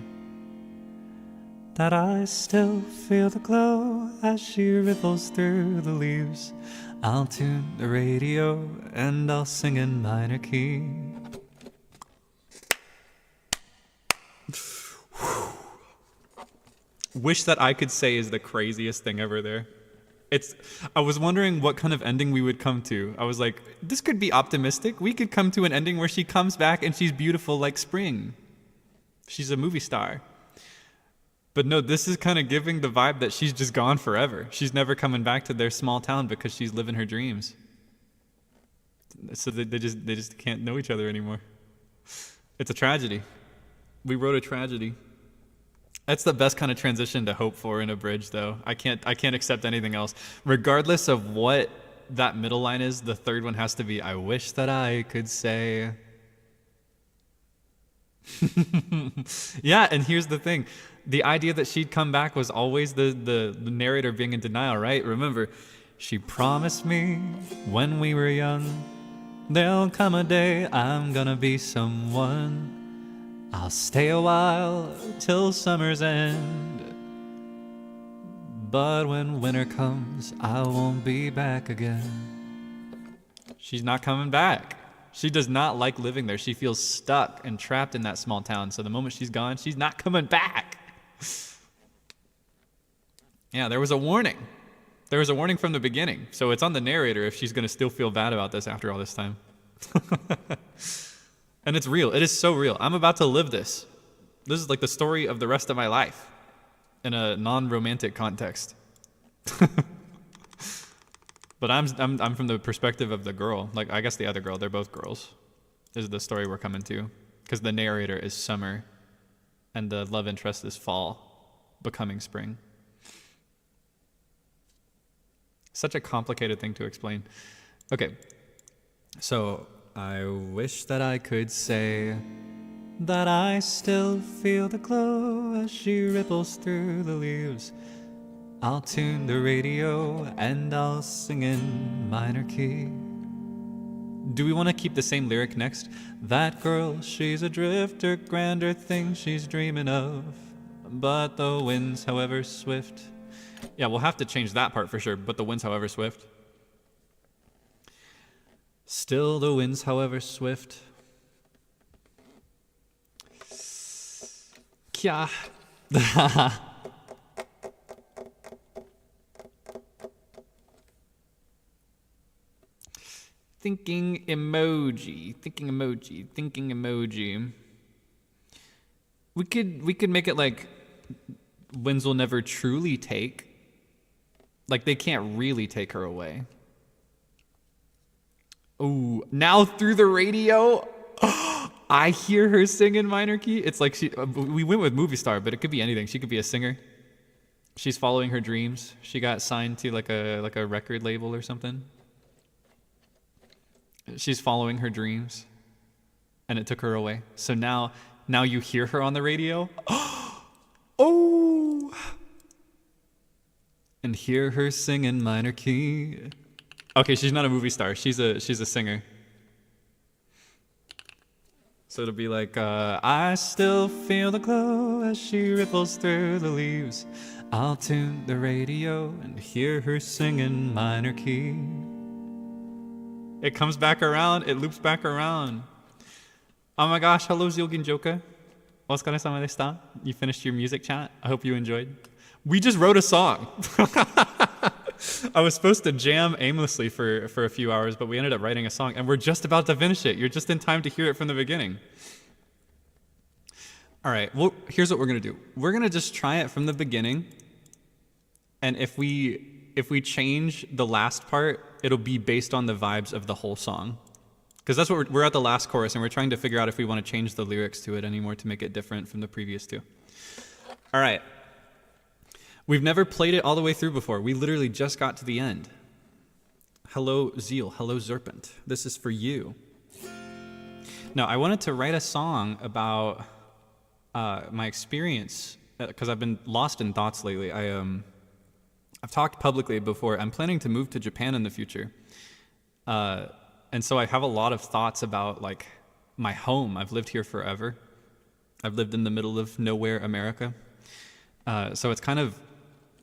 that I still feel the glow as she ripples through the leaves. I'll tune the radio and I'll sing in minor key. Wish that I could say is the craziest thing ever there. I was wondering what kind of ending we would come to. I was like, this could be optimistic. We could come to an ending where she comes back and she's beautiful like spring. She's a movie star. But no, this is kind of giving the vibe that she's just gone forever. She's never coming back to their small town because she's living her dreams. So they just can't know each other anymore. It's a tragedy. We wrote a tragedy. That's the best kind of transition to hope for in a bridge, though. I can't accept anything else. Regardless of what that middle line is, the third one has to be, I wish that I could say. Yeah, and here's the thing. The idea that she'd come back was always the narrator being in denial, right? Remember, she promised me when we were young, there'll come a day I'm gonna be someone. I'll stay a while till summer's end, but when winter comes, I won't be back again. She's not coming back. She does not like living there. She feels stuck and trapped in that small town. So the moment she's gone, she's not coming back. Yeah, there was a warning. There was a warning from the beginning. So it's on the narrator if she's going to still feel bad about this after all this time. And it's real. It is so real. I'm about to live this. This is like the story of the rest of my life in a non-romantic context. But I'm from the perspective of the girl. Like, I guess the other girl, they're both girls, is the story we're coming to. Because the narrator is summer and the love interest is fall, becoming spring. Such a complicated thing to explain. Okay, so I wish that I could say that I still feel the glow as she ripples through the leaves. I'll tune the radio and I'll sing in minor key. Do we want to keep the same lyric next? That girl, she's a drifter, grander things she's dreaming of. But the winds, however swift. Yeah, we'll have to change that part for sure, but the winds, however swift. Still the winds, however swift. Kya. Thinking emoji. We could make it like winds will never truly take. Like they can't really take her away. Ooh, now through the radio, I hear her sing in minor key. It's like we went with movie star, but it could be anything. She could be a singer. She's following her dreams. She got signed to like a record label or something. She's following her dreams, and it took her away. So now you hear her on the radio. Oh, and hear her sing in minor key. Okay, she's not a movie star. She's a singer. So it'll be like, I still feel the glow as she ripples through the leaves. I'll tune the radio and hear her sing in minor key. It comes back around, it loops back around. Oh my gosh, hello Zilgin Joka. Otsukare-sama deshita. You finished your music chat? I hope you enjoyed. We just wrote a song. I was supposed to jam aimlessly for a few hours, but we ended up writing a song, and we're just about to finish it. You're just in time to hear it from the beginning. All right, well, here's what we're gonna do. We're gonna just try it from the beginning, and if we change the last part, it'll be based on the vibes of the whole song. Because that's what we're at the last chorus, and we're trying to figure out if we want to change the lyrics to it anymore to make it different from the previous two. All right. We've never played it all the way through before. We literally just got to the end. Hello, Zeal. Hello, Serpent. This is for you. Now, I wanted to write a song about my experience, because I've been lost in thoughts lately. I've talked publicly before. I'm planning to move to Japan in the future. And so I have a lot of thoughts about, like, my home. I've lived here forever. I've lived in the middle of nowhere, America. So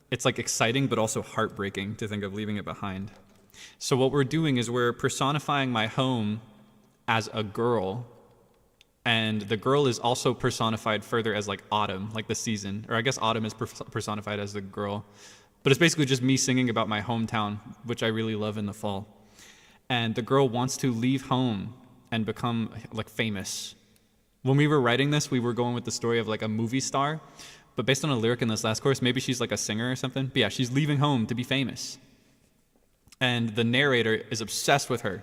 it's like exciting, but also heartbreaking to think of leaving it behind. So what we're doing is we're personifying my home as a girl, and the girl is also personified further as like autumn, like the season, or I guess autumn is personified as the girl. But it's basically just me singing about my hometown, which I really love in the fall. And the girl wants to leave home and become like famous. When we were writing this, we were going with the story of like a movie star. But based on a lyric in this last chorus, maybe she's like a singer or something. But yeah, she's leaving home to be famous. And the narrator is obsessed with her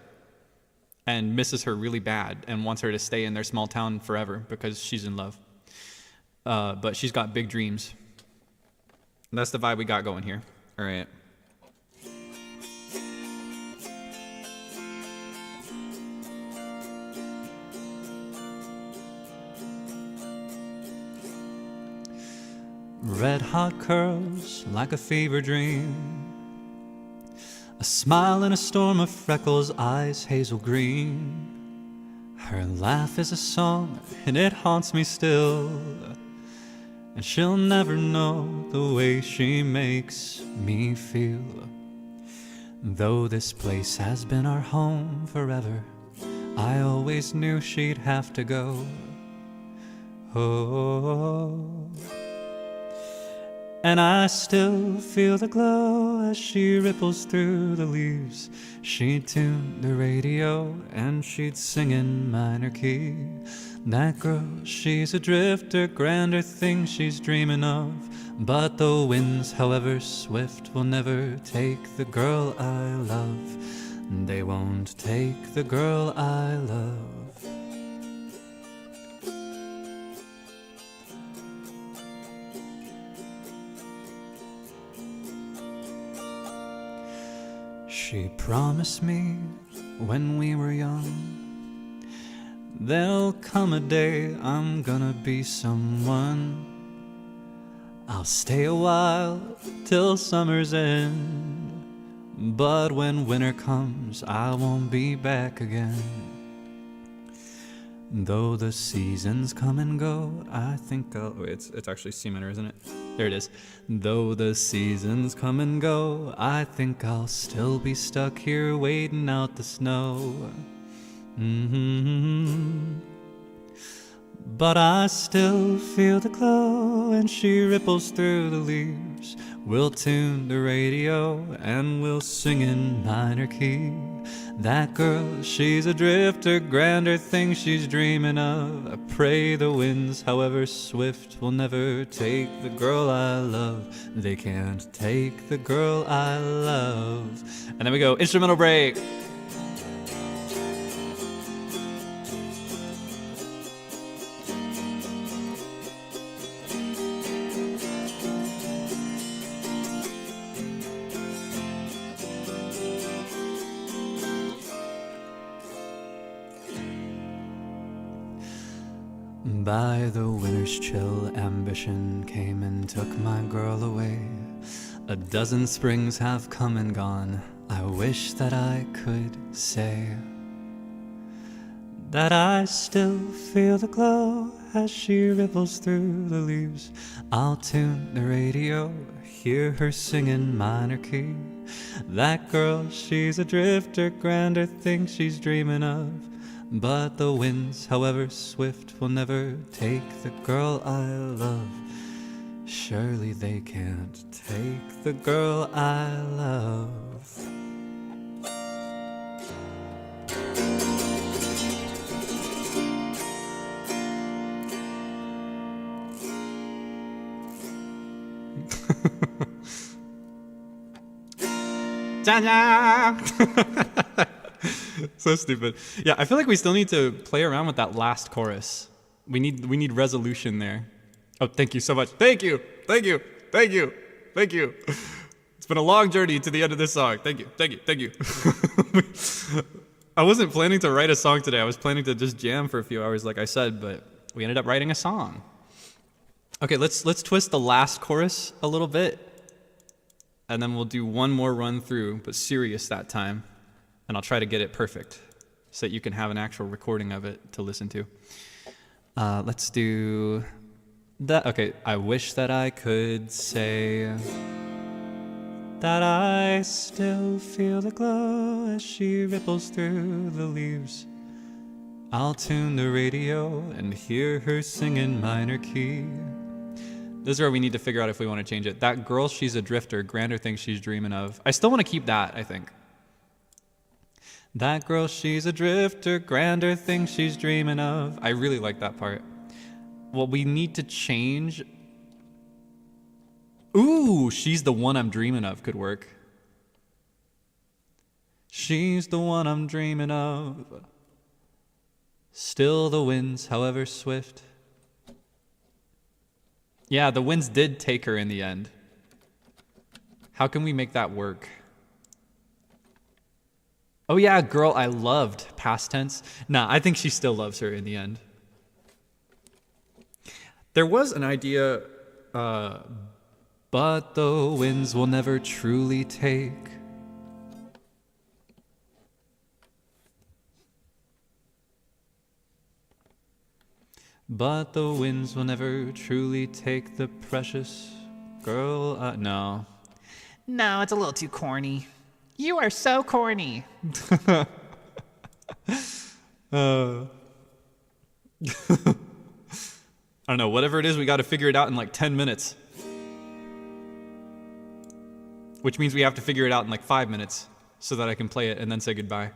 and misses her really bad and wants her to stay in their small town forever because she's in love. But she's got big dreams. And that's the vibe we got going here. All right. Red hot curls like a fever dream, a smile in a storm of freckles, eyes hazel green. Her laugh is a song and it haunts me still, and she'll never know the way she makes me feel. Though this place has been our home forever, I always knew she'd have to go. Oh, and I still feel the glow as she ripples through the leaves. She'd tune the radio and she'd sing in minor key. That girl, she's a drifter, grander things she's dreaming of. But the winds, however swift, will never take the girl I love. They won't take the girl I love. She promised me when we were young, there'll come a day I'm gonna be someone. I'll stay a while till summer's end, but when winter comes I won't be back again. Though the seasons come and go, I think I'll... Wait, it's actually C minor, isn't it? There it is. Though the seasons come and go, I think I'll still be stuck here waiting out the snow. But I still feel the glow and she ripples through the leaves. We'll tune the radio and we'll sing in minor key. That girl, she's a drifter, grander things she's dreaming of. I pray the winds, however swift, will never take the girl I love. They can't take the girl I love. And then we go, instrumental break. By the winter's chill, ambition came and took my girl away. A dozen springs have come and gone, I wish that I could say. that I still feel the glow as she ripples through the leaves. I'll tune the radio, hear her singing minor key. That girl, she's a drifter, grander things she's dreaming of. But the winds, however swift, will never take the girl I love. Surely they can't take the girl I love. So stupid. Yeah, I feel like we still need to play around with that last chorus. We need resolution there. Oh, thank you so much. Thank you. Thank you. Thank you. Thank you. It's been a long journey to the end of this song. Thank you. Thank you. Thank you. I wasn't planning to write a song today. I was planning to just jam for a few hours like I said, but we ended up writing a song. Okay, let's twist the last chorus a little bit. And then we'll do one more run through, but serious that time. And I'll try to get it perfect so that you can have an actual recording of it to listen to. Let's do that. Okay, I wish that I could say that I still feel the glow as she ripples through the leaves. I'll tune the radio and hear her singing minor key. This is where we need to figure out if we want to change it. That girl, she's a drifter, grander things she's dreaming of. I still want to keep that, I think. That girl, she's a drifter, grander things she's dreaming of. I really like that part. What we need to change... Ooh, she's the one I'm dreaming of could work. She's the one I'm dreaming of. Still the winds, however swift. Yeah, the winds did take her in the end. How can we make that work? Oh yeah, girl I loved, past tense. Nah, I think she still loves her in the end. There was an idea, but the winds will never truly take. But the winds will never truly take the precious girl. No. No, it's a little too corny. You are so corny. I don't know, whatever it is, we got to figure it out in like 10 minutes. Which means we have to figure it out in like 5 minutes so that I can play it and then say goodbye.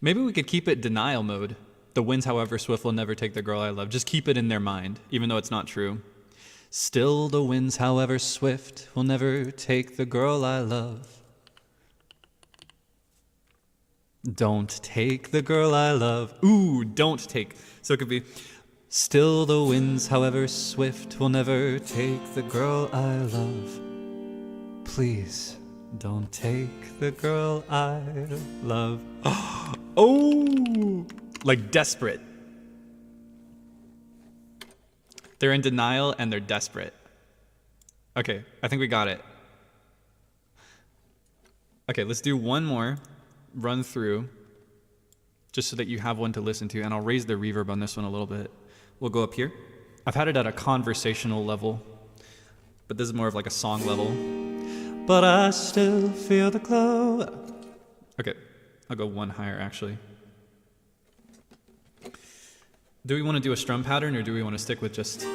Maybe we could keep it denial mode. The winds, however swift, will never take the girl I love. Just keep it in their mind, even though it's not true. Still the winds, however swift, will never take the girl I love. Don't take the girl I love. Ooh, don't take. So it could be, still the winds, however swift, will never take the girl I love. Please, don't take the girl I love. Oh, like desperate. They're in denial and they're desperate. Okay, I think we got it. Okay, let's do one more run through just so that you have one to listen to, and I'll raise the reverb on this one a little bit. We'll go up here. I've had it at a conversational level, but this is more of like a song level. But I still feel the glow. Okay, I'll go one higher actually. Do we want to do a strum pattern or do we want to stick with just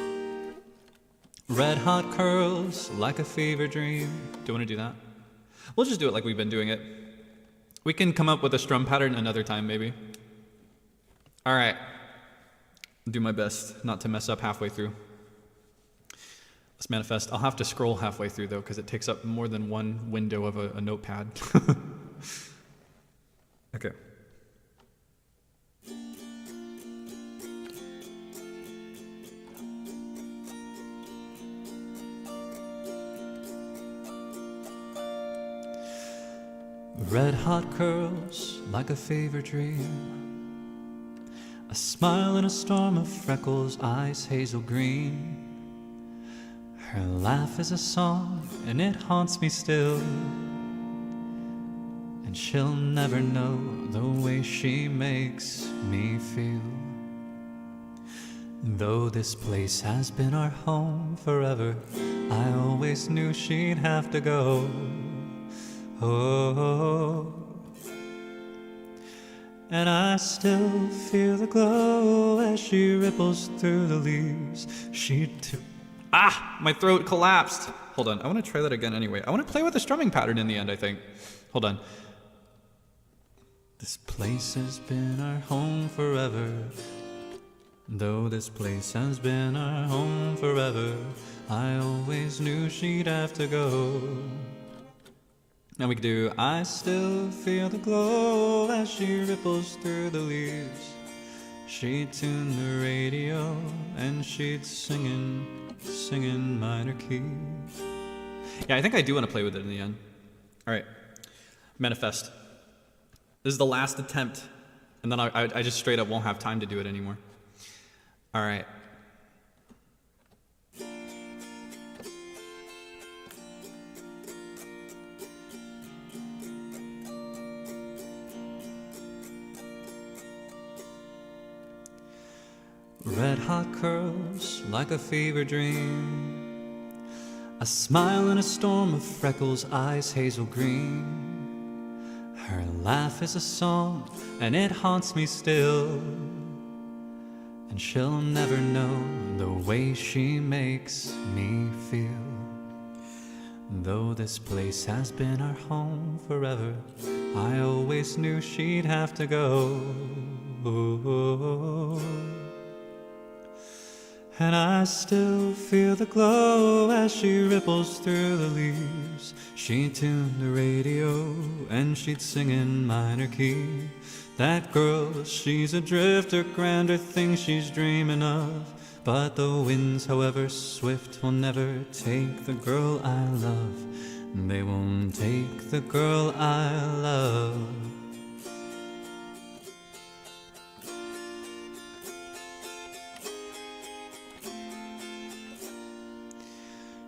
red hot curls like a fever dream? Do you want to do that? We'll just do it like we've been doing it. We can come up with a strum pattern another time maybe. All right. I'll do my best not to mess up halfway through. Let's manifest. I'll have to scroll halfway through though because it takes up more than one window of a notepad. Okay. Red hot curls like a fever dream. A smile in a storm of freckles, eyes hazel green. Her laugh is a song and it haunts me still. And she'll never know the way she makes me feel. Though this place has been our home forever, I always knew she'd have to go. Oh, and I still feel the glow as she ripples through the leaves. My throat collapsed. Hold on, I want to try that again anyway. I want to play with the strumming pattern in the end, I think. Hold on. This place has been our home forever. Though this place has been our home forever, I always knew she'd have to go. Now we can do I still feel the glow as she ripples through the leaves. She'd tune the radio and she'd singing minor key. Yeah, I think I do want to play with it in the end. All right, manifest. This is the last attempt, and then I just straight up won't have time to do it anymore. All right. Red hot curls like a fever dream. A smile in a storm of freckles, eyes hazel green. Her laugh is a song and it haunts me still. And she'll never know the way she makes me feel. Though this place has been our home forever, I always knew she'd have to go. And I still feel the glow as she ripples through the leaves. She'd tune the radio and she'd sing in minor key. That girl, she's adrift, her grander things she's dreaming of. But the winds, however swift, will never take the girl I love. They won't take the girl I love.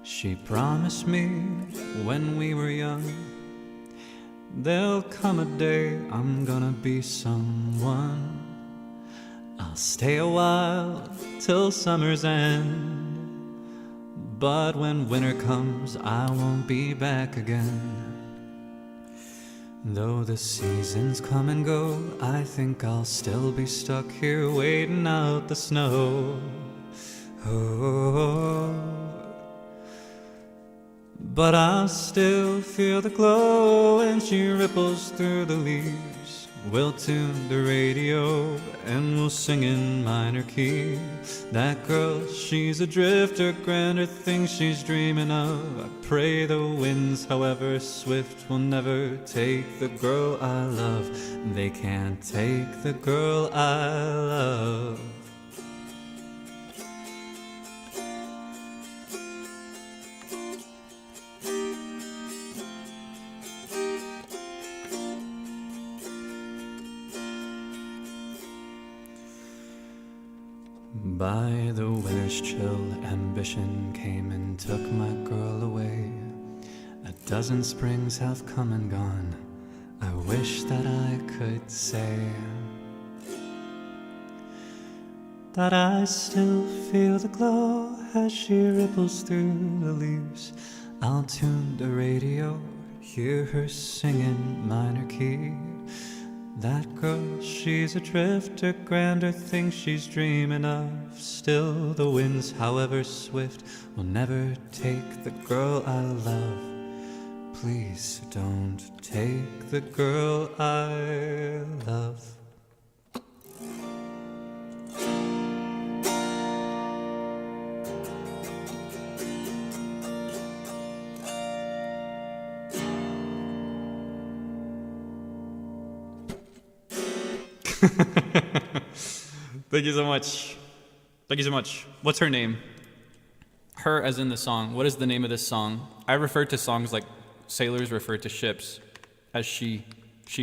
She promised me when we were young, there'll come a day I'm gonna be someone. I'll stay a while till summer's end, but when winter comes I won't be back again. Though the seasons come and go, I think I'll still be stuck here waiting out the snow. Oh, but I'll still feel the glow when she ripples through the leaves. We'll tune the radio and we'll sing in minor key. That girl, she's adrift, her grander things she's dreaming of. I pray the winds, however swift, will never take the girl I love. They can't take the girl I love. By the winter's chill, ambition came and took my girl away. A dozen springs have come and gone, I wish that I could say that I still feel the glow as she ripples through the leaves. I'll tune the radio, hear her singing minor key. That girl, she's adrift, her grander things she's dreaming of. Still the winds, however swift, will never take the girl I love. Please don't take the girl I love. Thank you so much. Thank you so much. What's her name? Her as in the song. What is the name of this song? I refer to songs like sailors refer to ships as she,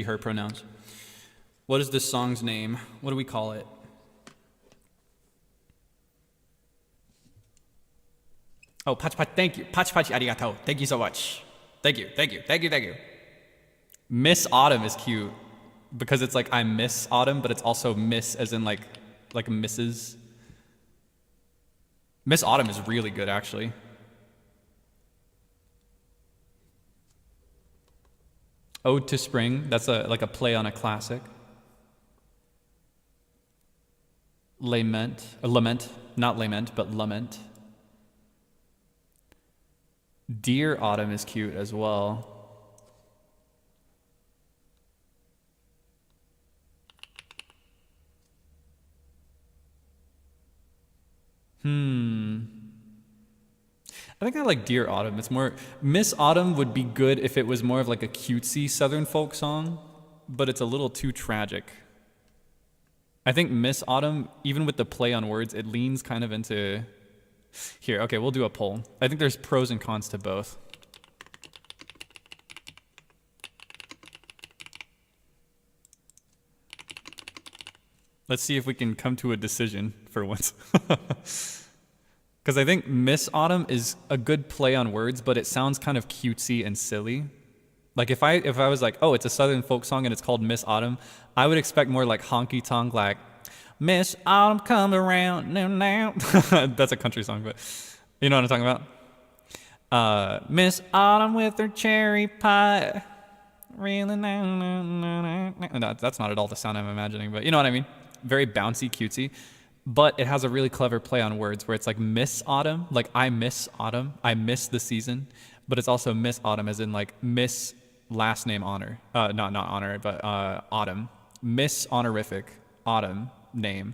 her pronouns. What is this song's name? What do we call it? Oh, pachi pachi, thank you. Pachi pachi arigato. Thank you so much. Thank you, thank you, thank you, thank you. Miss Autumn is cute because it's like I miss autumn, but it's also miss as in like Mrs. Miss Autumn is really good actually. Ode to Spring, that's like a play on a classic. Lament, not lament, but lament. Dear Autumn is cute as well. I think I like Dear Autumn. It's more, Miss Autumn would be good if it was more of like a cutesy Southern folk song, but it's a little too tragic. I think Miss Autumn, even with the play on words, it leans kind of into... Here, okay, we'll do a poll. I think there's pros and cons to both. Let's see if we can come to a decision for once. Because I think Miss Autumn is a good play on words, but it sounds kind of cutesy and silly. Like if I was like, oh, it's a Southern folk song and it's called Miss Autumn, I would expect more like honky tonk, like Miss Autumn come around now. That's a country song, but you know what I'm talking about. Miss Autumn with her cherry pie. Really no. That's not at all the sound I'm imagining, but you know what I mean. Very bouncy, cutesy. But it has a really clever play on words where it's like Miss Autumn, like I miss autumn, I miss the season, but it's also Miss Autumn as in like Miss last name honor, not honor, but Autumn, Miss honorific Autumn name.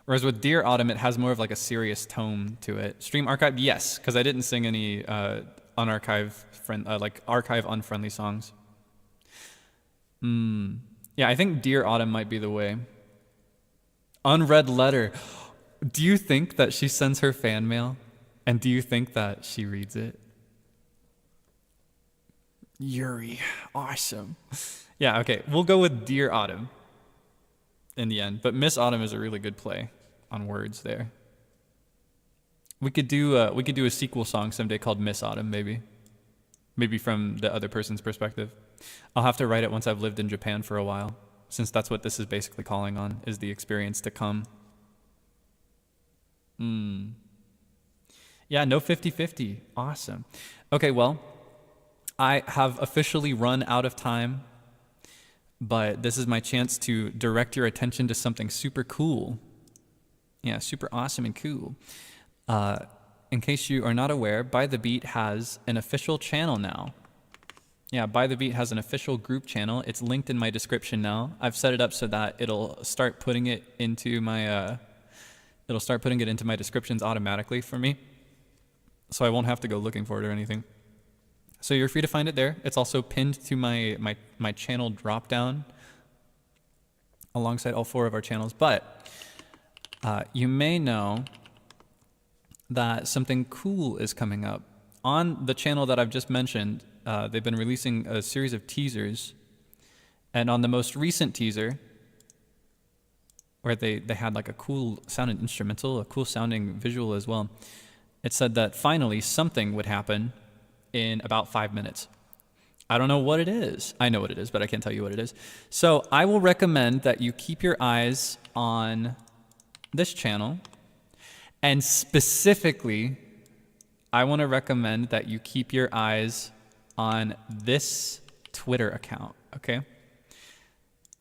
Whereas with Dear Autumn, it has more of like a serious tone to it. Stream archive, yes, because I didn't sing any like archive unfriendly songs. Yeah, I think Dear Autumn might be the way. Unread letter. Do you think that she sends her fan mail? And do you think that she reads it? Yuri, awesome. Yeah, okay, we'll go with Dear Autumn in the end. But Miss Autumn is a really good play on words there. We could do a sequel song someday called Miss Autumn, maybe. Maybe from the other person's perspective. I'll have to write it once I've lived in Japan for a while, since that's what this is basically calling on, is the experience to come. Yeah, no 50-50. Awesome. Okay, well, I have officially run out of time, but this is my chance to direct your attention to something super cool. Yeah, super awesome and cool. In case you are not aware, By the Beat has an official channel now. Yeah, By the Beat has an official group channel. It's linked in my description now. I've set it up so that it'll start putting it into my descriptions automatically for me. So I won't have to go looking for it or anything. So you're free to find it there. It's also pinned to my channel drop down alongside all 4 of our channels. But you may know that something cool is coming up. On the channel that I've just mentioned, they've been releasing a series of teasers. And on the most recent teaser, where they had like a cool sounding instrumental, a cool sounding visual as well, it said that finally something would happen in about 5 minutes. I don't know what it is. I know what it is, but I can't tell you what it is. So I will recommend that you keep your eyes on this channel. And specifically, I want to recommend that you keep your eyes on this Twitter account, okay?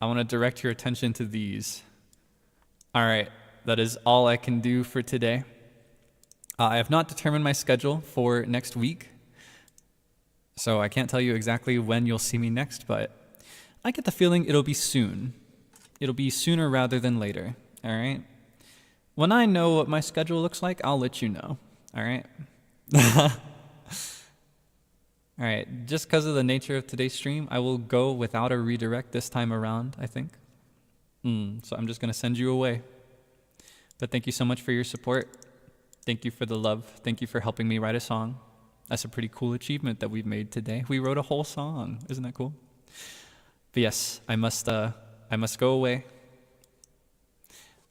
I want to direct your attention to these. All right, that is all I can do for today. I have not determined my schedule for next week, so I can't tell you exactly when you'll see me next, but I get the feeling it'll be soon. It'll be sooner rather than later, all right? When I know what my schedule looks like, I'll let you know, all right? All right, just because of the nature of today's stream, I will go without a redirect this time around, I think. So I'm just going to send you away. But thank you so much for your support. Thank you for the love. Thank you for helping me write a song. That's a pretty cool achievement that we've made today. We wrote a whole song. Isn't that cool? But yes, I must go away.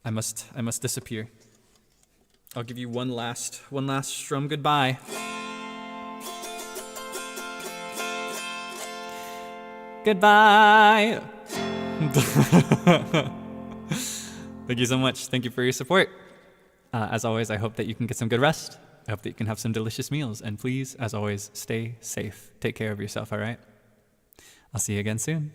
I must disappear. I'll give you one last strum goodbye. Goodbye. Thank you so much. Thank you for your support. As always, I hope that you can get some good rest. I hope that you can have some delicious meals. And please, as always, stay safe. Take care of yourself, all right? I'll see you again soon.